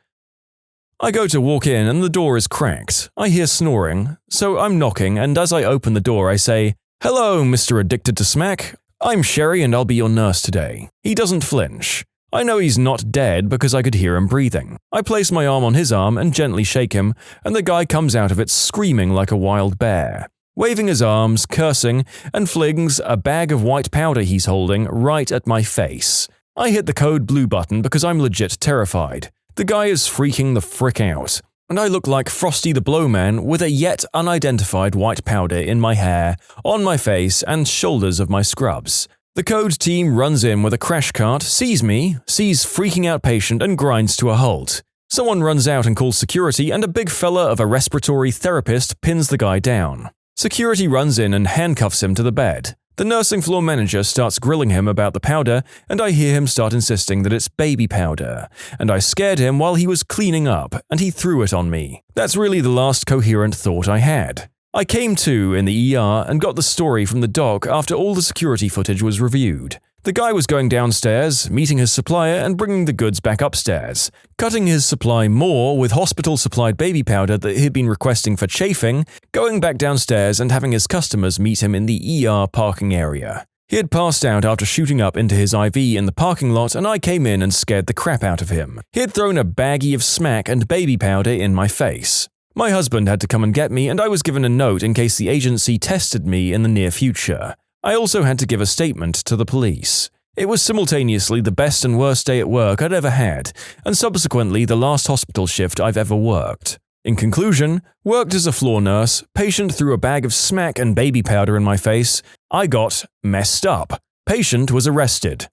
I go to walk in and the door is cracked. I hear snoring, so I'm knocking, and as I open the door I say, "Hello, Mr. Addicted to Smack. I'm Sherry and I'll be your nurse today." He doesn't flinch. I know he's not dead because I could hear him breathing. I place my arm on his arm and gently shake him, and the guy comes out of it screaming like a wild bear, waving his arms, cursing, and flings a bag of white powder he's holding right at my face. I hit the code blue button because I'm legit terrified. The guy is freaking the frick out, and I look like Frosty the Blowman with a yet unidentified white powder in my hair, on my face, and shoulders of my scrubs. The code team runs in with a crash cart, sees me, sees freaking out patient, and grinds to a halt. Someone runs out and calls security, and a big fella of a respiratory therapist pins the guy down. Security runs in and handcuffs him to the bed. The nursing floor manager starts grilling him about the powder, and I hear him start insisting that it's baby powder, and I scared him while he was cleaning up, and he threw it on me. That's really the last coherent thought I had. I came to in the ER and got the story from the doc after all the security footage was reviewed. The guy was going downstairs, meeting his supplier and bringing the goods back upstairs, cutting his supply more with hospital-supplied baby powder that he'd been requesting for chafing, going back downstairs and having his customers meet him in the ER parking area. He had passed out after shooting up into his IV in the parking lot, and I came in and scared the crap out of him. He had thrown a baggie of smack and baby powder in my face. My husband had to come and get me, and I was given a note in case the agency tested me in the near future. I also had to give a statement to the police. It was simultaneously the best and worst day at work I'd ever had, and subsequently the last hospital shift I've ever worked. In conclusion, worked as a floor nurse, patient threw a bag of smack and baby powder in my face, I got messed up. Patient was arrested.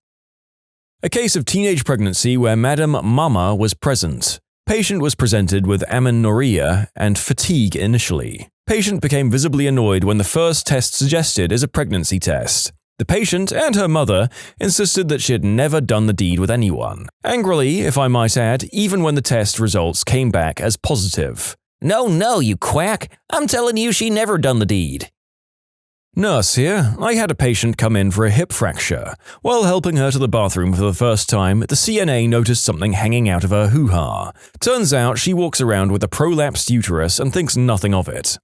A case of teenage pregnancy where Madam Mama was present. Patient was presented with amenorrhea and fatigue initially. Patient became visibly annoyed when the first test suggested is a pregnancy test. The patient and her mother insisted that she had never done the deed with anyone. Angrily, if I might add, even when the test results came back as positive. No, you quack. I'm telling you she never done the deed. Nurse here. I had a patient come in for a hip fracture. While helping her to the bathroom for the first time, the CNA noticed something hanging out of her hoo-ha. Turns out she walks around with a prolapsed uterus and thinks nothing of it.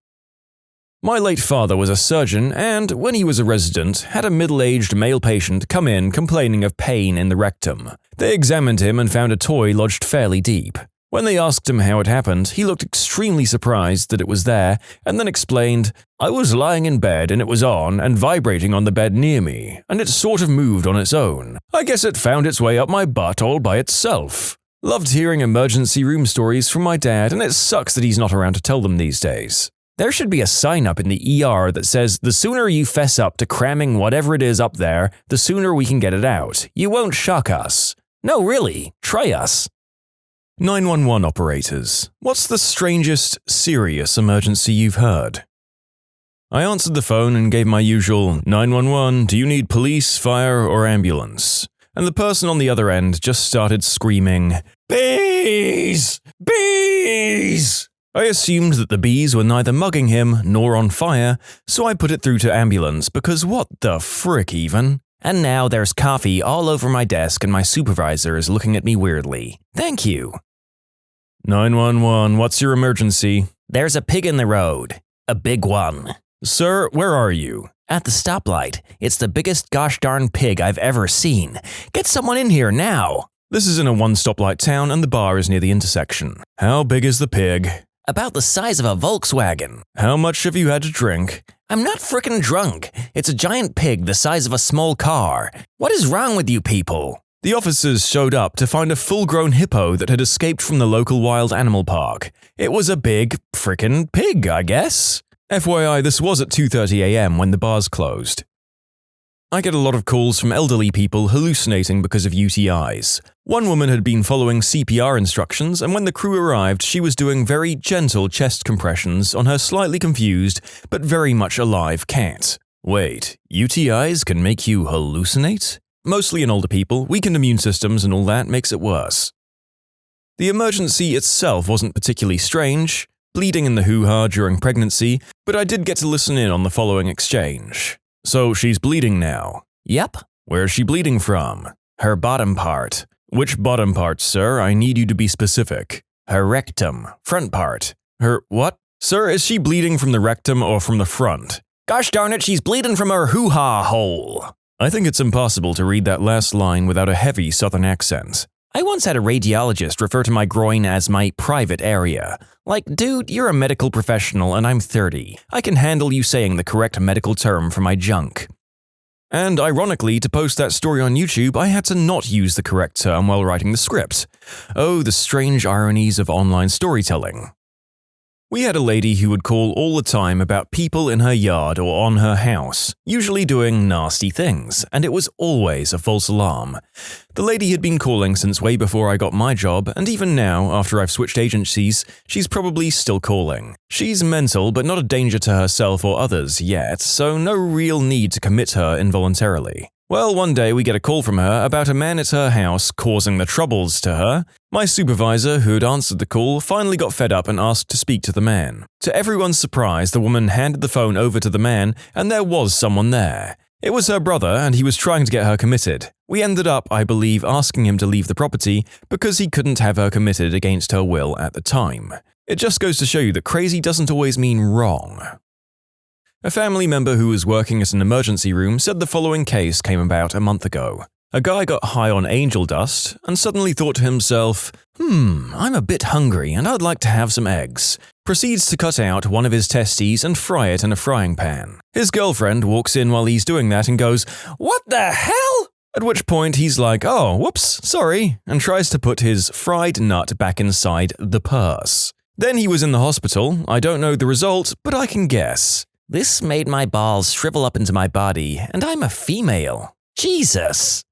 My late father was a surgeon and, when he was a resident, had a middle-aged male patient come in complaining of pain in the rectum. They examined him and found a toy lodged fairly deep. When they asked him how it happened, he looked extremely surprised that it was there and then explained, "I was lying in bed and it was on and vibrating on the bed near me, and it sort of moved on its own. I guess it found its way up my butt all by itself." Loved hearing emergency room stories from my dad, and it sucks that he's not around to tell them these days. There should be a sign up in the ER that says, "The sooner you fess up to cramming whatever it is up there, the sooner we can get it out. You won't shock us." No, really, try us. 911 operators. What's the strangest, serious emergency you've heard? I answered the phone and gave my usual, 911, do you need police, fire, or ambulance? And the person on the other end just started screaming, "Bees! Bees!" I assumed that the bees were neither mugging him nor on fire, so I put it through to ambulance because what the frick even? And now there's coffee all over my desk and my supervisor is looking at me weirdly. Thank you. 911, what's your emergency? There's a pig in the road. A big one. Sir, where are you? At the stoplight. It's the biggest gosh darn pig I've ever seen. Get someone in here now. This is in a one-stoplight town and the bar is near the intersection. How big is the pig? About the size of a Volkswagen. How much have you had to drink? I'm not frickin' drunk. It's a giant pig the size of a small car. What is wrong with you people? The officers showed up to find a full-grown hippo that had escaped from the local wild animal park. It was a big, frickin' pig, I guess. FYI, this was at 2:30 a.m. when the bars closed. I get a lot of calls from elderly people hallucinating because of UTIs. One woman had been following CPR instructions, and when the crew arrived, she was doing very gentle chest compressions on her slightly confused but very much alive cat. Wait, UTIs can make you hallucinate? Mostly in older people, weakened immune systems and all that makes it worse. The emergency itself wasn't particularly strange, bleeding in the hoo-ha during pregnancy, but I did get to listen in on the following exchange. So she's bleeding now. Yep. Where's she bleeding from? Her bottom part. Which bottom part, sir? I need you to be specific. Her rectum. Front part. Her what? Sir, is she bleeding from the rectum or from the front? Gosh darn it, she's bleeding from her hoo-ha hole. I think it's impossible to read that last line without a heavy southern accent. I once had a radiologist refer to my groin as my private area. Like, dude, you're a medical professional and I'm 30. I can handle you saying the correct medical term for my junk. And ironically, to post that story on YouTube, I had to not use the correct term while writing the script. Oh, the strange ironies of online storytelling. We had a lady who would call all the time about people in her yard or on her house, usually doing nasty things, and it was always a false alarm. The lady had been calling since way before I got my job, and even now, after I've switched agencies, she's probably still calling. She's mental, but not a danger to herself or others yet, so no real need to commit her involuntarily. Well, one day we get a call from her about a man at her house causing the troubles to her. My supervisor, who had answered the call, finally got fed up and asked to speak to the man. To everyone's surprise, the woman handed the phone over to the man, and there was someone there. It was her brother, and he was trying to get her committed. We ended up, I believe, asking him to leave the property because he couldn't have her committed against her will at the time. It just goes to show you that crazy doesn't always mean wrong. A family member who was working at an emergency room said the following case came about a month ago. A guy got high on angel dust and suddenly thought to himself, I'm a bit hungry and I'd like to have some eggs. Proceeds to cut out one of his testes and fry it in a frying pan. His girlfriend walks in while he's doing that and goes, "What the hell?" At which point he's like, "Oh, whoops, sorry," and tries to put his fried nut back inside the purse. Then he was in the hospital. I don't know the result, but I can guess. This made my balls shrivel up into my body, and I'm a female. Jesus.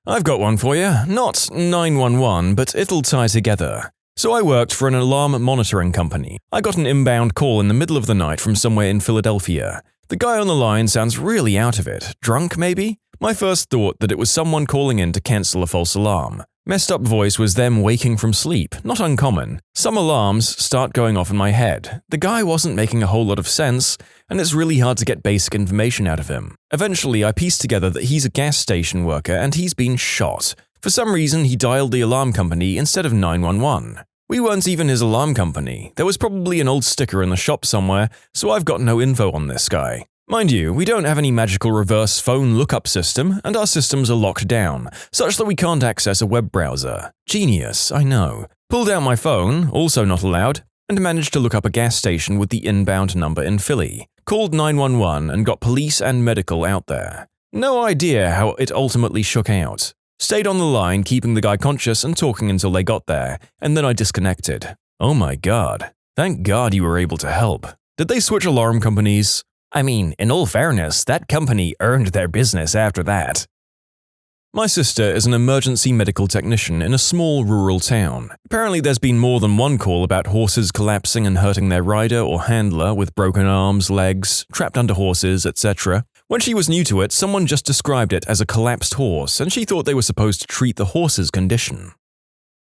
I've got one for you. Not 911, but it'll tie together. So I worked for an alarm monitoring company. I got an inbound call in the middle of the night from somewhere in Philadelphia. The guy on the line sounds really out of it. Drunk, maybe? My first thought that it was someone calling in to cancel a false alarm. Messed up voice was them waking from sleep, not uncommon. Some alarms start going off in my head. The guy wasn't making a whole lot of sense, and it's really hard to get basic information out of him. Eventually, I pieced together that he's a gas station worker and he's been shot. For some reason, he dialed the alarm company instead of 911. We weren't even his alarm company. There was probably an old sticker in the shop somewhere, so I've got no info on this guy. Mind you, we don't have any magical reverse phone lookup system, and our systems are locked down, such that we can't access a web browser. Genius, I know. Pulled out my phone, also not allowed, and managed to look up a gas station with the inbound number in Philly. Called 911 and got police and medical out there. No idea how it ultimately shook out. Stayed on the line, keeping the guy conscious and talking until they got there, and then I disconnected. Oh my god. Thank God you were able to help. Did they switch alarm companies? I mean, in all fairness, that company earned their business after that. My sister is an emergency medical technician in a small rural town. Apparently there's been more than one call about horses collapsing and hurting their rider or handler with broken arms, legs, trapped under horses, etc. When she was new to it, someone just described it as a collapsed horse, and she thought they were supposed to treat the horse's condition.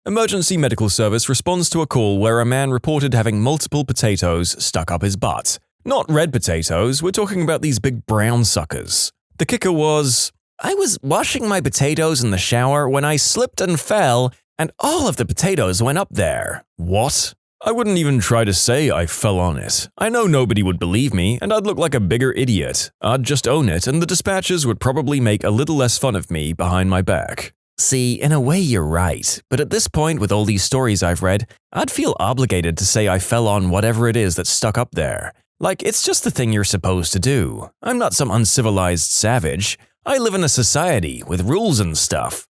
Emergency medical service responds to a call where a man reported having multiple potatoes stuck up his butt. Not red potatoes, we're talking about these big brown suckers. The kicker was, I was washing my potatoes in the shower when I slipped and fell, and all of the potatoes went up there. What? I wouldn't even try to say I fell on it. I know nobody would believe me, and I'd look like a bigger idiot. I'd just own it, and the dispatchers would probably make a little less fun of me behind my back. See, in a way you're right, but at this point with all these stories I've read, I'd feel obligated to say I fell on whatever it is that's stuck up there. Like, it's just the thing you're supposed to do. I'm not some uncivilized savage. I live in a society with rules and stuff.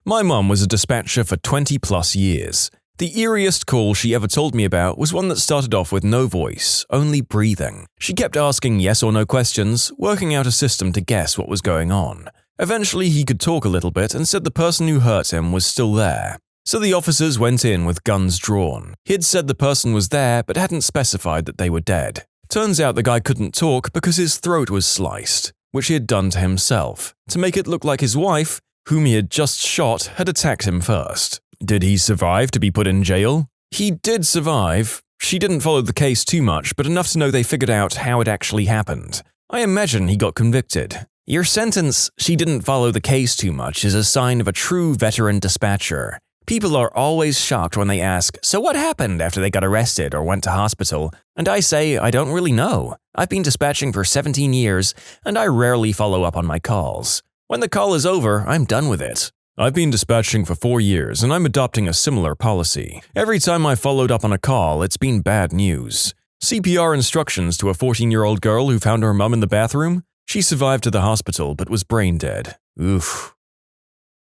My mum was a dispatcher for 20 plus years. The eeriest call she ever told me about was one that started off with no voice, only breathing. She kept asking yes or no questions, working out a system to guess what was going on. Eventually, he could talk a little bit and said the person who hurt him was still there. So the officers went in with guns drawn. He'd said the person was there but hadn't specified that they were dead. Turns out the guy couldn't talk because his throat was sliced, which he had done to himself, to make it look like his wife, whom he had just shot, had attacked him first. Did he survive to be put in jail? He did survive. She didn't follow the case too much, but enough to know they figured out how it actually happened. I imagine he got convicted. Your sentence, "she didn't follow the case too much," is a sign of a true veteran dispatcher. People are always shocked when they ask, "So what happened?" after they got arrested or went to hospital, and I say, I don't really know. I've been dispatching for 17 years, and I rarely follow up on my calls. When the call is over, I'm done with it. I've been dispatching for 4 years, and I'm adopting a similar policy. Every time I followed up on a call, it's been bad news. CPR instructions to a 14-year-old girl who found her mum in the bathroom? She survived to the hospital but was brain dead. Oof.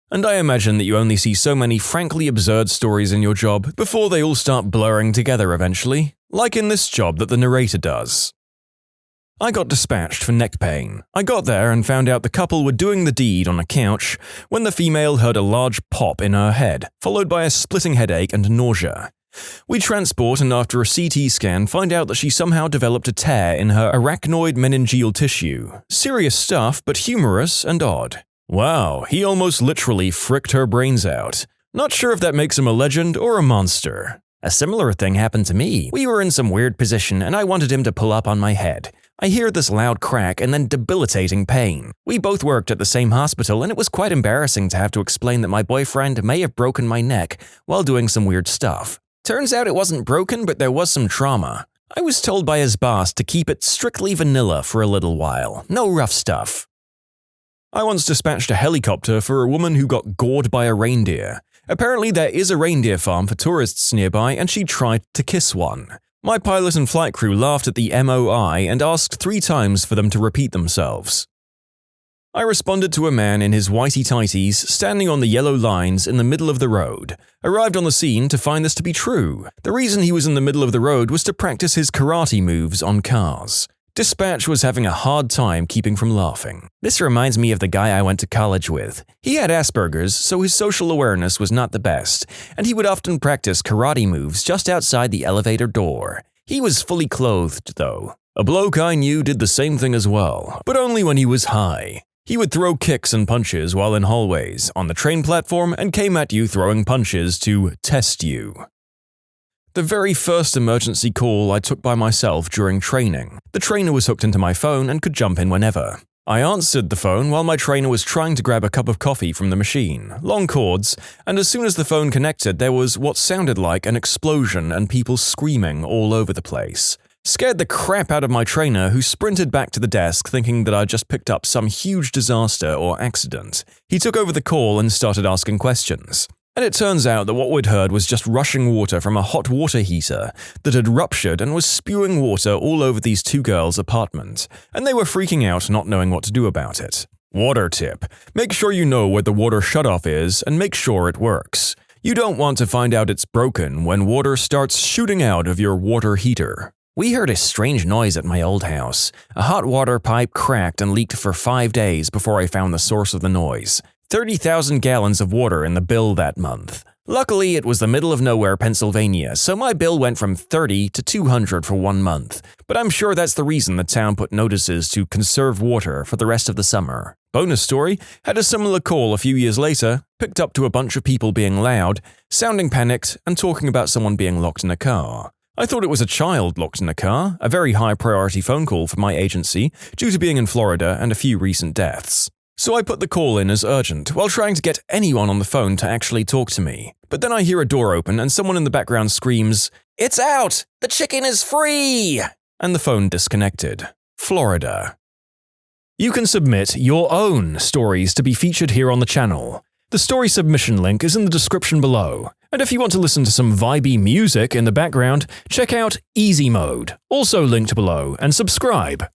And I imagine that you only see so many frankly absurd stories in your job before they all start blurring together eventually, like in this job that the narrator does. I got dispatched for neck pain. I got there and found out the couple were doing the deed on a couch when the female heard a large pop in her head, followed by a splitting headache and nausea. We transport and after a CT scan find out that she somehow developed a tear in her arachnoid meningeal tissue. Serious stuff, but humorous and odd. Wow, he almost literally fricked her brains out. Not sure if that makes him a legend or a monster. A similar thing happened to me. We were in some weird position and I wanted him to pull up on my head. I hear this loud crack and then debilitating pain. We both worked at the same hospital and it was quite embarrassing to have to explain that my boyfriend may have broken my neck while doing some weird stuff. Turns out it wasn't broken, but there was some trauma. I was told by his boss to keep it strictly vanilla for a little while. No rough stuff. I once dispatched a helicopter for a woman who got gored by a reindeer. Apparently there is a reindeer farm for tourists nearby and she tried to kiss one. My pilot and flight crew laughed at the MOI and asked 3 times for them to repeat themselves. I responded to a man in his whitey-tighties standing on the yellow lines in the middle of the road. Arrived on the scene to find this to be true. The reason he was in the middle of the road was to practice his karate moves on cars. Dispatch was having a hard time keeping from laughing. This reminds me of the guy I went to college with. He had Asperger's, so his social awareness was not the best, and he would often practice karate moves just outside the elevator door. He was fully clothed, though. A bloke I knew did the same thing as well, but only when he was high. He would throw kicks and punches while in hallways, on the train platform, and came at you throwing punches to test you. The very first emergency call I took by myself during training. The trainer was hooked into my phone and could jump in whenever. I answered the phone while my trainer was trying to grab a cup of coffee from the machine. Long cords, and as soon as the phone connected, there was what sounded like an explosion and people screaming all over the place. Scared the crap out of my trainer, who sprinted back to the desk thinking that I'd just picked up some huge disaster or accident. He took over the call and started asking questions. And it turns out that what we'd heard was just rushing water from a hot water heater that had ruptured and was spewing water all over these 2 girls' apartment, and they were freaking out not knowing what to do about it. Water tip: make sure you know where the water shutoff is and make sure it works. You don't want to find out it's broken when water starts shooting out of your water heater. We heard a strange noise at my old house. A hot water pipe cracked and leaked for 5 days before I found the source of the noise. 30,000 gallons of water in the bill that month. Luckily, it was the middle of nowhere, Pennsylvania, so my bill went from 30 to 200 for 1 month. But I'm sure that's the reason the town put notices to conserve water for the rest of the summer. Bonus story, had a similar call a few years later, picked up to a bunch of people being loud, sounding panicked, and talking about someone being locked in a car. I thought it was a child locked in a car, a very high priority phone call for my agency, due to being in Florida and a few recent deaths. So I put the call in as urgent while trying to get anyone on the phone to actually talk to me. But then I hear a door open and someone in the background screams, "It's out! The chicken is free!" And the phone disconnected. Florida. You can submit your own stories to be featured here on the channel. The story submission link is in the description below. And if you want to listen to some vibey music in the background, check out easymode, also linked below, and subscribe.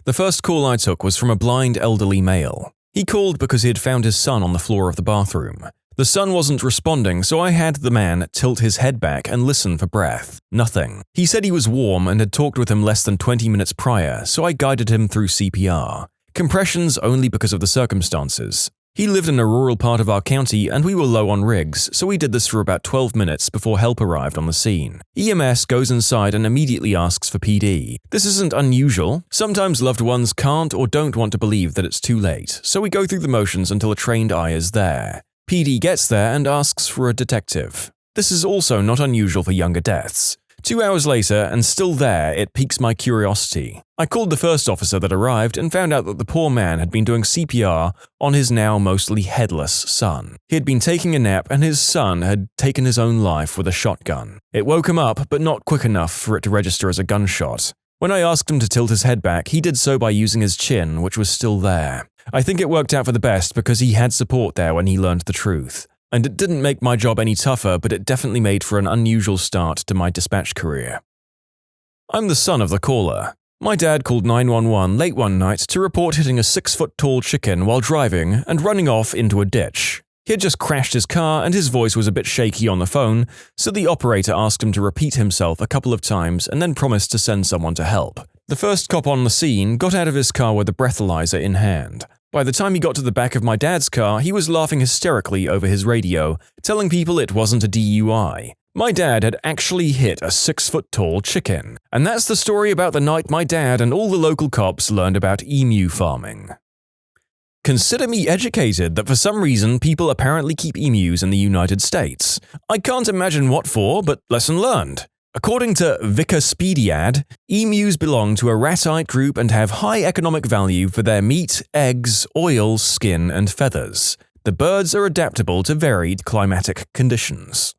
The first call I took was from a blind elderly male. He called because he had found his son on the floor of the bathroom. The son wasn't responding, so I had the man tilt his head back and listen for breath. Nothing. He said he was warm and had talked with him less than 20 minutes prior, so I guided him through CPR. Compressions only because of the circumstances. He lived in a rural part of our county and we were low on rigs, so we did this for about 12 minutes before help arrived on the scene. EMS goes inside and immediately asks for PD. This isn't unusual. Sometimes loved ones can't or don't want to believe that it's too late, so we go through the motions until a trained eye is there. PD gets there and asks for a detective. This is also not unusual for younger deaths. 2 hours later, and still there, it piques my curiosity. I called the first officer that arrived and found out that the poor man had been doing CPR on his now mostly headless son. He had been taking a nap and his son had taken his own life with a shotgun. It woke him up, but not quick enough for it to register as a gunshot. When I asked him to tilt his head back, he did so by using his chin, which was still there. I think it worked out for the best because he had support there when he learned the truth. And it didn't make my job any tougher, but it definitely made for an unusual start to my dispatch career. I'm the son of the caller. My dad called 911 late one night to report hitting a 6-foot-tall chicken while driving and running off into a ditch. He had just crashed his car and his voice was a bit shaky on the phone, so the operator asked him to repeat himself a couple of times and then promised to send someone to help. The first cop on the scene got out of his car with a breathalyzer in hand. By the time he got to the back of my dad's car, he was laughing hysterically over his radio, telling people it wasn't a DUI. My dad had actually hit a 6-foot-tall chicken. And that's the story about the night my dad and all the local cops learned about emu farming. Consider me educated that for some reason people apparently keep emus in the United States. I can't imagine what for, but lesson learned. According to Wikipediad, emus belong to a ratite group and have high economic value for their meat, eggs, oil, skin, and feathers. The birds are adaptable to varied climatic conditions.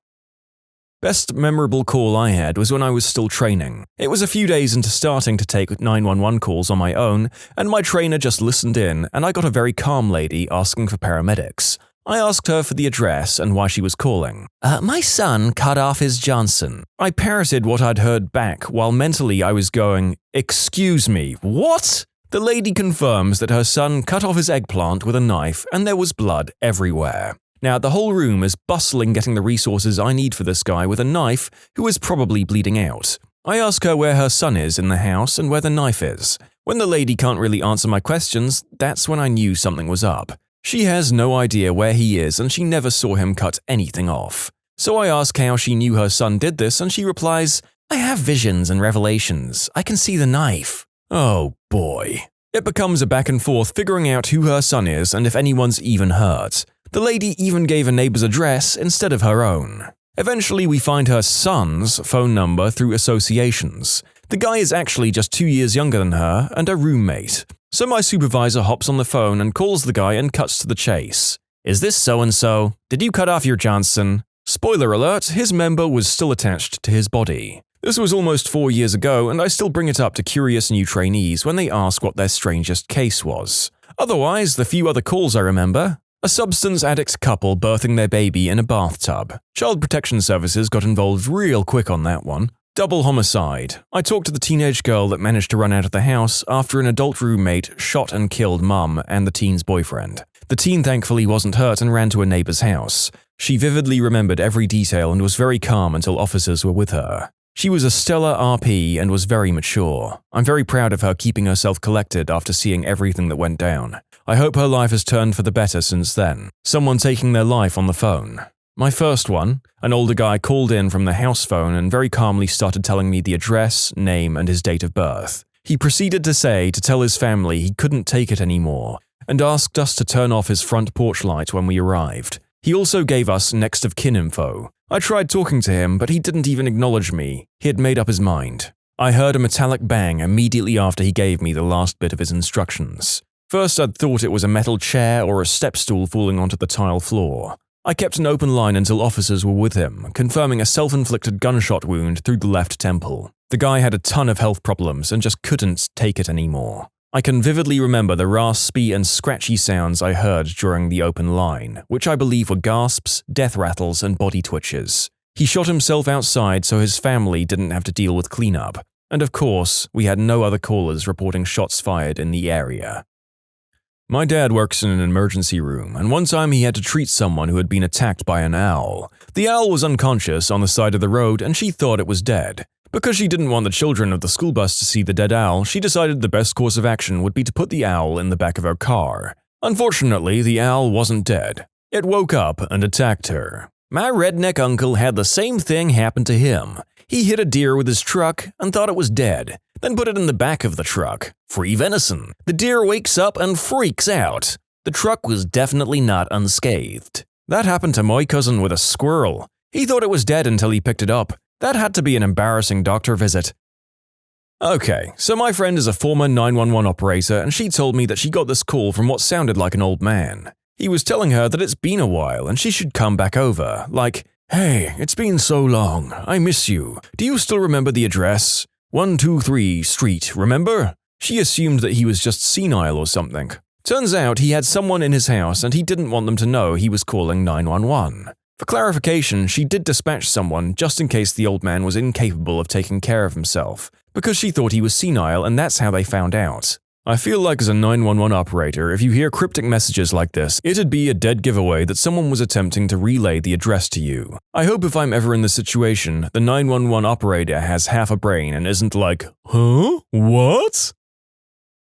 Best memorable call I had was when I was still training. It was a few days into starting to take 911 calls on my own, and my trainer just listened in, and I got a very calm lady asking for paramedics. I asked her for the address and why she was calling. My son cut off his Johnson. I parroted what I'd heard back while mentally I was going, "Excuse me, what?" The lady confirms that her son cut off his eggplant with a knife and there was blood everywhere. Now, the whole room is bustling getting the resources I need for this guy with a knife who is probably bleeding out. I ask her where her son is in the house and where the knife is. When the lady can't really answer my questions, that's when I knew something was up. She has no idea where he is and she never saw him cut anything off. So I ask how she knew her son did this and she replies, "I have visions and revelations. I can see the knife." Oh boy. It becomes a back and forth figuring out who her son is and if anyone's even hurt. The lady even gave a neighbor's address instead of her own. Eventually we find her son's phone number through associations. The guy is actually just 2 years younger than her and a roommate. So my supervisor hops on the phone and calls the guy and cuts to the chase. "Is this so-and-so? Did you cut off your Johnson?" Spoiler alert, his member was still attached to his body. This was almost 4 years ago and I still bring it up to curious new trainees when they ask what their strangest case was. Otherwise, the few other calls I remember: a substance addict couple birthing their baby in a bathtub. Child Protection Services got involved real quick on that one. Double homicide. I talked to the teenage girl that managed to run out of the house after an adult roommate shot and killed mum and the teen's boyfriend. The teen thankfully wasn't hurt and ran to a neighbor's house. She vividly remembered every detail and was very calm until officers were with her. She was a stellar RP and was very mature. I'm very proud of her keeping herself collected after seeing everything that went down. I hope her life has turned for the better since then. Someone taking their life on the phone. My first one, an older guy called in from the house phone and very calmly started telling me the address, name, and his date of birth. He proceeded to say to tell his family he couldn't take it anymore and asked us to turn off his front porch light when we arrived. He also gave us next of kin info. I tried talking to him, but he didn't even acknowledge me. He had made up his mind. I heard a metallic bang immediately after he gave me the last bit of his instructions. First, I'd thought it was a metal chair or a step stool falling onto the tile floor. I kept an open line until officers were with him, confirming a self-inflicted gunshot wound through the left temple. The guy had a ton of health problems and just couldn't take it anymore. I can vividly remember the raspy and scratchy sounds I heard during the open line, which I believe were gasps, death rattles, and body twitches. He shot himself outside so his family didn't have to deal with cleanup. And of course, we had no other callers reporting shots fired in the area. My dad works in an emergency room, and one time he had to treat someone who had been attacked by an owl. The owl was unconscious on the side of the road, and she thought it was dead. Because she didn't want the children of the school bus to see the dead owl, she decided the best course of action would be to put the owl in the back of her car. Unfortunately, the owl wasn't dead. It woke up and attacked her. My redneck uncle had the same thing happen to him. He hit a deer with his truck and thought it was dead, then put it in the back of the truck. Free venison. The deer wakes up and freaks out. The truck was definitely not unscathed. That happened to my cousin with a squirrel. He thought it was dead until he picked it up. That had to be an embarrassing doctor visit. Okay, so my friend is a former 911 operator, and she told me that she got this call from what sounded like an old man. He was telling her that it's been a while and she should come back over, like, "Hey, it's been so long. I miss you. Do you still remember the address? 123 Street, remember?" She assumed that he was just senile or something. Turns out he had someone in his house and he didn't want them to know he was calling 911. For clarification, she did dispatch someone just in case the old man was incapable of taking care of himself, because she thought he was senile and that's how they found out. I feel like as a 911 operator, if you hear cryptic messages like this, it'd be a dead giveaway that someone was attempting to relay the address to you. I hope if I'm ever in this situation, the 911 operator has half a brain and isn't like, "Huh? What?"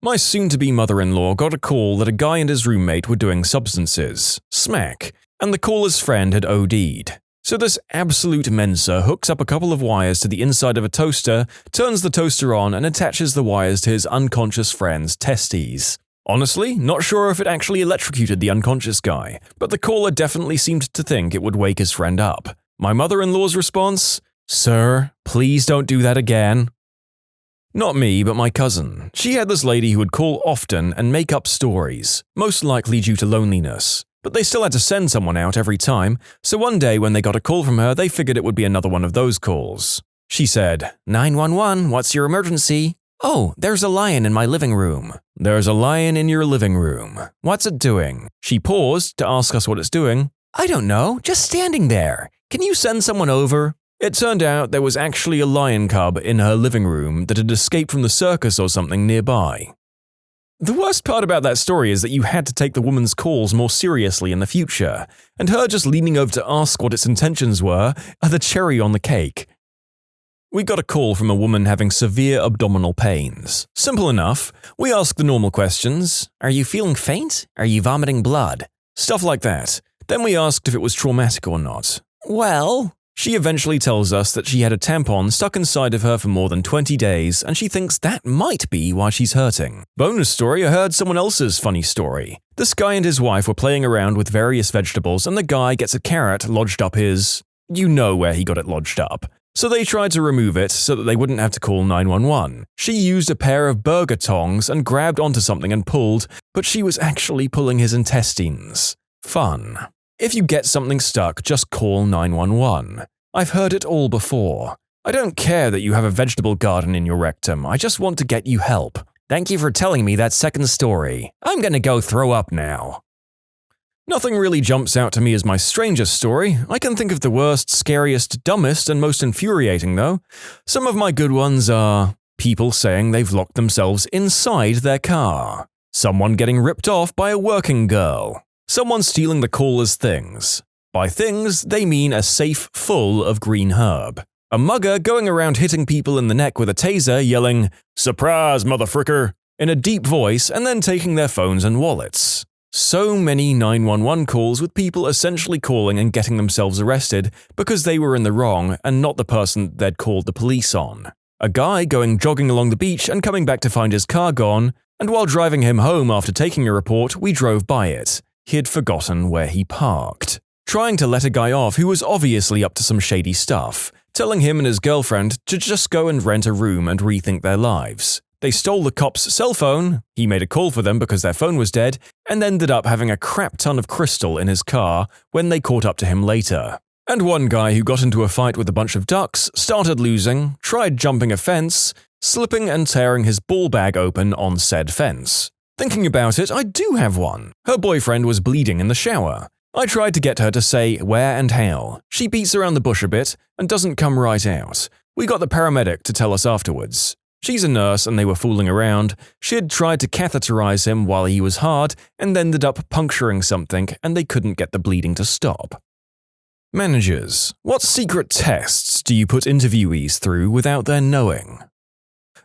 My soon-to-be mother-in-law got a call that a guy and his roommate were doing substances, smack, and the caller's friend had OD'd. So this absolute mensa hooks up a couple of wires to the inside of a toaster, turns the toaster on, and attaches the wires to his unconscious friend's testes. Honestly, not sure if it actually electrocuted the unconscious guy, but the caller definitely seemed to think it would wake his friend up. My mother-in-law's response? "Sir, please don't do that again." Not me, but my cousin. She had this lady who would call often and make up stories, most likely due to loneliness. But they still had to send someone out every time, so one day when they got a call from her, they figured it would be another one of those calls. She said, 911, what's your emergency? Oh, there's a lion in my living room. There's a lion in your living room. What's it doing? She paused to ask us what it's doing. I don't know, just standing there. Can you send someone over? It turned out there was actually a lion cub in her living room that had escaped from the circus or something nearby. The worst part about that story is that you had to take the woman's calls more seriously in the future, and her just leaning over to ask what its intentions were are the cherry on the cake. We got a call from a woman having severe abdominal pains. Simple enough. We asked the normal questions. Are you feeling faint? Are you vomiting blood? Stuff like that. Then we asked if it was traumatic or not. Well, she eventually tells us that she had a tampon stuck inside of her for more than 20 days, and she thinks that might be why she's hurting. Bonus story, I heard someone else's funny story. This guy and his wife were playing around with various vegetables, and the guy gets a carrot lodged up his… You know where he got it lodged up. So they tried to remove it so that they wouldn't have to call 911. She used a pair of burger tongs and grabbed onto something and pulled, but she was actually pulling his intestines. Fun. If you get something stuck, just call 911. I've heard it all before. I don't care that you have a vegetable garden in your rectum, I just want to get you help. Thank you for telling me that second story. I'm gonna go throw up now. Nothing really jumps out to me as my strangest story. I can think of the worst, scariest, dumbest, and most infuriating though. Some of my good ones are people saying they've locked themselves inside their car, someone getting ripped off by a working girl, someone stealing the caller's things. By things, they mean a safe full of green herb. A mugger going around hitting people in the neck with a taser yelling, "Surprise, motherfricker!" in a deep voice and then taking their phones and wallets. So many 911 calls with people essentially calling and getting themselves arrested because they were in the wrong and not the person they'd called the police on. A guy going jogging along the beach and coming back to find his car gone, and while driving him home after taking a report, we drove by it. He'd forgotten where he parked. Trying to let a guy off who was obviously up to some shady stuff, telling him and his girlfriend to just go and rent a room and rethink their lives. They stole the cop's cell phone, he made a call for them because their phone was dead, and ended up having a crap ton of crystal in his car when they caught up to him later. And one guy who got into a fight with a bunch of ducks, started losing, tried jumping a fence, slipping and tearing his ball bag open on said fence. Thinking about it, I do have one. Her boyfriend was bleeding in the shower. I tried to get her to say where and how. She beats around the bush a bit and doesn't come right out. We got the paramedic to tell us afterwards. She's a nurse and they were fooling around. She had tried to catheterize him while he was hard and ended up puncturing something and they couldn't get the bleeding to stop. Managers, what secret tests do you put interviewees through without their knowing?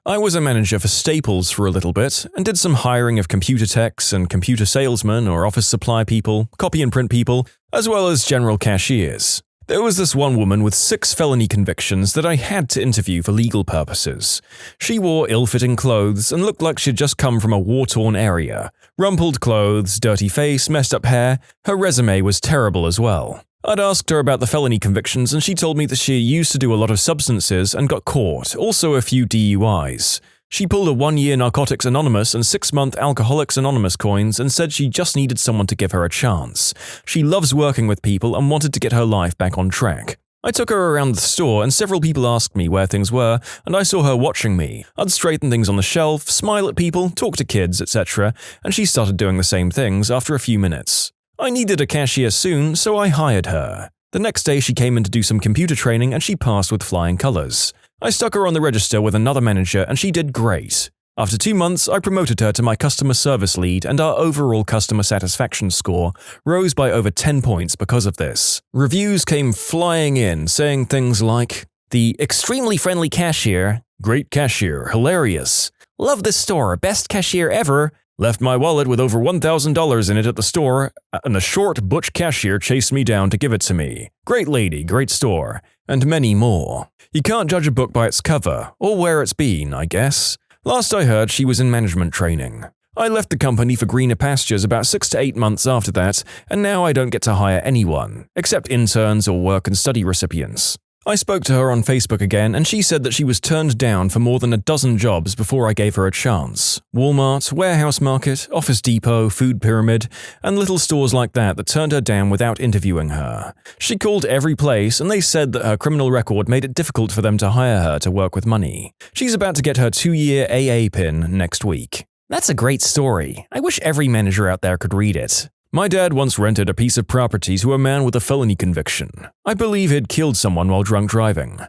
I was a manager for Staples for a little bit and did some hiring of computer techs and computer salesmen or office supply people, copy and print people, as well as general cashiers. There was this one woman with 6 felony convictions that I had to interview for legal purposes. She wore ill-fitting clothes and looked like she'd just come from a war-torn area. Rumpled clothes, dirty face, messed up hair. Her resume was terrible as well. I'd asked her about the felony convictions and she told me that she used to do a lot of substances and got caught, also a few DUIs. She pulled a 1-year Narcotics Anonymous and 6-month Alcoholics Anonymous coins and said she just needed someone to give her a chance. She loves working with people and wanted to get her life back on track. I took her around the store and several people asked me where things were and I saw her watching me. I'd straighten things on the shelf, smile at people, talk to kids, etc. and she started doing the same things after a few minutes. I needed a cashier soon, so I hired her. The next day she came in to do some computer training and she passed with flying colors. I stuck her on the register with another manager and she did great. After 2 months, I promoted her to my customer service lead and our overall customer satisfaction score rose by over 10 points because of this. Reviews came flying in saying things like, "The extremely friendly cashier, great cashier, hilarious, love this store, best cashier ever, left my wallet with over $1,000 in it at the store, and a short, butch cashier chased me down to give it to me. Great lady, great store," and many more. You can't judge a book by its cover, or where it's been, I guess. Last I heard, she was in management training. I left the company for greener pastures about 6 to 8 months after that, and now I don't get to hire anyone, except interns or work and study recipients. I spoke to her on Facebook again and she said that she was turned down for more than a dozen jobs before I gave her a chance. Walmart, Warehouse Market, Office Depot, Food Pyramid, and little stores like that turned her down without interviewing her. She called every place and they said that her criminal record made it difficult for them to hire her to work with money. She's about to get her 2-year AA pin next week. That's a great story. I wish every manager out there could read it. My dad once rented a piece of property to a man with a felony conviction. I believe he'd killed someone while drunk driving.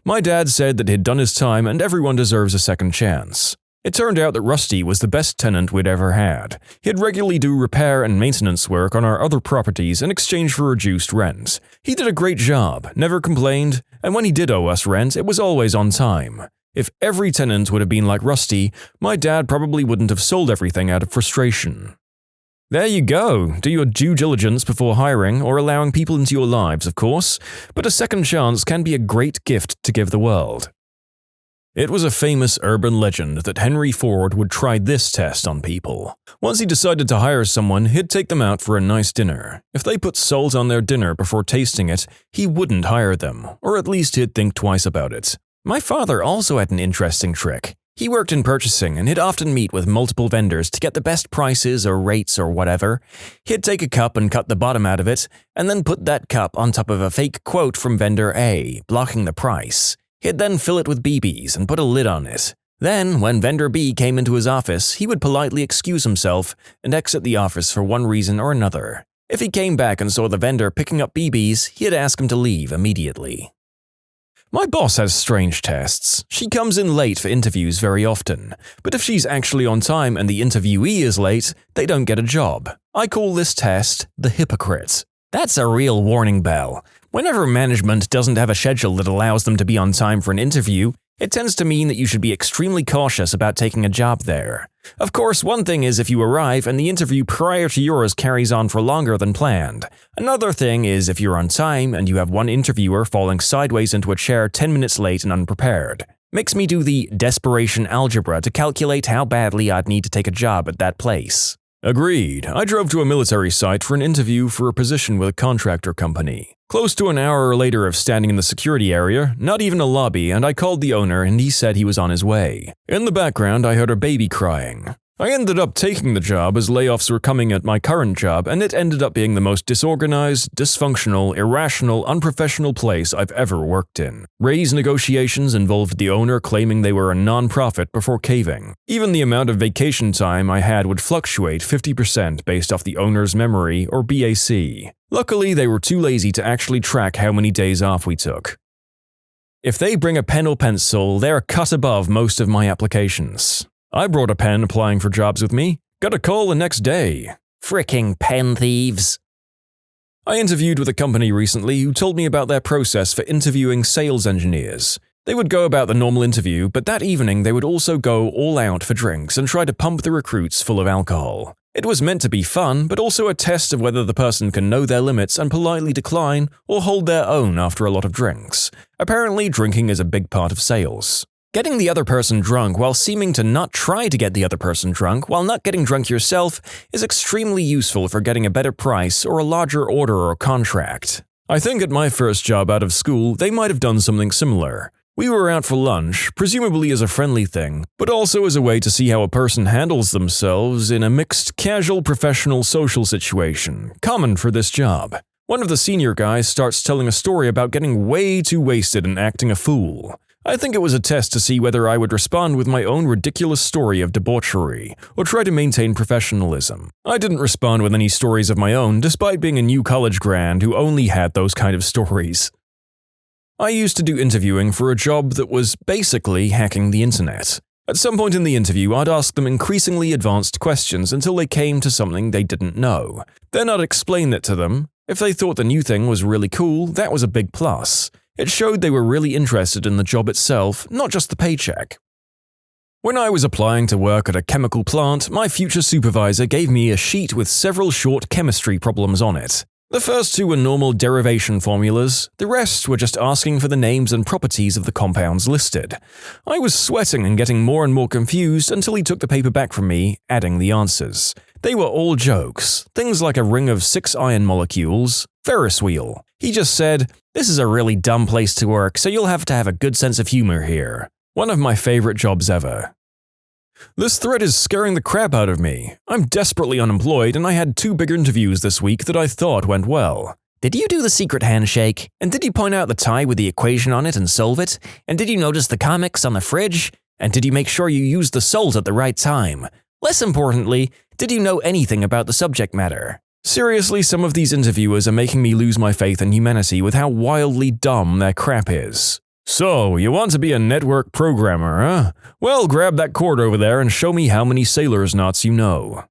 My dad said that he'd done his time and everyone deserves a second chance. It turned out that Rusty was the best tenant we'd ever had. He'd regularly do repair and maintenance work on our other properties in exchange for reduced rent. He did a great job, never complained, and when he did owe us rent, it was always on time. If every tenant would have been like Rusty, my dad probably wouldn't have sold everything out of frustration. There you go, do your due diligence before hiring or allowing people into your lives, of course, but a second chance can be a great gift to give the world. It was a famous urban legend that Henry Ford would try this test on people. Once he decided to hire someone, he'd take them out for a nice dinner. If they put salt on their dinner before tasting it, he wouldn't hire them, or at least he'd think twice about it. My father also had an interesting trick. He worked in purchasing and he'd often meet with multiple vendors to get the best prices or rates or whatever. He'd take a cup and cut the bottom out of it, and then put that cup on top of a fake quote from vendor A, blocking the price. He'd then fill it with BBs and put a lid on it. Then, when vendor B came into his office, he would politely excuse himself and exit the office for one reason or another. If he came back and saw the vendor picking up BBs, he'd ask him to leave immediately. My boss has strange tests. She comes in late for interviews very often, but if she's actually on time and the interviewee is late, they don't get a job. I call this test the hypocrite. That's a real warning bell. Whenever management doesn't have a schedule that allows them to be on time for an interview, it tends to mean that you should be extremely cautious about taking a job there. Of course, one thing is if you arrive and the interview prior to yours carries on for longer than planned. Another thing is if you're on time and you have one interviewer falling sideways into a chair 10 minutes late and unprepared. Makes me do the desperation algebra to calculate how badly I'd need to take a job at that place. Agreed. I drove to a military site for an interview for a position with a contractor company. Close to an hour later of standing in the security area, not even a lobby, and I called the owner and he said he was on his way. In the background, I heard a baby crying. I ended up taking the job as layoffs were coming at my current job, and it ended up being the most disorganized, dysfunctional, irrational, unprofessional place I've ever worked in. Raise negotiations involved the owner claiming they were a non-profit before caving. Even the amount of vacation time I had would fluctuate 50% based off the owner's memory or BAC. Luckily, they were too lazy to actually track how many days off we took. If they bring a pen or pencil, they're a cut above most of my applications. I brought a pen applying for jobs with me. Got a call the next day. Fricking pen thieves. I interviewed with a company recently who told me about their process for interviewing sales engineers. They would go about the normal interview, but that evening they would also go all out for drinks and try to pump the recruits full of alcohol. It was meant to be fun, but also a test of whether the person can know their limits and politely decline or hold their own after a lot of drinks. Apparently, drinking is a big part of sales. Getting the other person drunk while seeming to not try to get the other person drunk while not getting drunk yourself is extremely useful for getting a better price or a larger order or contract. I think at my first job out of school, they might have done something similar. We were out for lunch, presumably as a friendly thing, but also as a way to see how a person handles themselves in a mixed casual professional social situation, common for this job. One of the senior guys starts telling a story about getting way too wasted and acting a fool. I think it was a test to see whether I would respond with my own ridiculous story of debauchery, or try to maintain professionalism. I didn't respond with any stories of my own, despite being a new college grad who only had those kind of stories. I used to do interviewing for a job that was basically hacking the internet. At some point in the interview, I'd ask them increasingly advanced questions until they came to something they didn't know. Then I'd explain it to them. If they thought the new thing was really cool, that was a big plus. It showed they were really interested in the job itself, not just the paycheck. When I was applying to work at a chemical plant, my future supervisor gave me a sheet with several short chemistry problems on it. The first two were normal derivation formulas, the rest were just asking for the names and properties of the compounds listed. I was sweating and getting more and more confused until he took the paper back from me, adding the answers. They were all jokes, things like a ring of 6 iron molecules, Ferris wheel. He just said, "This is a really dumb place to work, so you'll have to have a good sense of humor here." One of my favorite jobs ever. This thread is scaring the crap out of me. I'm desperately unemployed and I had 2 big interviews this week that I thought went well. Did you do the secret handshake? And did you point out the tie with the equation on it and solve it? And did you notice the comics on the fridge? And did you make sure you used the salt at the right time? Less importantly, did you know anything about the subject matter? Seriously, some of these interviewers are making me lose my faith in humanity with how wildly dumb their crap is. So, you want to be a network programmer, huh? Well, grab that cord over there and show me how many sailor's knots you know.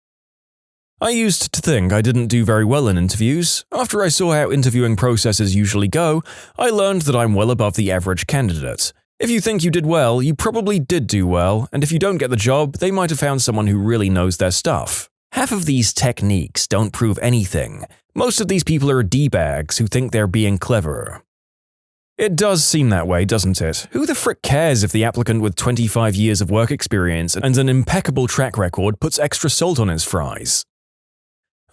I used to think I didn't do very well in interviews. After I saw how interviewing processes usually go, I learned that I'm well above the average candidate. If you think you did well, you probably did do well, and if you don't get the job, they might have found someone who really knows their stuff. Half of these techniques don't prove anything. Most of these people are D-bags who think they're being clever. It does seem that way, doesn't it? Who the frick cares if the applicant with 25 years of work experience and an impeccable track record puts extra salt on his fries?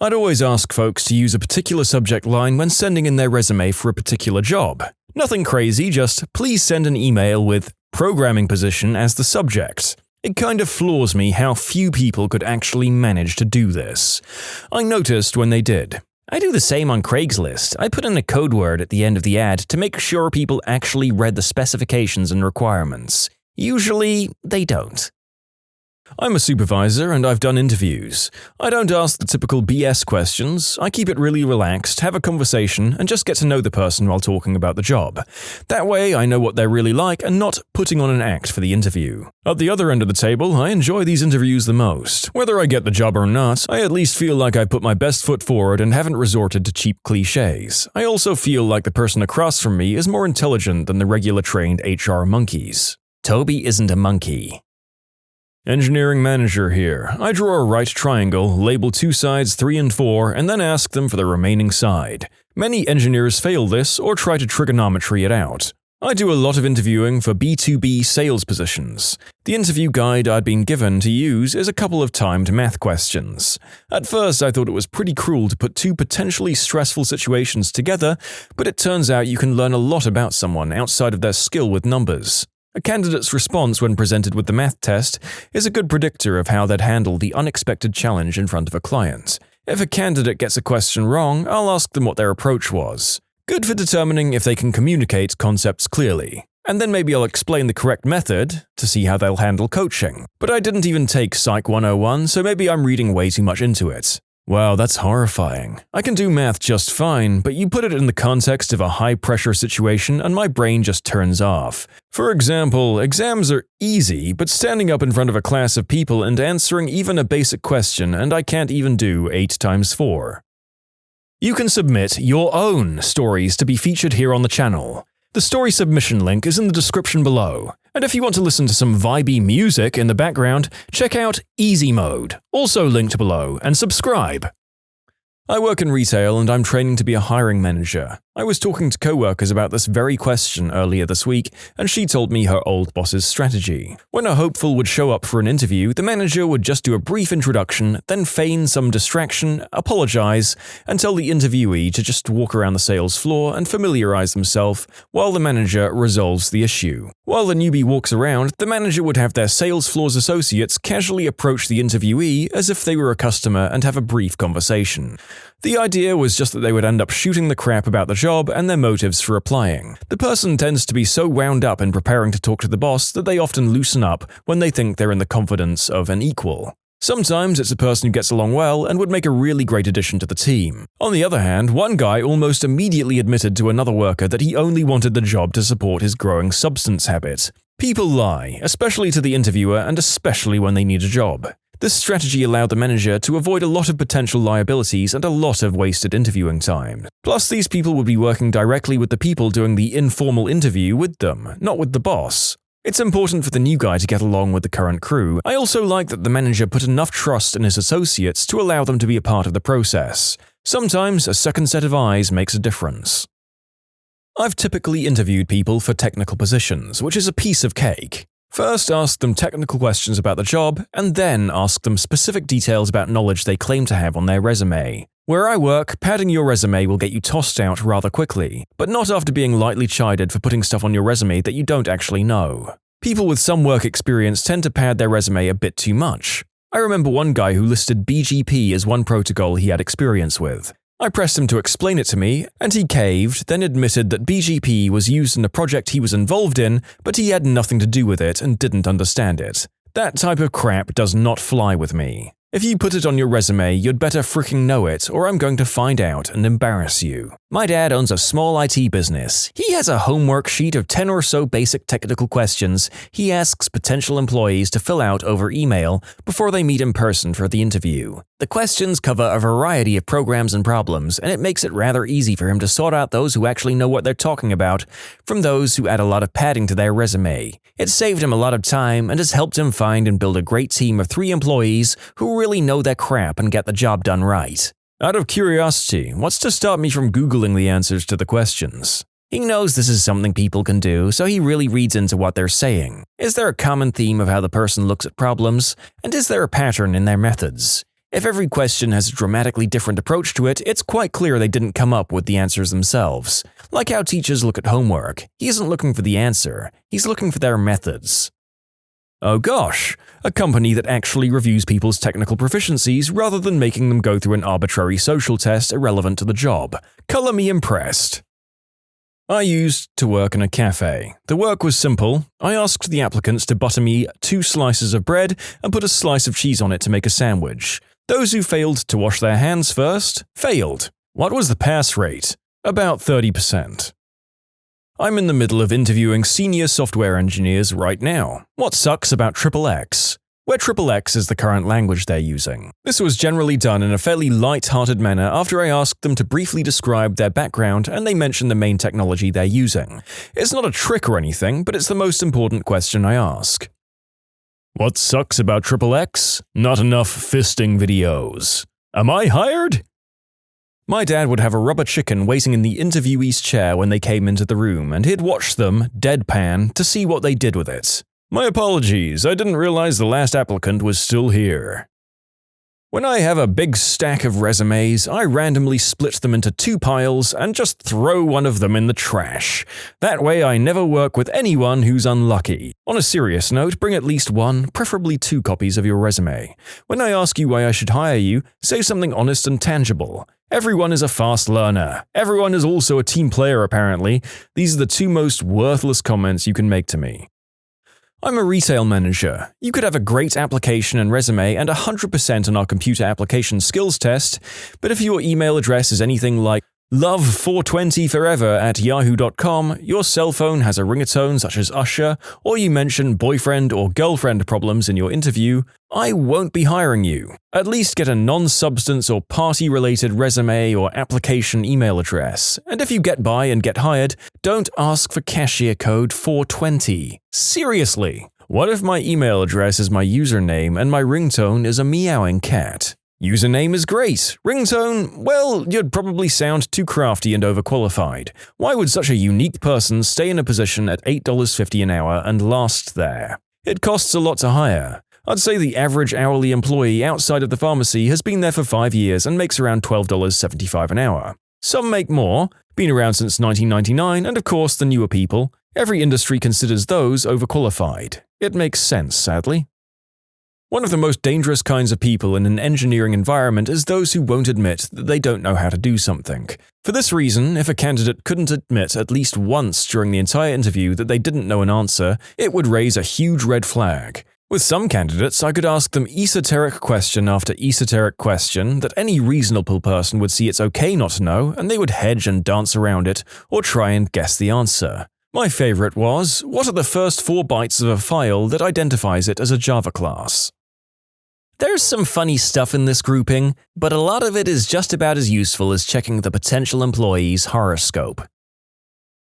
I'd always ask folks to use a particular subject line when sending in their resume for a particular job. Nothing crazy, just please send an email with programming position as the subject. It kind of floors me how few people could actually manage to do this. I noticed when they did. I do the same on Craigslist. I put in a code word at the end of the ad to make sure people actually read the specifications and requirements. Usually, they don't. I'm a supervisor and I've done interviews. I don't ask the typical BS questions. I keep it really relaxed, have a conversation, and just get to know the person while talking about the job. That way, I know what they're really like and not putting on an act for the interview. At the other end of the table, I enjoy these interviews the most. Whether I get the job or not, I at least feel like I put my best foot forward and haven't resorted to cheap cliches. I also feel like the person across from me is more intelligent than the regular trained HR monkeys. Toby isn't a monkey. Engineering manager here. I draw a right triangle, label 2 sides 3 and 4, and then ask them for the remaining side. Many engineers fail this or try to trigonometry it out. I do a lot of interviewing for B2B sales positions. The interview guide I'd been given to use is a couple of timed math questions. At first I thought it was pretty cruel to put 2 potentially stressful situations together, but it turns out you can learn a lot about someone outside of their skill with numbers. A candidate's response when presented with the math test is a good predictor of how they'd handle the unexpected challenge in front of a client. If a candidate gets a question wrong, I'll ask them what their approach was. Good for determining if they can communicate concepts clearly. And then maybe I'll explain the correct method to see how they'll handle coaching. But I didn't even take Psych 101, so maybe I'm reading way too much into it. Wow, that's horrifying. I can do math just fine, but you put it in the context of a high-pressure situation and my brain just turns off. For example, exams are easy, but standing up in front of a class of people and answering even a basic question and I can't even do 8 times 4. You can submit your own stories to be featured here on the channel. The story submission link is in the description below. And if you want to listen to some vibey music in the background, check out easymode, also linked below, and subscribe. I work in retail and I'm training to be a hiring manager. I was talking to coworkers about this very question earlier this week, and she told me her old boss's strategy. When a hopeful would show up for an interview, the manager would just do a brief introduction, then feign some distraction, apologize, and tell the interviewee to just walk around the sales floor and familiarize themselves while the manager resolves the issue. While the newbie walks around, the manager would have their sales floor's associates casually approach the interviewee as if they were a customer and have a brief conversation. The idea was just that they would end up shooting the crap about the job and their motives for applying. The person tends to be so wound up in preparing to talk to the boss that they often loosen up when they think they're in the confidence of an equal. Sometimes it's a person who gets along well and would make a really great addition to the team. On the other hand, one guy almost immediately admitted to another worker that he only wanted the job to support his growing substance habit. People lie, especially to the interviewer and especially when they need a job. This strategy allowed the manager to avoid a lot of potential liabilities and a lot of wasted interviewing time. Plus, these people would be working directly with the people doing the informal interview with them, not with the boss. It's important for the new guy to get along with the current crew. I also like that the manager put enough trust in his associates to allow them to be a part of the process. Sometimes a second set of eyes makes a difference. I've typically interviewed people for technical positions, which is a piece of cake. First, ask them technical questions about the job, and then ask them specific details about knowledge they claim to have on their resume. Where I work, padding your resume will get you tossed out rather quickly, but not after being lightly chided for putting stuff on your resume that you don't actually know. People with some work experience tend to pad their resume a bit too much. I remember one guy who listed BGP as one protocol he had experience with. I pressed him to explain it to me, and he caved, then admitted that BGP was used in a project he was involved in, but he had nothing to do with it and didn't understand it. That type of crap does not fly with me. If you put it on your resume, you'd better freaking know it, or I'm going to find out and embarrass you. My dad owns a small IT business. He has a homework sheet of 10 or so basic technical questions he asks potential employees to fill out over email before they meet in person for the interview. The questions cover a variety of programs and problems, and it makes it rather easy for him to sort out those who actually know what they're talking about from those who add a lot of padding to their resume. It saved him a lot of time and has helped him find and build a great team of 3 employees who really know their crap and get the job done right. Out of curiosity, what's to stop me from Googling the answers to the questions? He knows this is something people can do, so he really reads into what they're saying. Is there a common theme of how the person looks at problems? And is there a pattern in their methods? If every question has a dramatically different approach to it, it's quite clear they didn't come up with the answers themselves. Like how teachers look at homework. He isn't looking for the answer, he's looking for their methods. Oh gosh, a company that actually reviews people's technical proficiencies rather than making them go through an arbitrary social test irrelevant to the job. Color me impressed. I used to work in a cafe. The work was simple. I asked the applicants to butter me 2 slices of bread and put a slice of cheese on it to make a sandwich. Those who failed to wash their hands first, failed. What was the pass rate? About 30%. I'm in the middle of interviewing senior software engineers right now. What sucks about XXX? Where XXX is the current language they're using. This was generally done in a fairly light-hearted manner after I asked them to briefly describe their background and they mentioned the main technology they're using. It's not a trick or anything, but it's the most important question I ask. What sucks about XXX? Not enough fisting videos. Am I hired? My dad would have a rubber chicken waiting in the interviewee's chair when they came into the room, and he'd watch them, deadpan, to see what they did with it. My apologies, I didn't realize the last applicant was still here. When I have a big stack of resumes, I randomly split them into 2 piles and just throw one of them in the trash. That way I never work with anyone who's unlucky. On a serious note, bring at least 1, preferably 2 copies of your resume. When I ask you why I should hire you, say something honest and tangible. Everyone is a fast learner. Everyone is also a team player apparently. These are the 2 most worthless comments you can make to me. I'm a retail manager. You could have a great application and resume and 100% on our computer application skills test, but if your email address is anything like love420forever@yahoo.com, your cell phone has a ringatone such as Usher, or you mention boyfriend or girlfriend problems in your interview, I won't be hiring you. At least get a non-substance or party-related resume or application email address. And if you get by and get hired, don't ask for cashier code 420. Seriously, what if my email address is my username and my ringtone is a meowing cat? Username is great. Ringtone, well, you'd probably sound too crafty and overqualified. Why would such a unique person stay in a position at $8.50 an hour and last there? It costs a lot to hire. I'd say the average hourly employee outside of the pharmacy has been there for 5 years and makes around $12.75 an hour. Some make more, been around since 1999, and of course the newer people. Every industry considers those overqualified. It makes sense, sadly. One of the most dangerous kinds of people in an engineering environment is those who won't admit that they don't know how to do something. For this reason, if a candidate couldn't admit at least once during the entire interview that they didn't know an answer, it would raise a huge red flag. With some candidates, I could ask them esoteric question after esoteric question that any reasonable person would see it's okay not to know, and they would hedge and dance around it or try and guess the answer. My favorite was, what are the first 4 bytes of a file that identifies it as a Java class? There's some funny stuff in this grouping, but a lot of it is just about as useful as checking the potential employee's horoscope.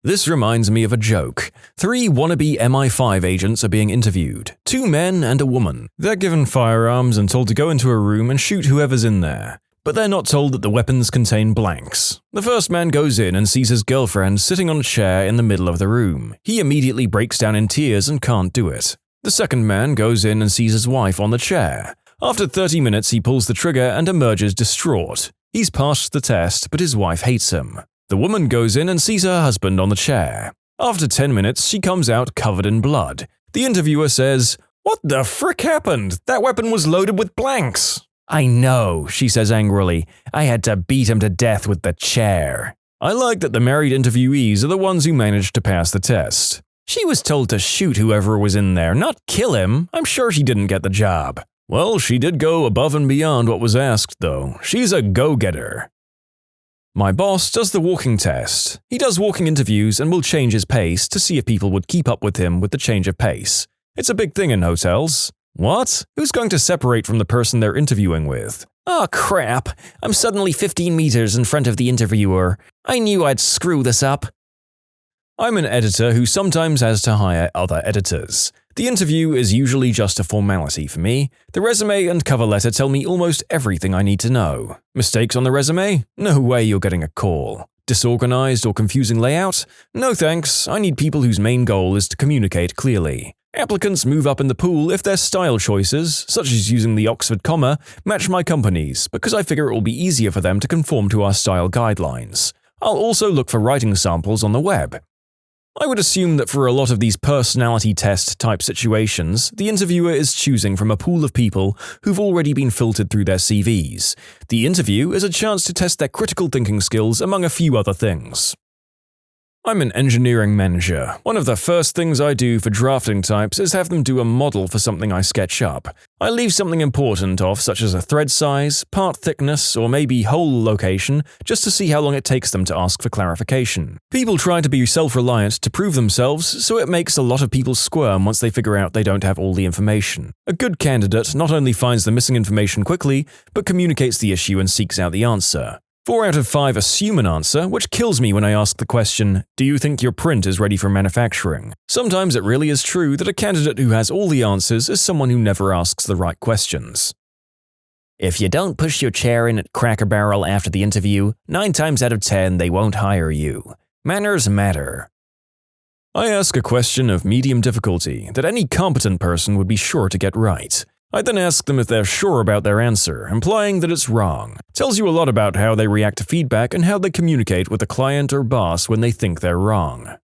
This reminds me of a joke. 3 wannabe MI5 agents are being interviewed. 2 men and a woman. They're given firearms and told to go into a room and shoot whoever's in there. But they're not told that the weapons contain blanks. The first man goes in and sees his girlfriend sitting on a chair in the middle of the room. He immediately breaks down in tears and can't do it. The second man goes in and sees his wife on the chair. After 30 minutes, he pulls the trigger and emerges distraught. He's passed the test, but his wife hates him. The woman goes in and sees her husband on the chair. After 10 minutes, she comes out covered in blood. The interviewer says, "What the frick happened? That weapon was loaded with blanks." "I know," she says angrily. "I had to beat him to death with the chair." I like that the married interviewees are the ones who managed to pass the test. She was told to shoot whoever was in there, not kill him. I'm sure she didn't get the job. Well, she did go above and beyond what was asked, though. She's a go-getter. My boss does the walking test. He does walking interviews and will change his pace to see if people would keep up with him with the change of pace. It's a big thing in hotels. What? Who's going to separate from the person they're interviewing with? Oh crap, I'm suddenly 15 meters in front of the interviewer. I knew I'd screw this up. I'm an editor who sometimes has to hire other editors. The interview is usually just a formality for me. The resume and cover letter tell me almost everything I need to know. Mistakes on the resume? No way you're getting a call. Disorganized or confusing layout? No thanks, I need people whose main goal is to communicate clearly. Applicants move up in the pool if their style choices, such as using the Oxford comma, match my company's, because I figure it will be easier for them to conform to our style guidelines. I'll also look for writing samples on the web. I would assume that for a lot of these personality test type situations, the interviewer is choosing from a pool of people who've already been filtered through their CVs. The interview is a chance to test their critical thinking skills among a few other things. I'm an engineering manager. One of the first things I do for drafting types is have them do a model for something I sketch up. I leave something important off, such as a thread size, part thickness, or maybe hole location, just to see how long it takes them to ask for clarification. People try to be self-reliant to prove themselves, so it makes a lot of people squirm once they figure out they don't have all the information. A good candidate not only finds the missing information quickly, but communicates the issue and seeks out the answer. 4 out of 5 assume an answer, which kills me when I ask the question, "Do you think your print is ready for manufacturing?" Sometimes it really is true that a candidate who has all the answers is someone who never asks the right questions. If you don't push your chair in at Cracker Barrel after the interview, 9 times out of 10 they won't hire you. Manners matter. I ask a question of medium difficulty that any competent person would be sure to get right. I then ask them if they're sure about their answer, implying that it's wrong. Tells you a lot about how they react to feedback and how they communicate with the client or boss when they think they're wrong.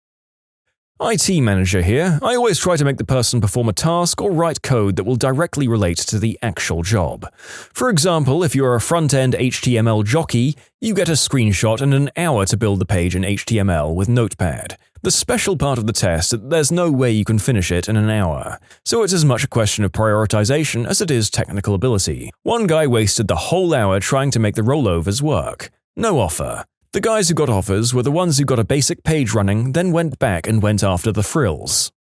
IT manager here. I always try to make the person perform a task or write code that will directly relate to the actual job. For example, if you're a front-end HTML jockey, you get a screenshot and an hour to build the page in HTML with Notepad. The special part of the test is that there's no way you can finish it in an hour, so it's as much a question of prioritization as it is technical ability. One guy wasted the whole hour trying to make the rollovers work. No offer. The guys who got offers were the ones who got a basic page running, then went back and went after the frills.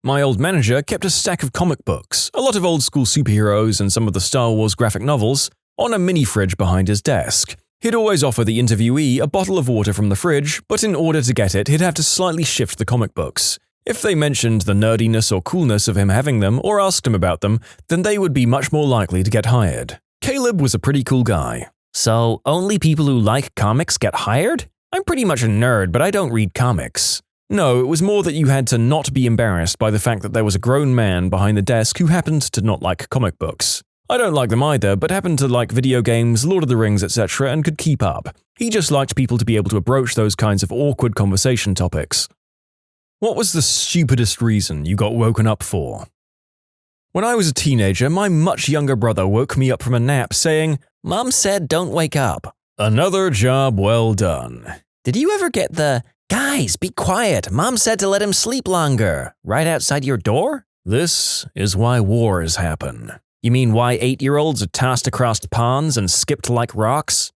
My old manager kept a stack of comic books, a lot of old-school superheroes and some of the Star Wars graphic novels, on a mini-fridge behind his desk. He'd always offer the interviewee a bottle of water from the fridge, but in order to get it, he'd have to slightly shift the comic books. If they mentioned the nerdiness or coolness of him having them or asked him about them, then they would be much more likely to get hired. Caleb was a pretty cool guy. So, only people who like comics get hired? I'm pretty much a nerd, but I don't read comics. No, it was more that you had to not be embarrassed by the fact that there was a grown man behind the desk who happened to not like comic books. I don't like them either, but happened to like video games, Lord of the Rings, etc., and could keep up. He just liked people to be able to approach those kinds of awkward conversation topics. What was the stupidest reason you got woken up for? When I was a teenager, my much younger brother woke me up from a nap saying, "Mom said don't wake up." "Another job well done." Did you ever get the, "Guys, be quiet, Mom said to let him sleep longer," right outside your door? This is why wars happen. You mean why 8-year-olds are tossed across ponds and skipped like rocks?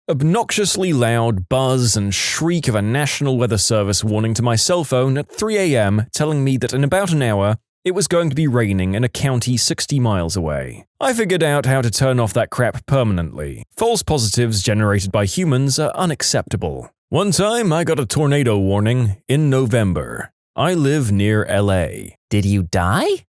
Obnoxiously loud buzz and shriek of a National Weather Service warning to my cell phone at 3 a.m. telling me that in about an hour, it was going to be raining in a county 60 miles away. I figured out how to turn off that crap permanently. False positives generated by humans are unacceptable. One time, I got a tornado warning in November. I live near LA. Did you die?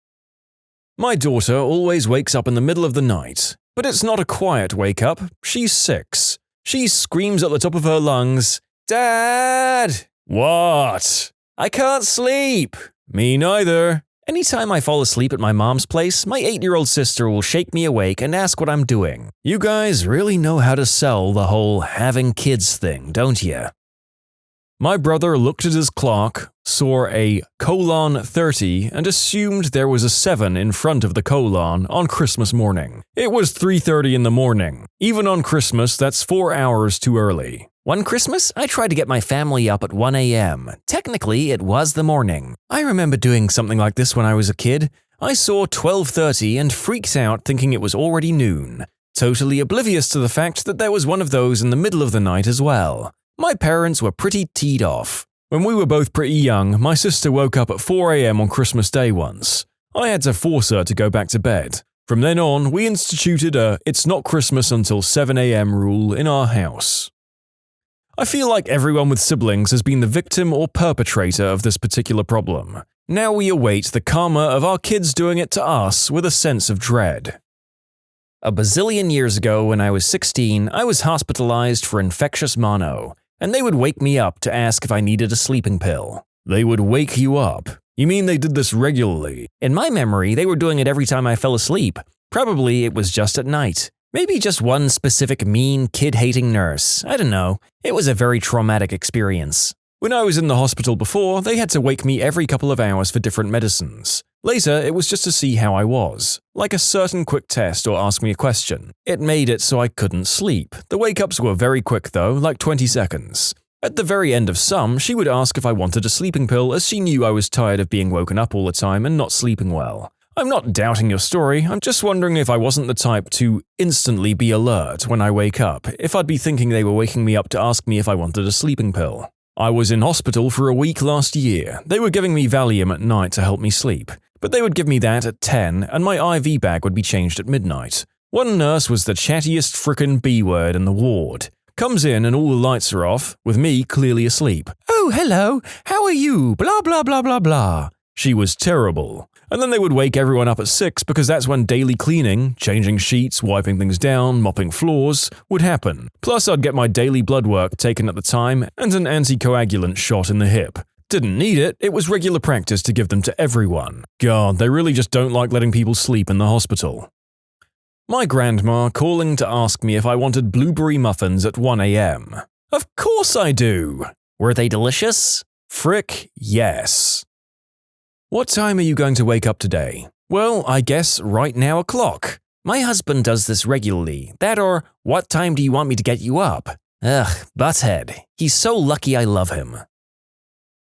My daughter always wakes up in the middle of the night, but it's not a quiet wake-up. She's 6. She screams at the top of her lungs, "Dad!" "What?" "I can't sleep." "Me neither." Anytime I fall asleep at my mom's place, my 8-year-old sister will shake me awake and ask what I'm doing. You guys really know how to sell the whole having kids thing, don't you? My brother looked at his clock, saw a :30 and assumed there was a 7 in front of the colon on Christmas morning. It was 3:30 in the morning. Even on Christmas, that's 4 hours too early. One Christmas, I tried to get my family up at 1 a.m. Technically, it was the morning. I remember doing something like this when I was a kid. I saw 12:30 and freaked out thinking it was already noon, totally oblivious to the fact that there was one of those in the middle of the night as well. My parents were pretty teed off. When we were both pretty young, my sister woke up at 4 a.m. on Christmas Day once. I had to force her to go back to bed. From then on, we instituted a "it's not Christmas until 7 a.m. rule in our house. I feel like everyone with siblings has been the victim or perpetrator of this particular problem. Now we await the karma of our kids doing it to us with a sense of dread. A bazillion years ago, when I was 16, I was hospitalized for infectious mono, and they would wake me up to ask if I needed a sleeping pill. They would wake you up? You mean they did this regularly? In my memory, they were doing it every time I fell asleep. Probably it was just at night. Maybe just one specific mean, kid-hating nurse. I don't know. It was a very traumatic experience. When I was in the hospital before, they had to wake me every couple of hours for different medicines. Later, it was just to see how I was, like a certain quick test or ask me a question. It made it so I couldn't sleep. The wake-ups were very quick though, like 20 seconds. At the very end of some, she would ask if I wanted a sleeping pill as she knew I was tired of being woken up all the time and not sleeping well. I'm not doubting your story, I'm just wondering if I wasn't the type to instantly be alert when I wake up, if I'd be thinking they were waking me up to ask me if I wanted a sleeping pill. I was in hospital for a week last year. They were giving me Valium at night to help me sleep, but they would give me that at 10 and my IV bag would be changed at midnight. One nurse was the chattiest frickin' B-word in the ward. Comes in and all the lights are off, with me clearly asleep. "Oh, hello, how are you? Blah blah blah blah blah." She was terrible. And then they would wake everyone up at 6 because that's when daily cleaning, changing sheets, wiping things down, mopping floors, would happen. Plus I'd get my daily blood work taken at the time and an anticoagulant shot in the hip. Didn't need it, it was regular practice to give them to everyone. God, they really just don't like letting people sleep in the hospital. My grandma calling to ask me if I wanted blueberry muffins at 1 a.m. Of course I do! Were they delicious? Frick yes. What time are you going to wake up today? Well, I guess right now o'clock. My husband does this regularly. That or, what time do you want me to get you up? Ugh, butthead. He's so lucky I love him.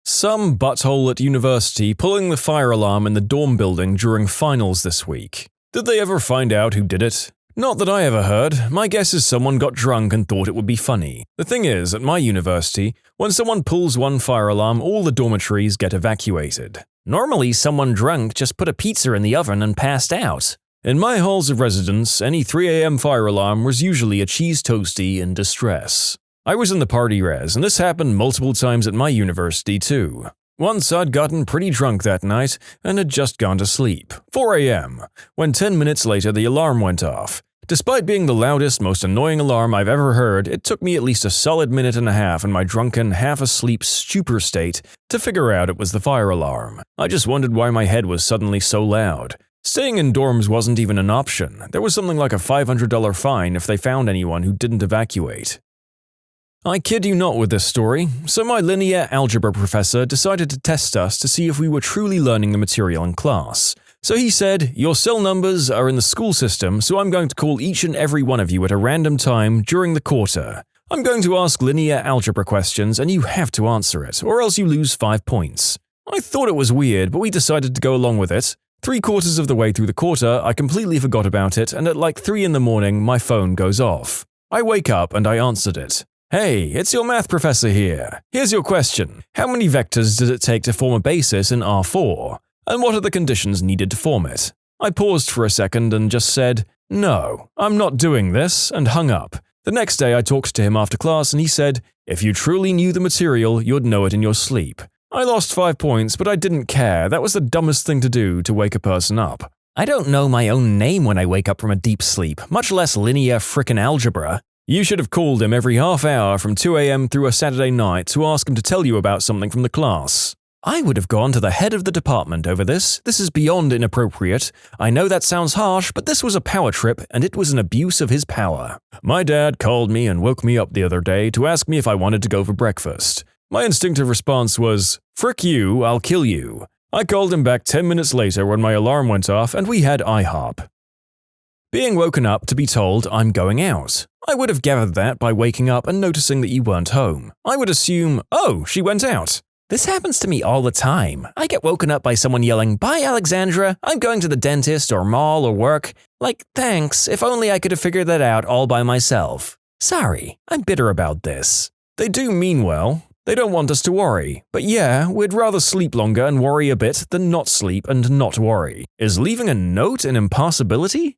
Some butthole at university pulling the fire alarm in the dorm building during finals this week. Did they ever find out who did it? Not that I ever heard. My guess is someone got drunk and thought it would be funny. The thing is, at my university, when someone pulls one fire alarm, all the dormitories get evacuated. Normally, someone drunk just put a pizza in the oven and passed out. In my halls of residence, any 3 a.m. fire alarm was usually a cheese toastie in distress. I was in the party res, and this happened multiple times at my university too. Once I'd gotten pretty drunk that night and had just gone to sleep, 4 a.m., when 10 minutes later the alarm went off. Despite being the loudest, most annoying alarm I've ever heard, it took me at least a solid minute and a half in my drunken, half-asleep stupor state to figure out it was the fire alarm. I just wondered why my head was suddenly so loud. Staying in dorms wasn't even an option. There was something like a $500 fine if they found anyone who didn't evacuate. I kid you not with this story. So my linear algebra professor decided to test us to see if we were truly learning the material in class. So he said, your cell numbers are in the school system, so I'm going to call each and every one of you at a random time during the quarter. I'm going to ask linear algebra questions and you have to answer it, or else you lose 5 points. I thought it was weird, but we decided to go along with it. 3/4 of the way through the quarter, I completely forgot about it, and at like 3 in the morning, my phone goes off. I wake up and I answered it. Hey, it's your math professor here. Here's your question. How many vectors does it take to form a basis in R4? And what are the conditions needed to form it? I paused for a second and just said, no, I'm not doing this, and hung up. The next day I talked to him after class and he said, if you truly knew the material, you'd know it in your sleep. I lost 5 points, but I didn't care. That was the dumbest thing to do to wake a person up. I don't know my own name when I wake up from a deep sleep, much less linear frickin' algebra. You should have called him every half hour from 2 a.m. through a Saturday night to ask him to tell you about something from the class. I would have gone to the head of the department over this. This is beyond inappropriate. I know that sounds harsh, but this was a power trip, and it was an abuse of his power. My dad called me and woke me up the other day to ask me if I wanted to go for breakfast. My instinctive response was, frick you, I'll kill you. I called him back 10 minutes later when my alarm went off and we had IHOP. Being woken up to be told I'm going out. I would have gathered that by waking up and noticing that you weren't home. I would assume, oh, she went out. This happens to me all the time. I get woken up by someone yelling, bye Alexandra, I'm going to the dentist or mall or work. Like, thanks, if only I could have figured that out all by myself. Sorry, I'm bitter about this. They do mean well. They don't want us to worry. But yeah, we'd rather sleep longer and worry a bit than not sleep and not worry. Is leaving a note an impossibility?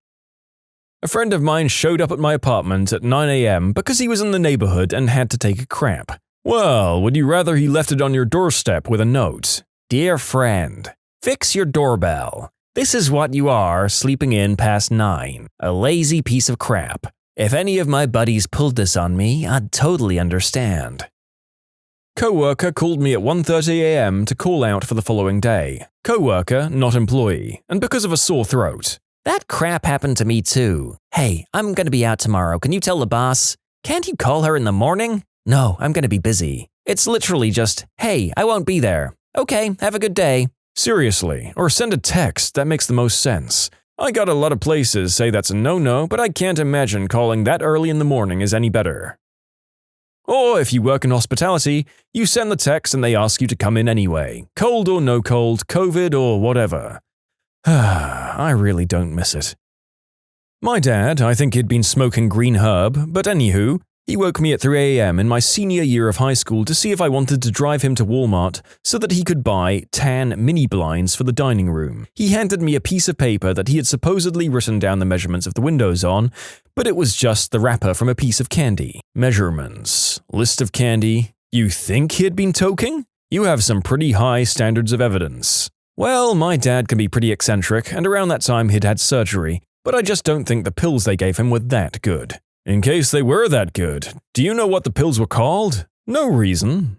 A friend of mine showed up at my apartment at 9 a.m. because he was in the neighborhood and had to take a crap. Well, would you rather he left it on your doorstep with a note? Dear friend, fix your doorbell. This is what you are sleeping in past 9. A lazy piece of crap. If any of my buddies pulled this on me, I'd totally understand. Coworker called me at 1:30 a.m. to call out for the following day. Coworker, not employee, and because of a sore throat. That crap happened to me too. Hey, I'm gonna be out tomorrow. Can you tell the boss? Can't you call her in the morning? No, I'm gonna be busy. It's literally just, hey, I won't be there. Okay, have a good day. Seriously, or send a text, that makes the most sense. I got a lot of places say that's a no-no, but I can't imagine calling that early in the morning is any better. Or if you work in hospitality, you send the text and they ask you to come in anyway, cold or no cold, COVID or whatever. I really don't miss it. My dad, I think he'd been smoking green herb, but anywho, he woke me at 3 a.m. in my senior year of high school to see if I wanted to drive him to Walmart so that he could buy tan mini blinds for the dining room. He handed me a piece of paper that he had supposedly written down the measurements of the windows on, but it was just the wrapper from a piece of candy. Measurements. List of candy. You think he had been toking? You have some pretty high standards of evidence. Well, my dad can be pretty eccentric, and around that time he'd had surgery, but I just don't think the pills they gave him were that good. In case they were that good, do you know what the pills were called? No reason.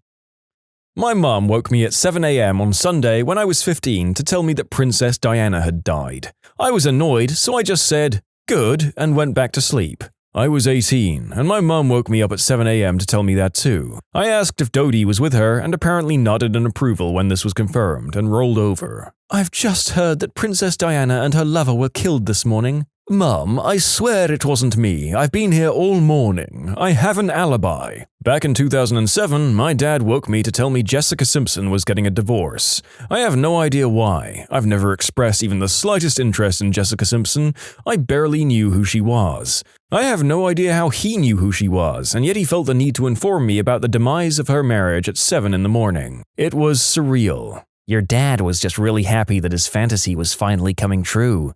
My mom woke me at 7 a.m. on Sunday when I was 15 to tell me that Princess Diana had died. I was annoyed, so I just said, good, and went back to sleep. I was 18, and my mum woke me up at 7 a.m. to tell me that too. I asked if Dodie was with her and apparently nodded in approval when this was confirmed and rolled over. I've just heard that Princess Diana and her lover were killed this morning. Mum, I swear it wasn't me. I've been here all morning. I have an alibi. Back in 2007, my dad woke me to tell me Jessica Simpson was getting a divorce. I have no idea why. I've never expressed even the slightest interest in Jessica Simpson. I barely knew who she was. I have no idea how he knew who she was, and yet he felt the need to inform me about the demise of her marriage at 7 in the morning. It was surreal. Your dad was just really happy that his fantasy was finally coming true.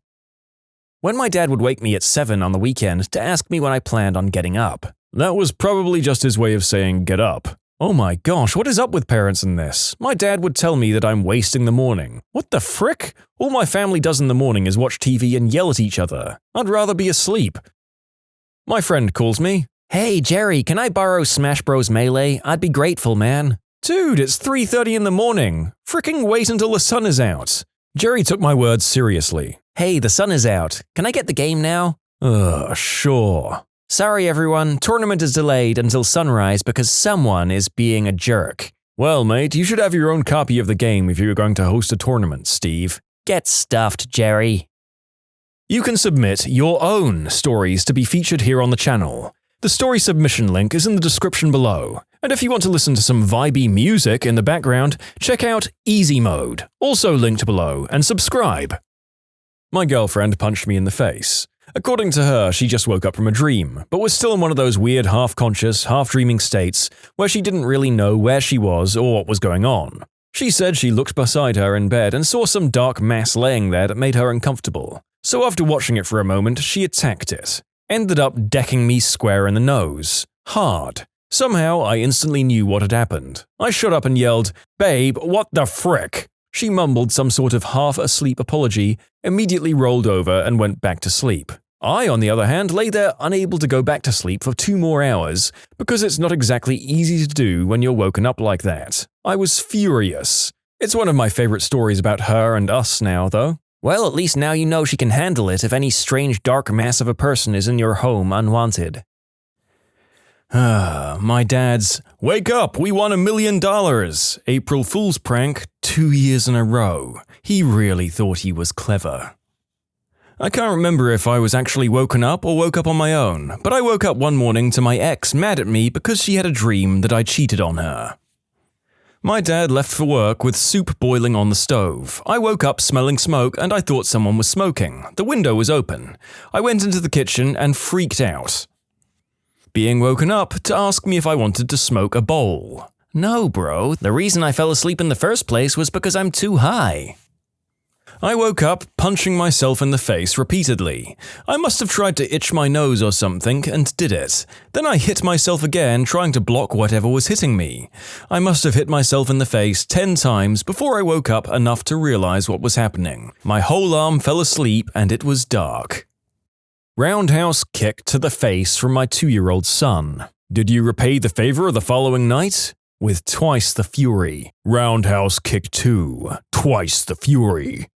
When my dad would wake me at 7 on the weekend to ask me when I planned on getting up. That was probably just his way of saying get up. Oh my gosh, what is up with parents in this? My dad would tell me that I'm wasting the morning. What the frick? All my family does in the morning is watch TV and yell at each other. I'd rather be asleep. My friend calls me. Hey Jerry, can I borrow Smash Bros. Melee? I'd be grateful, man. Dude, it's 3:30 in the morning. Fricking wait until the sun is out. Jerry took my words seriously. Hey, the sun is out. Can I get the game now? Sure. Sorry everyone, tournament is delayed until sunrise because someone is being a jerk. Well, mate, you should have your own copy of the game if you're going to host a tournament, Steve. Get stuffed, Jerry. You can submit your own stories to be featured here on the channel. The story submission link is in the description below. And if you want to listen to some vibey music in the background, check out easymode, also linked below, and subscribe. My girlfriend punched me in the face. According to her, she just woke up from a dream, but was still in one of those weird half-conscious, half-dreaming states where she didn't really know where she was or what was going on. She said she looked beside her in bed and saw some dark mass laying there that made her uncomfortable. So after watching it for a moment, she attacked it. Ended up decking me square in the nose. Hard. Somehow, I instantly knew what had happened. I shot up and yelled, "Babe, what the frick?" She mumbled some sort of half-asleep apology, immediately rolled over and went back to sleep. I, on the other hand, lay there unable to go back to sleep for 2 more hours, because it's not exactly easy to do when you're woken up like that. I was furious. It's one of my favorite stories about her and us now, though. Well, at least now you know she can handle it if any strange dark mass of a person is in your home unwanted. My dad's, "Wake up, we won $1 million! April Fool's prank 2 years in a row. He really thought he was clever." I can't remember if I was actually woken up or woke up on my own, but I woke up one morning to my ex mad at me because she had a dream that I cheated on her. My dad left for work with soup boiling on the stove. I woke up smelling smoke and I thought someone was smoking. The window was open. I went into the kitchen and freaked out. Being woken up to ask me if I wanted to smoke a bowl. No, bro, the reason I fell asleep in the first place was because I'm too high. I woke up punching myself in the face repeatedly. I must have tried to itch my nose or something and did it. Then I hit myself again trying to block whatever was hitting me. I must have hit myself in the face 10 times before I woke up enough to realize what was happening. My whole arm fell asleep and it was dark. Roundhouse kick to the face from my 2-year-old son. Did you repay the favor the following night? With twice the fury. Roundhouse kick 2. Twice the fury.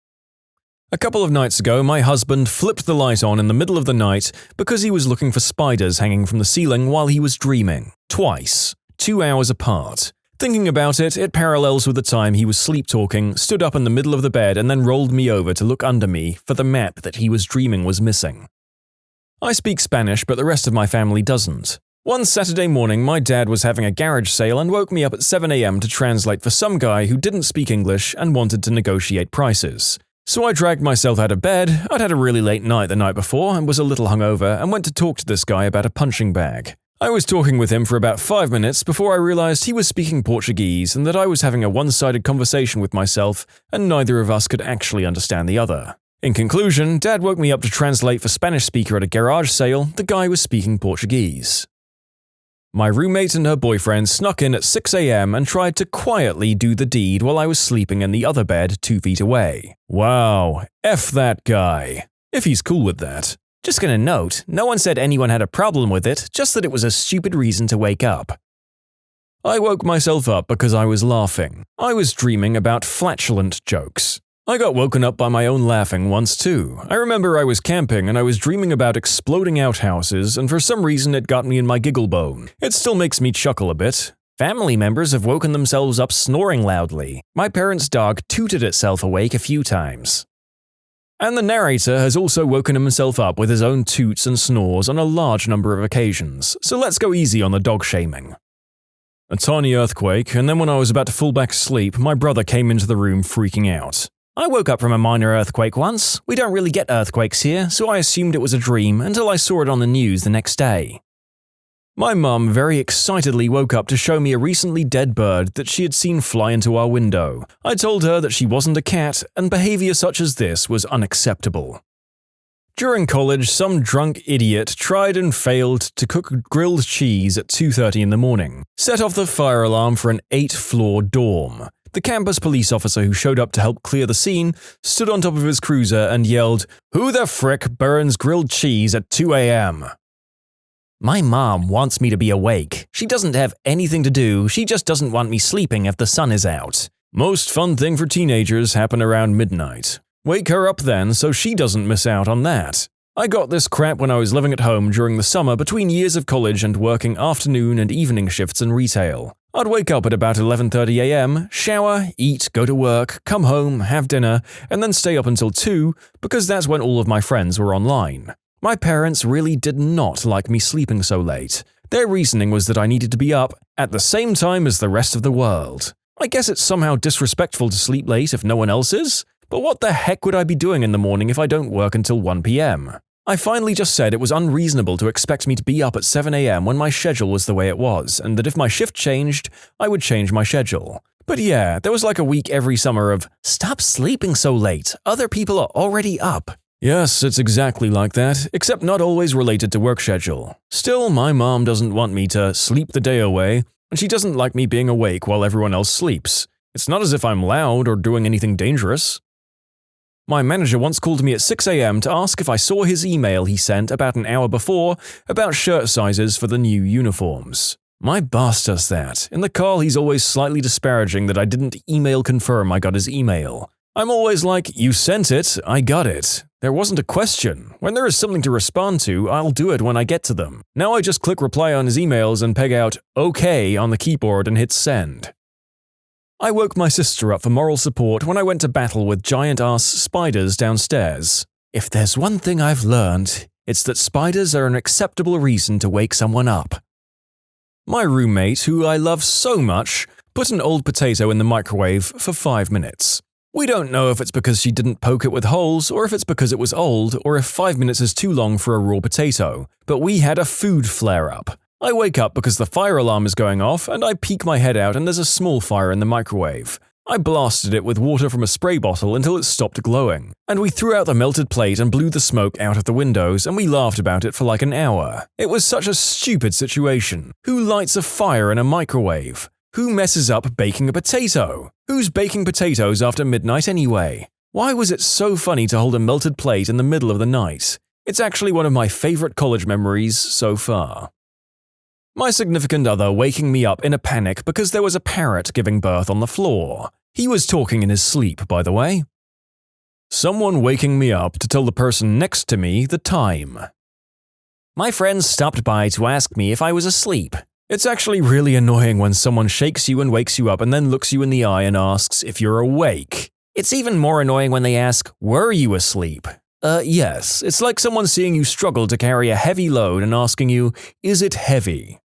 A couple of nights ago, my husband flipped the light on in the middle of the night because he was looking for spiders hanging from the ceiling while he was dreaming. Twice. 2 hours apart. Thinking about it, it parallels with the time he was sleep-talking, stood up in the middle of the bed and then rolled me over to look under me for the map that he was dreaming was missing. I speak Spanish, but the rest of my family doesn't. One Saturday morning, my dad was having a garage sale and woke me up at 7 a.m. to translate for some guy who didn't speak English and wanted to negotiate prices. So I dragged myself out of bed. I'd had a really late night the night before and was a little hungover and went to talk to this guy about a punching bag. I was talking with him for about 5 minutes before I realized he was speaking Portuguese and that I was having a one-sided conversation with myself and neither of us could actually understand the other. In conclusion, Dad woke me up to translate for Spanish speaker at a garage sale. The guy was speaking Portuguese. My roommate and her boyfriend snuck in at 6 a.m. and tried to quietly do the deed while I was sleeping in the other bed 2 feet away. Wow, F that guy. If he's cool with that. Just gonna note, no one said anyone had a problem with it, just that it was a stupid reason to wake up. I woke myself up because I was laughing. I was dreaming about flatulent jokes. I got woken up by my own laughing once too. I remember I was camping and I was dreaming about exploding outhouses, and for some reason it got me in my giggle bone. It still makes me chuckle a bit. Family members have woken themselves up snoring loudly. My parents' dog tooted itself awake a few times. And the narrator has also woken himself up with his own toots and snores on a large number of occasions, so let's go easy on the dog shaming. A tiny earthquake, and then when I was about to fall back asleep, my brother came into the room freaking out. I woke up from a minor earthquake once. We don't really get earthquakes here, so I assumed it was a dream until I saw it on the news the next day. My mum very excitedly woke up to show me a recently dead bird that she had seen fly into our window. I told her that she wasn't a cat, and behavior such as this was unacceptable. During college, some drunk idiot tried and failed to cook grilled cheese at 2:30 in the morning, set off the fire alarm for an 8th-floor dorm. The campus police officer who showed up to help clear the scene stood on top of his cruiser and yelled, "Who the frick burns grilled cheese at 2 a.m.? My mom wants me to be awake. She doesn't have anything to do, she just doesn't want me sleeping if the sun is out. Most fun thing for teenagers happen around midnight. Wake her up then so she doesn't miss out on that. I got this crap when I was living at home during the summer between years of college and working afternoon and evening shifts in retail. I'd wake up at about 11:30 a.m., shower, eat, go to work, come home, have dinner, and then stay up until 2 because that's when all of my friends were online. My parents really did not like me sleeping so late. Their reasoning was that I needed to be up at the same time as the rest of the world. I guess it's somehow disrespectful to sleep late if no one else is, but what the heck would I be doing in the morning if I don't work until 1 p.m? I finally just said it was unreasonable to expect me to be up at 7 a.m. when my schedule was the way it was, and that if my shift changed, I would change my schedule. But yeah, there was like a week every summer of, "Stop sleeping so late, other people are already up." Yes, it's exactly like that, except not always related to work schedule. Still, my mom doesn't want me to sleep the day away, and she doesn't like me being awake while everyone else sleeps. It's not as if I'm loud or doing anything dangerous. My manager once called me at 6 a.m. to ask if I saw his email he sent about an hour before about shirt sizes for the new uniforms. My boss does that. In the call, he's always slightly disparaging that I didn't email confirm I got his email. I'm always like, "You sent it, I got it. There wasn't a question. When there is something to respond to, I'll do it when I get to them." Now I just click reply on his emails and peg out "OK" on the keyboard and hit send. I woke my sister up for moral support when I went to battle with giant-ass spiders downstairs. If there's one thing I've learned, it's that spiders are an acceptable reason to wake someone up. My roommate, who I love so much, put an old potato in the microwave for 5 minutes. We don't know if it's because she didn't poke it with holes, or if it's because it was old, or if 5 minutes is too long for a raw potato, but we had a food flare-up. I wake up because the fire alarm is going off, and I peek my head out and there's a small fire in the microwave. I blasted it with water from a spray bottle until it stopped glowing, and we threw out the melted plate and blew the smoke out of the windows, and we laughed about it for like an hour. It was such a stupid situation. Who lights a fire in a microwave? Who messes up baking a potato? Who's baking potatoes after midnight anyway? Why was it so funny to hold a melted plate in the middle of the night? It's actually one of my favorite college memories so far. My significant other waking me up in a panic because there was a parrot giving birth on the floor. He was talking in his sleep, by the way. Someone waking me up to tell the person next to me the time. My friends stopped by to ask me if I was asleep. It's actually really annoying when someone shakes you and wakes you up and then looks you in the eye and asks if you're awake. It's even more annoying when they ask, "Were you asleep?" Yes, it's like someone seeing you struggle to carry a heavy load and asking you, "Is it heavy?"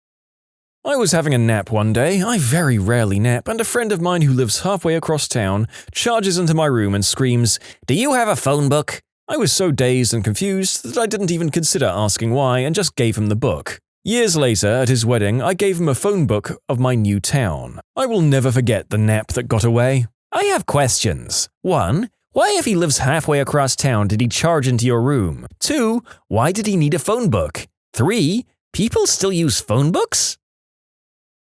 I was having a nap one day. I very rarely nap, and a friend of mine who lives halfway across town charges into my room and screams, "Do you have a phone book?" I was so dazed and confused that I didn't even consider asking why and just gave him the book. Years later, at his wedding, I gave him a phone book of my new town. I will never forget the nap that got away. I have questions. 1. Why, if he lives halfway across town, did he charge into your room? 2. Why did he need a phone book? 3. People still use phone books?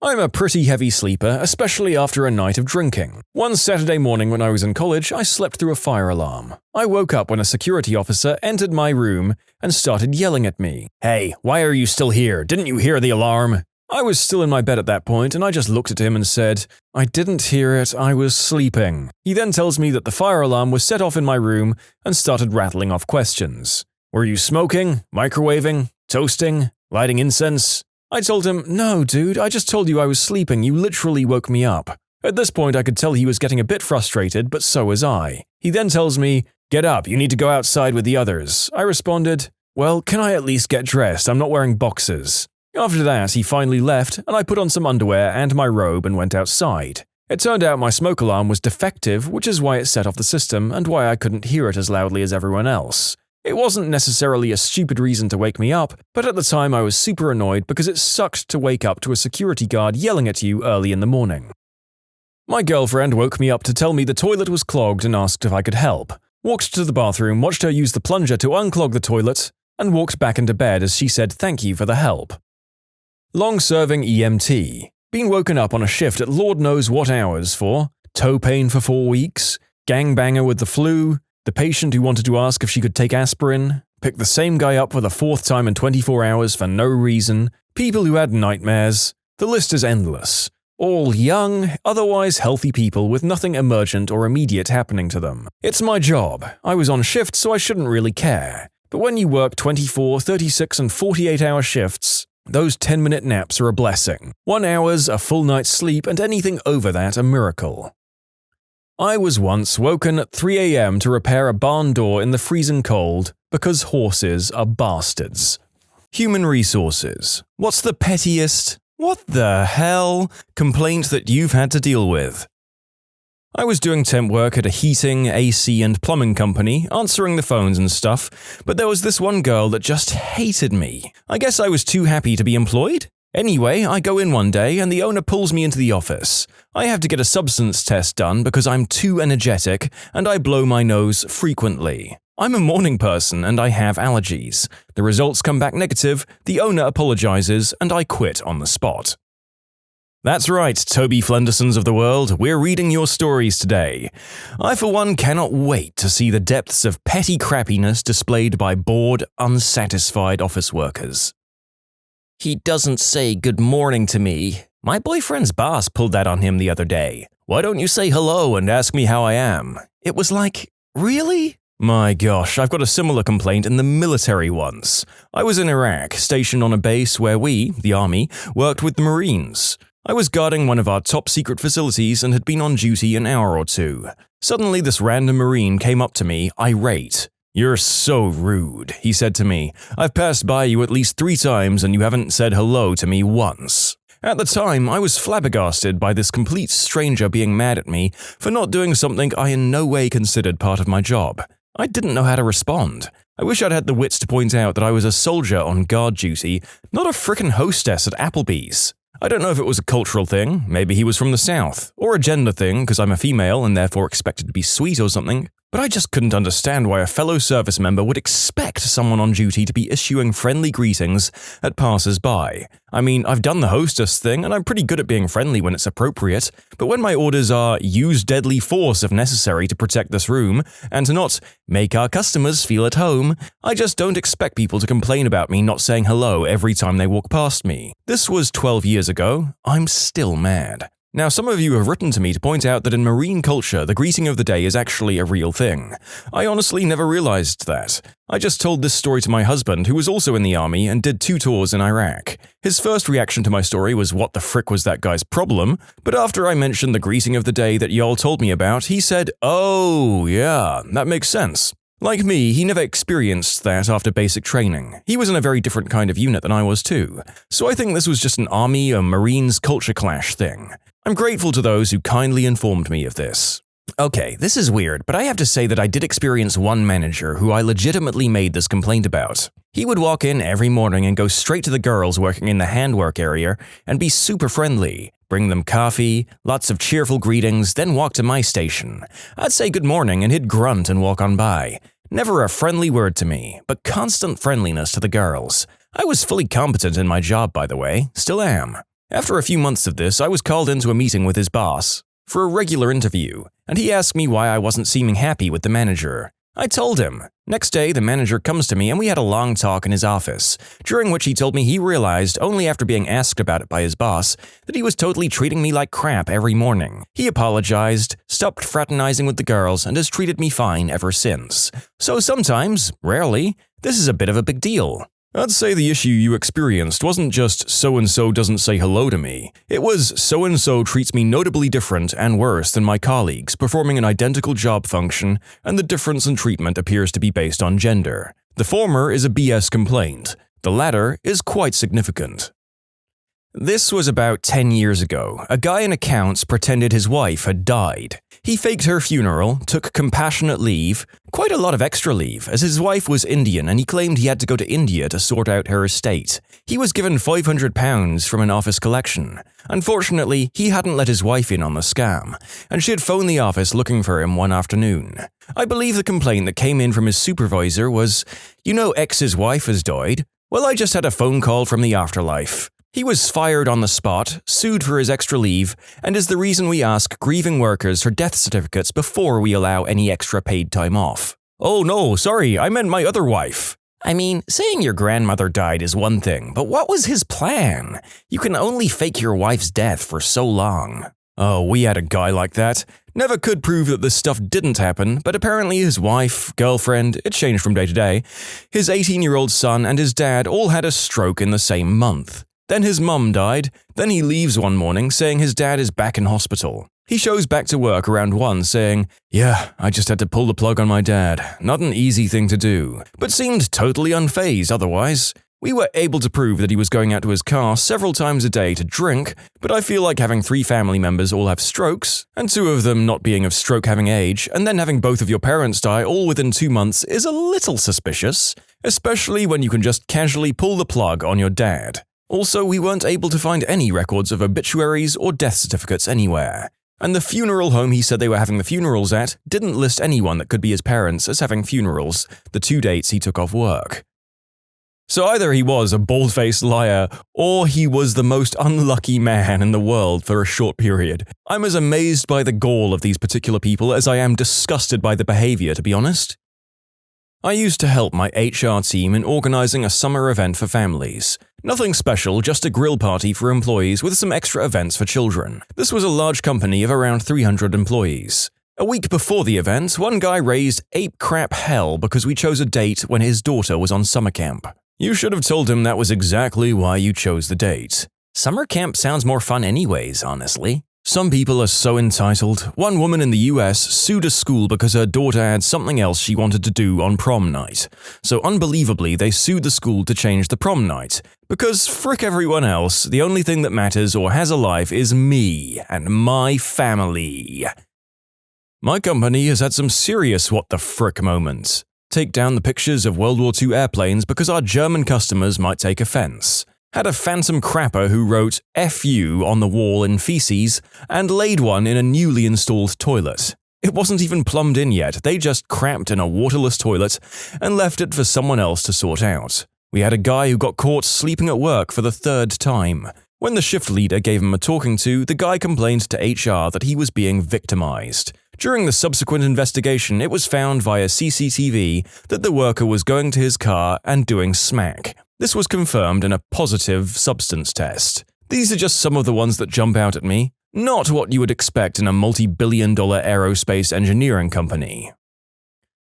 I'm a pretty heavy sleeper, especially after a night of drinking. One Saturday morning when I was in college, I slept through a fire alarm. I woke up when a security officer entered my room and started yelling at me. "Hey, why are you still here? Didn't you hear the alarm?" I was still in my bed at that point, and I just looked at him and said, "I didn't hear it, I was sleeping." He then tells me that the fire alarm was set off in my room and started rattling off questions. "Were you smoking, microwaving, toasting, lighting incense?" I told him, "No, dude, I just told you I was sleeping, you literally woke me up." At this point, I could tell he was getting a bit frustrated, but so was I. He then tells me, "Get up, you need to go outside with the others." I responded, "Well, can I at least get dressed? I'm not wearing boxers." After that, he finally left, and I put on some underwear and my robe and went outside. It turned out my smoke alarm was defective, which is why it set off the system and why I couldn't hear it as loudly as everyone else. It wasn't necessarily a stupid reason to wake me up, but at the time I was super annoyed because it sucked to wake up to a security guard yelling at you early in the morning. My girlfriend woke me up to tell me the toilet was clogged and asked if I could help. Walked to the bathroom, watched her use the plunger to unclog the toilet, and walked back into bed as she said thank you for the help. Long-serving EMT. Been woken up on a shift at Lord knows what hours for, toe pain for 4 weeks, gangbanger with the flu, the patient who wanted to ask if she could take aspirin, picked the same guy up for the 4th time in 24 hours for no reason, people who had nightmares. The list is endless. All young, otherwise healthy people with nothing emergent or immediate happening to them. It's my job. I was on shift, so I shouldn't really care. But when you work 24, 36, and 48-hour shifts, those 10-minute naps are a blessing. 1 hour's a full night's sleep, and anything over that a miracle. I was once woken at 3 a.m. to repair a barn door in the freezing cold because horses are bastards. Human resources. What's the pettiest, what the hell, complaint that you've had to deal with? I was doing temp work at a heating, AC, and plumbing company, answering the phones and stuff, but there was this one girl that just hated me. I guess I was too happy to be employed? Anyway, I go in one day and the owner pulls me into the office. I have to get a substance test done because I'm too energetic and I blow my nose frequently. I'm a morning person and I have allergies. The results come back negative, the owner apologizes, and I quit on the spot. That's right, Toby Flendersons of the world, we're reading your stories today. I for one cannot wait to see the depths of petty crappiness displayed by bored, unsatisfied office workers. He doesn't say good morning to me. My boyfriend's boss pulled that on him the other day. Why don't you say hello and ask me how I am? It was like, really? My gosh, I've got a similar complaint in the military once. I was in Iraq, stationed on a base where we, the army, worked with the Marines. I was guarding one of our top-secret facilities and had been on duty an hour or two. Suddenly, this random Marine came up to me, irate. "You're so rude," he said to me. "I've passed by you at least 3 times and you haven't said hello to me once." At the time, I was flabbergasted by this complete stranger being mad at me for not doing something I in no way considered part of my job. I didn't know how to respond. I wish I'd had the wits to point out that I was a soldier on guard duty, not a frickin' hostess at Applebee's. I don't know if it was a cultural thing, maybe he was from the South, or a gender thing because I'm a female and therefore expected to be sweet or something, but I just couldn't understand why a fellow service member would expect someone on duty to be issuing friendly greetings at passers-by. I mean, I've done the hostess thing and I'm pretty good at being friendly when it's appropriate, but when my orders are use deadly force if necessary to protect this room, and to not make our customers feel at home, I just don't expect people to complain about me not saying hello every time they walk past me. This was 12 years ago. I'm still mad. Now, some of you have written to me to point out that in Marine culture, the greeting of the day is actually a real thing. I honestly never realized that. I just told this story to my husband, who was also in the army and did 2 tours in Iraq. His first reaction to my story was, "What the frick was that guy's problem?" But after I mentioned the greeting of the day that y'all told me about, he said, "Oh, yeah, that makes sense." Like me, he never experienced that after basic training. He was in a very different kind of unit than I was too. So I think this was just an Army or Marines culture clash thing. I'm grateful to those who kindly informed me of this. Okay, this is weird, but I have to say that I did experience one manager who I legitimately made this complaint about. He would walk in every morning and go straight to the girls working in the handwork area and be super friendly. Bring them coffee, lots of cheerful greetings, then walk to my station. I'd say good morning and he'd grunt and walk on by. Never a friendly word to me, but constant friendliness to the girls. I was fully competent in my job, by the way, still am. After a few months of this, I was called into a meeting with his boss for a regular interview, and he asked me why I wasn't seeming happy with the manager. I told him, Next day, the manager comes to me and we had a long talk in his office, during which he told me he realized, only after being asked about it by his boss, that he was totally treating me like crap every morning. He apologized, stopped fraternizing with the girls, and has treated me fine ever since. So sometimes, rarely, this is a bit of a big deal. I'd say the issue you experienced wasn't just so-and-so doesn't say hello to me. It was so-and-so treats me notably different and worse than my colleagues performing an identical job function, and the difference in treatment appears to be based on gender. The former is a BS complaint. The latter is quite significant. This was about 10 years ago. A guy in accounts pretended his wife had died. He faked her funeral, took compassionate leave, quite a lot of extra leave, as his wife was Indian and he claimed he had to go to India to sort out her estate. He was given £500 from an office collection. Unfortunately, he hadn't let his wife in on the scam, and she had phoned the office looking for him one afternoon. I believe the complaint that came in from his supervisor was, "You know X's wife has died? Well, I just had a phone call from the afterlife." He was fired on the spot, sued for his extra leave, and is the reason we ask grieving workers for death certificates before we allow any extra paid time off. "Oh no, sorry, I meant my other wife." I mean, saying your grandmother died is one thing, but what was his plan? You can only fake your wife's death for so long. Oh, we had a guy like that. Never could prove that this stuff didn't happen, but apparently his wife, girlfriend, it changed from day to day, his 18-year-old son and his dad all had a stroke in the same month. Then his mum died, then he leaves one morning saying his dad is back in hospital. He shows back to work around 1 saying, "Yeah, I just had to pull the plug on my dad. Not an easy thing to do," but seemed totally unfazed otherwise. We were able to prove that he was going out to his car several times a day to drink, but I feel like having 3 family members all have strokes, and 2 of them not being of stroke-having age, and then having both of your parents die all within 2 months is a little suspicious, especially when you can just casually pull the plug on your dad. Also, we weren't able to find any records of obituaries or death certificates anywhere. And the funeral home he said they were having the funerals at didn't list anyone that could be his parents as having funerals, the 2 dates he took off work. So either he was a bald-faced liar, or he was the most unlucky man in the world for a short period. I'm as amazed by the gall of these particular people as I am disgusted by the behavior, to be honest. I used to help my HR team in organizing a summer event for families. Nothing special, just a grill party for employees with some extra events for children. This was a large company of around 300 employees. A week before the event, one guy raised ape crap hell because we chose a date when his daughter was on summer camp. You should have told him that was exactly why you chose the date. Summer camp sounds more fun anyways, honestly. Some people are so entitled. One woman in the US sued a school because her daughter had something else she wanted to do on prom night. So unbelievably, they sued the school to change the prom night. Because frick everyone else, the only thing that matters or has a life is me and my family. My company has had some serious what the frick moments. Take down the pictures of World War II airplanes because our German customers might take offense. Had a phantom crapper who wrote "F you" on the wall in feces and laid one in a newly installed toilet. It wasn't even plumbed in yet, they just crapped in a waterless toilet and left it for someone else to sort out. We had a guy who got caught sleeping at work for the 3rd time. When the shift leader gave him a talking to, the guy complained to HR that he was being victimized. During the subsequent investigation, it was found via CCTV that the worker was going to his car and doing smack. This was confirmed in a positive substance test. These are just some of the ones that jump out at me. Not what you would expect in a multi-billion-dollar aerospace engineering company.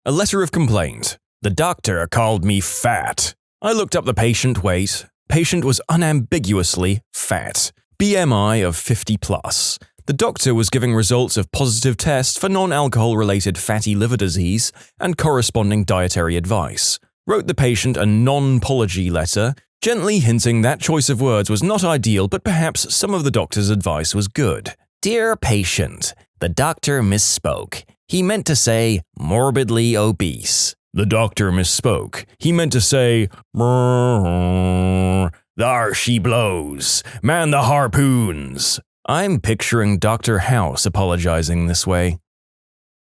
A letter of complaint. The doctor called me fat. I looked up the patient weight. Patient was unambiguously fat. BMI of 50+. The doctor was giving results of positive tests for non-alcohol-related fatty liver disease and corresponding dietary advice. Wrote the patient a non-apology letter, gently hinting that choice of words was not ideal but perhaps some of the doctor's advice was good. Dear patient, the doctor misspoke. He meant to say morbidly obese. The doctor misspoke. He meant to say, "There she blows. Man the harpoons." I'm picturing Dr. House apologizing this way.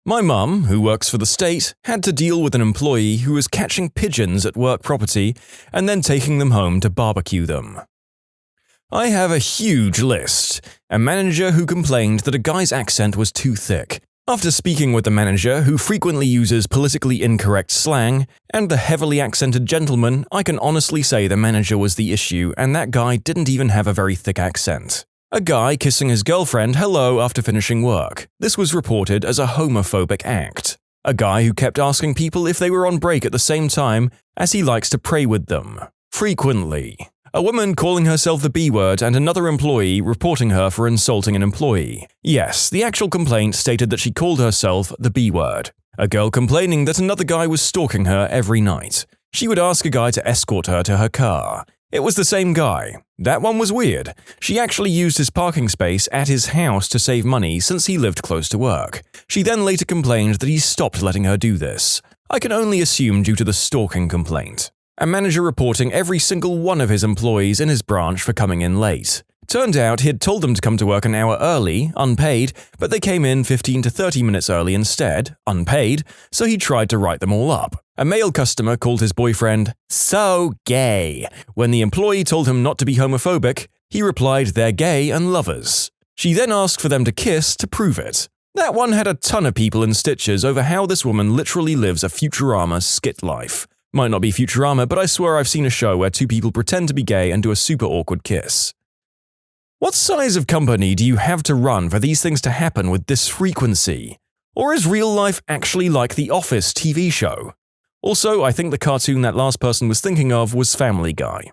My mum, who works for the state, had to deal with an employee who was catching pigeons at work property and then taking them home to barbecue them. I have a huge list. A manager who complained that a guy's accent was too thick. After speaking with the manager, who frequently uses politically incorrect slang, and the heavily accented gentleman, I can honestly say the manager was the issue, and that guy didn't even have a very thick accent. A guy kissing his girlfriend hello after finishing work. This was reported as a homophobic act. A guy who kept asking people if they were on break at the same time, as he likes to pray with them. Frequently. A woman calling herself the B-word and another employee reporting her for insulting an employee. Yes, the actual complaint stated that she called herself the B-word. A girl complaining that another guy was stalking her every night. She would ask a guy to escort her to her car. It was the same guy. That one was weird. She actually used his parking space at his house to save money since he lived close to work. She then later complained that he stopped letting her do this. I can only assume due to the stalking complaint. A manager reporting every single one of his employees in his branch for coming in late. Turned out he had told them to come to work an hour early, unpaid, but they came in 15 to 30 minutes early instead, unpaid, so he tried to write them all up. A male customer called his boyfriend so gay. When the employee told him not to be homophobic, he replied they're gay and lovers. She then asked for them to kiss to prove it. That one had a ton of people in stitches over how this woman literally lives a Futurama skit life. Might not be Futurama, but I swear I've seen a show where two people pretend to be gay and do a super awkward kiss. What size of company do you have to run for these things to happen with this frequency? Or is real life actually like the Office TV show? Also, I think the cartoon that last person was thinking of was Family Guy.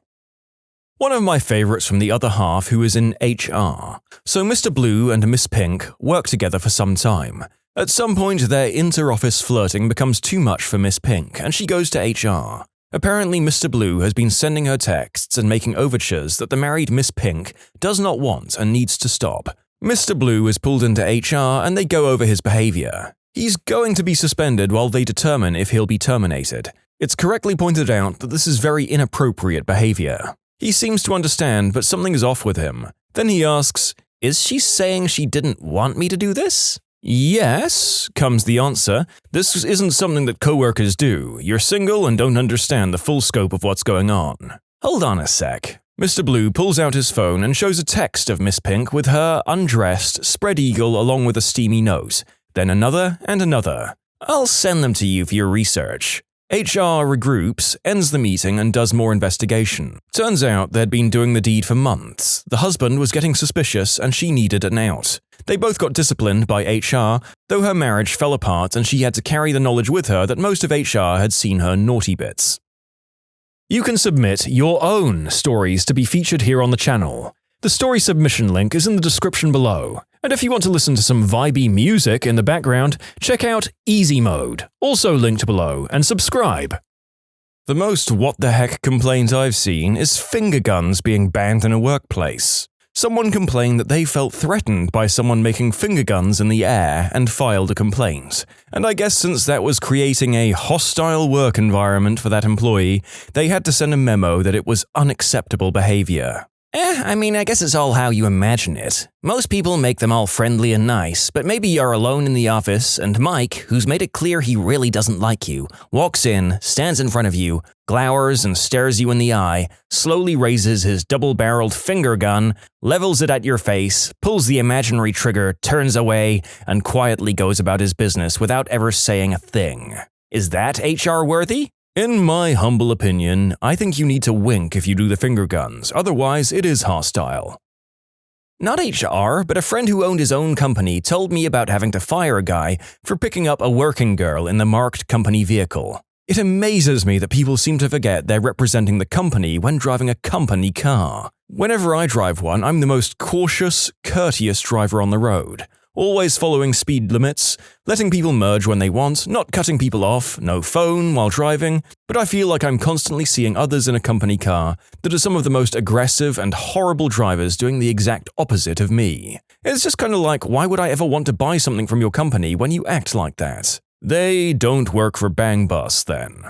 One of my favorites from the other half who is in HR. So Mr. Blue and Miss Pink work together for some time. At some point, their inter-office flirting becomes too much for Miss Pink, and she goes to HR. Apparently, Mr. Blue has been sending her texts and making overtures that the married Miss Pink does not want and needs to stop. Mr. Blue is pulled into HR and they go over his behavior. He's going to be suspended while they determine if he'll be terminated. It's correctly pointed out that this is very inappropriate behavior. He seems to understand, but something is off with him. Then he asks, "Is she saying she didn't want me to do this?" "Yes," comes the answer. "This isn't something that coworkers do. You're single and don't understand the full scope of what's going on." Hold on a sec. Mr. Blue pulls out his phone and shows a text of Miss Pink with her, undressed, spread eagle along with a steamy note. Then another and another. "I'll send them to you for your research." HR regroups, ends the meeting and does more investigation. Turns out they'd been doing the deed for months. The husband was getting suspicious and she needed an out. They both got disciplined by HR, though her marriage fell apart and she had to carry the knowledge with her that most of HR had seen her naughty bits. You can submit your own stories to be featured here on the channel. The story submission link is in the description below. And if you want to listen to some vibey music in the background, check out easymode, also linked below, and subscribe. The most what the heck complaint I've seen is finger guns being banned in a workplace. Someone complained that they felt threatened by someone making finger guns in the air and filed a complaint. And I guess since that was creating a hostile work environment for that employee, they had to send a memo that it was unacceptable behavior. I guess it's all how you imagine it. Most people make them all friendly and nice, but maybe you're alone in the office and Mike, who's made it clear he really doesn't like you, walks in, stands in front of you, glowers and stares you in the eye, slowly raises his double-barreled finger gun, levels it at your face, pulls the imaginary trigger, turns away, and quietly goes about his business without ever saying a thing. Is that HR worthy? In my humble opinion, I think you need to wink if you do the finger guns, otherwise it is hostile. Not HR, but a friend who owned his own company told me about having to fire a guy for picking up a working girl in the marked company vehicle. It amazes me that people seem to forget they're representing the company when driving a company car. Whenever I drive one, I'm the most cautious, courteous driver on the road. Always following speed limits, letting people merge when they want, not cutting people off, no phone while driving, but I feel like I'm constantly seeing others in a company car that are some of the most aggressive and horrible drivers doing the exact opposite of me. It's just kind of like, why would I ever want to buy something from your company when you act like that? They don't work for Bang Bus then.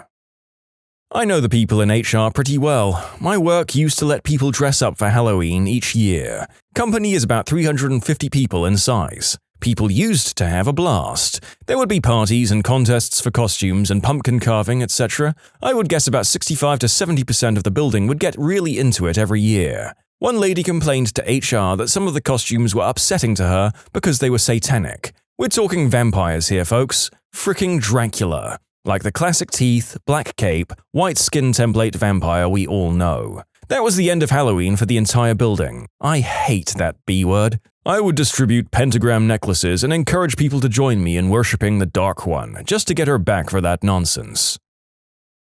I know the people in HR pretty well. My work used to let people dress up for Halloween each year. Company is about 350 people in size. People used to have a blast. There would be parties and contests for costumes and pumpkin carving, etc. I would guess about 65 to 70% of the building would get really into it every year. One lady complained to HR that some of the costumes were upsetting to her because they were satanic. We're talking vampires here, folks. Fricking Dracula. Like the classic teeth, black cape, white skin template vampire we all know. That was the end of Halloween for the entire building. I hate that B word. I would distribute pentagram necklaces and encourage people to join me in worshipping the Dark One, just to get her back for that nonsense.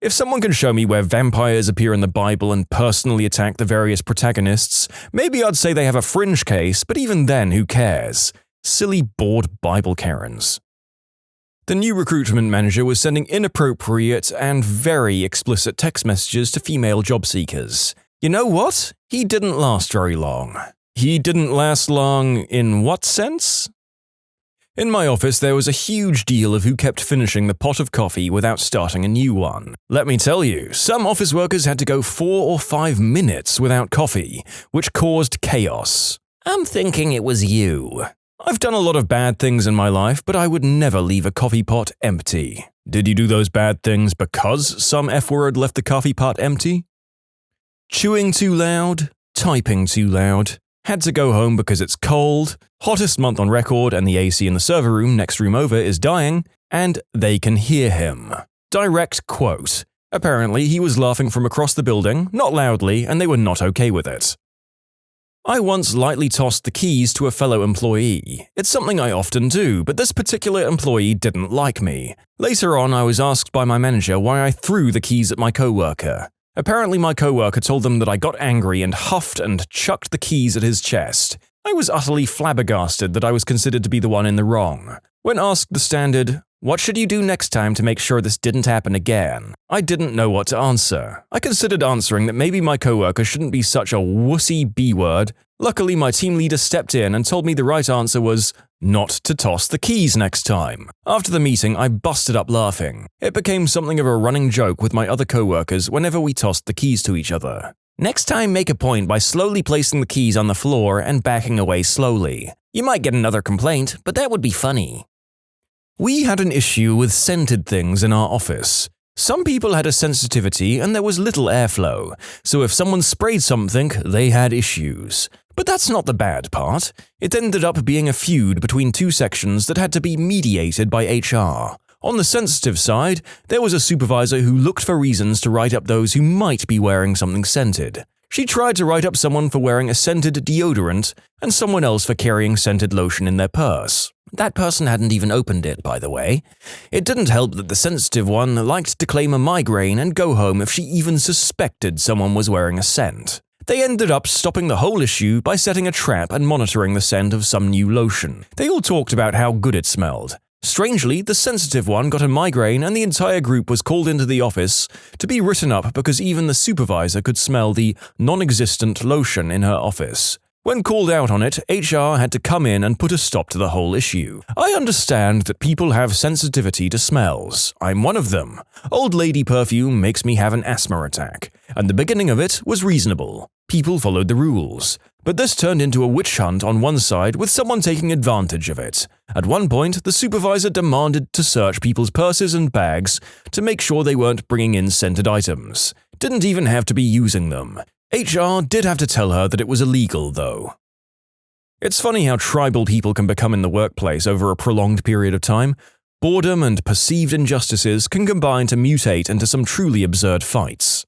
If someone can show me where vampires appear in the Bible and personally attack the various protagonists, maybe I'd say they have a fringe case, but even then, who cares? Silly, bored Bible Karens. The new recruitment manager was sending inappropriate and very explicit text messages to female job seekers. You know what? He didn't last very long. He didn't last long in what sense? In my office, there was a huge deal of who kept finishing the pot of coffee without starting a new one. Let me tell you, some office workers had to go 4 or 5 minutes without coffee, which caused chaos. I'm thinking it was you. I've done a lot of bad things in my life, but I would never leave a coffee pot empty. Did you do those bad things because some F-word left the coffee pot empty? Chewing too loud, typing too loud, had to go home because it's cold, hottest month on record and the AC in the server room next room over is dying, and they can hear him. Direct quote. Apparently, he was laughing from across the building, not loudly, and they were not okay with it. I once lightly tossed the keys to a fellow employee. It's something I often do, but this particular employee didn't like me. Later on, I was asked by my manager why I threw the keys at my coworker. Apparently, my coworker told them that I got angry and huffed and chucked the keys at his chest. I was utterly flabbergasted that I was considered to be the one in the wrong. When asked the standard, "What should you do next time to make sure this didn't happen again?" I didn't know what to answer. I considered answering that maybe my coworker shouldn't be such a wussy B-word. Luckily, my team leader stepped in and told me the right answer was not to toss the keys next time. After the meeting, I busted up laughing. It became something of a running joke with my other coworkers whenever we tossed the keys to each other. Next time, make a point by slowly placing the keys on the floor and backing away slowly. You might get another complaint, but that would be funny. We had an issue with scented things in our office. Some people had a sensitivity and there was little airflow, so if someone sprayed something, they had issues. But that's not the bad part. It ended up being a feud between two sections that had to be mediated by HR. On the sensitive side, there was a supervisor who looked for reasons to write up those who might be wearing something scented. She tried to write up someone for wearing a scented deodorant and someone else for carrying scented lotion in their purse. That person hadn't even opened it, by the way. It didn't help that the sensitive one liked to claim a migraine and go home if she even suspected someone was wearing a scent. They ended up stopping the whole issue by setting a trap and monitoring the scent of some new lotion. They all talked about how good it smelled. Strangely, the sensitive one got a migraine and the entire group was called into the office to be written up because even the supervisor could smell the non-existent lotion in her office. When called out on it, HR had to come in and put a stop to the whole issue. I understand that people have sensitivity to smells. I'm one of them. Old lady perfume makes me have an asthma attack, and the beginning of it was reasonable. People followed the rules. But this turned into a witch hunt on one side with someone taking advantage of it. At one point, the supervisor demanded to search people's purses and bags to make sure they weren't bringing in scented items. Didn't even have to be using them. HR did have to tell her that it was illegal, though. It's funny how tribal people can become in the workplace over a prolonged period of time. Boredom and perceived injustices can combine to mutate into some truly absurd fights.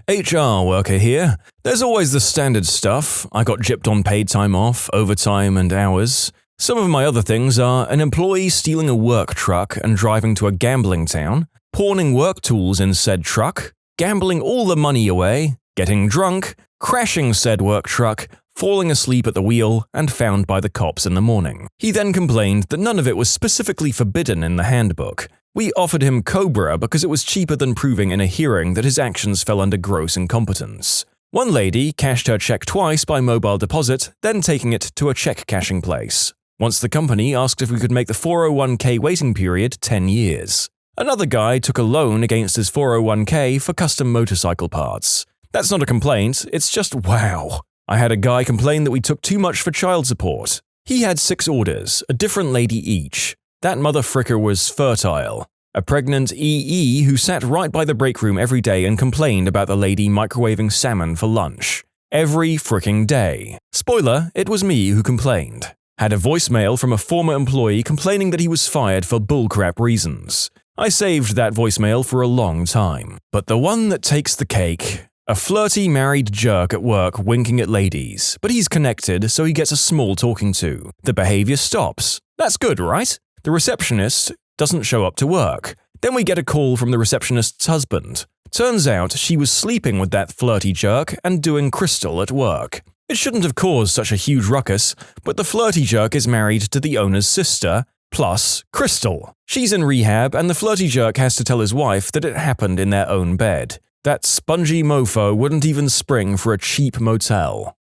HR worker here. There's always the standard stuff. I got gypped on paid time off, overtime, and hours. Some of my other things are an employee stealing a work truck and driving to a gambling town, pawning work tools in said truck, gambling all the money away, getting drunk, crashing said work truck, falling asleep at the wheel, and found by the cops in the morning. He then complained that none of it was specifically forbidden in the handbook. We offered him Cobra because it was cheaper than proving in a hearing that his actions fell under gross incompetence. One lady cashed her check twice by mobile deposit, then taking it to a check cashing place. Once the company asked if we could make the 401k waiting period 10 years. Another guy took a loan against his 401k for custom motorcycle parts. That's not a complaint, it's just wow. I had a guy complain that we took too much for child support. He had 6 orders, a different lady each. That mother fricker was fertile. A pregnant EE who sat right by the break room every day and complained about the lady microwaving salmon for lunch. Every fricking day. Spoiler, it was me who complained. Had a voicemail from a former employee complaining that he was fired for bullcrap reasons. I saved that voicemail for a long time. But the one that takes the cake. A flirty married jerk at work winking at ladies, but he's connected so he gets a small talking to. The behavior stops. That's good, right? The receptionist doesn't show up to work. Then we get a call from the receptionist's husband. Turns out she was sleeping with that flirty jerk and doing crystal at work. It shouldn't have caused such a huge ruckus, but the flirty jerk is married to the owner's sister, plus Crystal. She's in rehab and the flirty jerk has to tell his wife that it happened in their own bed. That spongy mofo wouldn't even spring for a cheap motel.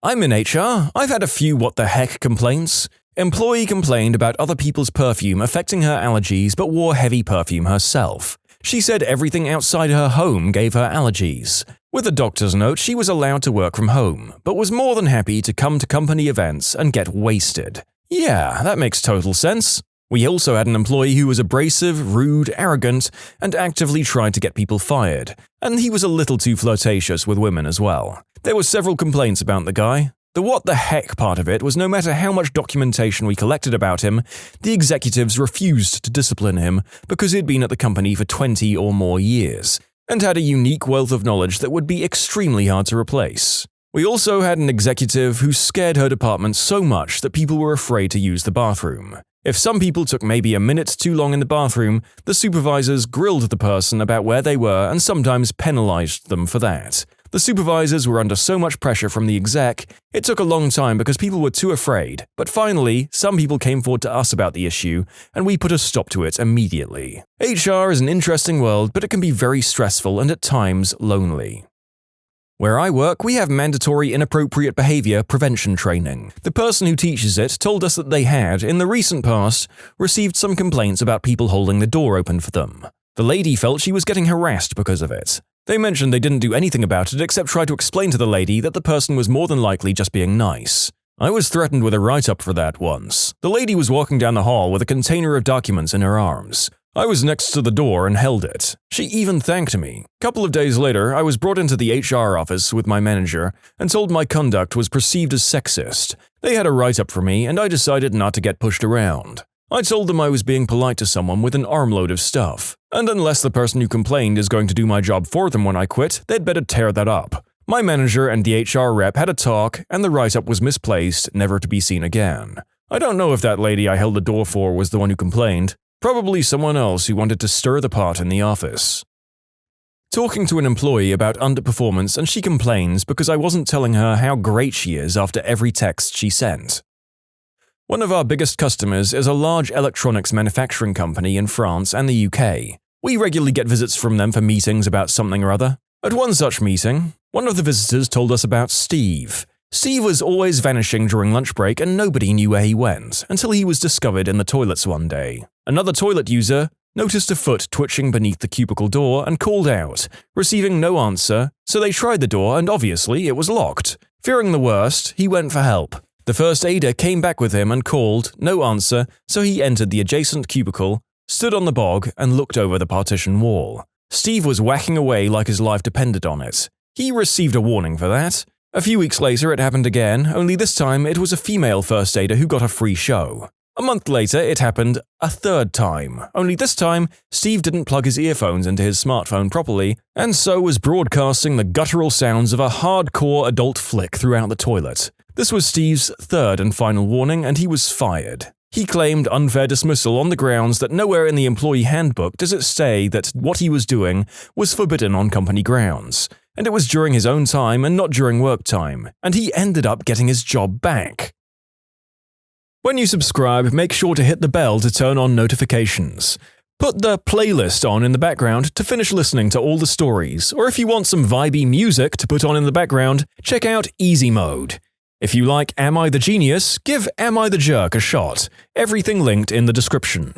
I'm in HR. I've had a few what the heck complaints. Employee complained about other people's perfume affecting her allergies but wore heavy perfume herself. She said everything outside her home gave her allergies. With a doctor's note, she was allowed to work from home, but was more than happy to come to company events and get wasted. Yeah, that makes total sense. We also had an employee who was abrasive, rude, arrogant, and actively tried to get people fired, and he was a little too flirtatious with women as well. There were several complaints about the guy. The what the heck part of it was no matter how much documentation we collected about him, the executives refused to discipline him because he'd been at the company for 20 or more years, and had a unique wealth of knowledge that would be extremely hard to replace. We also had an executive who scared her department so much that people were afraid to use the bathroom. If some people took maybe a minute too long in the bathroom, the supervisors grilled the person about where they were and sometimes penalized them for that. The supervisors were under so much pressure from the exec, it took a long time because people were too afraid, but finally, some people came forward to us about the issue, and we put a stop to it immediately. HR is an interesting world, but it can be very stressful and at times lonely. Where I work, we have mandatory inappropriate behavior prevention training. The person who teaches it told us that they had, in the recent past, received some complaints about people holding the door open for them. The lady felt she was getting harassed because of it. They mentioned they didn't do anything about it except try to explain to the lady that the person was more than likely just being nice. I was threatened with a write-up for that once. The lady was walking down the hall with a container of documents in her arms. I was next to the door and held it. She even thanked me. A couple of days later, I was brought into the HR office with my manager and told my conduct was perceived as sexist. They had a write-up for me and I decided not to get pushed around. I told them I was being polite to someone with an armload of stuff, and unless the person who complained is going to do my job for them when I quit, they'd better tear that up. My manager and the HR rep had a talk, and the write-up was misplaced, never to be seen again. I don't know if that lady I held the door for was the one who complained. Probably someone else who wanted to stir the pot in the office. Talking to an employee about underperformance and she complains because I wasn't telling her how great she is after every text she sent. One of our biggest customers is a large electronics manufacturing company in France and the UK. We regularly get visits from them for meetings about something or other. At one such meeting, one of the visitors told us about Steve. Steve was always vanishing during lunch break and nobody knew where he went until he was discovered in the toilets one day. Another toilet user noticed a foot twitching beneath the cubicle door and called out, receiving no answer, so they tried the door and obviously it was locked. Fearing the worst, he went for help. The first aider came back with him and called, no answer, so he entered the adjacent cubicle, stood on the bog, and looked over the partition wall. Steve was whacking away like his life depended on it. He received a warning for that. A few weeks later it happened again, only this time it was a female first aider who got a free show. A month later it happened a third time, only this time Steve didn't plug his earphones into his smartphone properly, and so was broadcasting the guttural sounds of a hardcore adult flick throughout the toilet. This was Steve's third and final warning, and he was fired. He claimed unfair dismissal on the grounds that nowhere in the employee handbook does it say that what he was doing was forbidden on company grounds, and it was during his own time and not during work time, and he ended up getting his job back. When you subscribe, make sure to hit the bell to turn on notifications. Put the playlist on in the background to finish listening to all the stories, or if you want some vibey music to put on in the background, check out easymode. If you like Am I the Genius, give Am I the Jerk a shot. Everything linked in the description.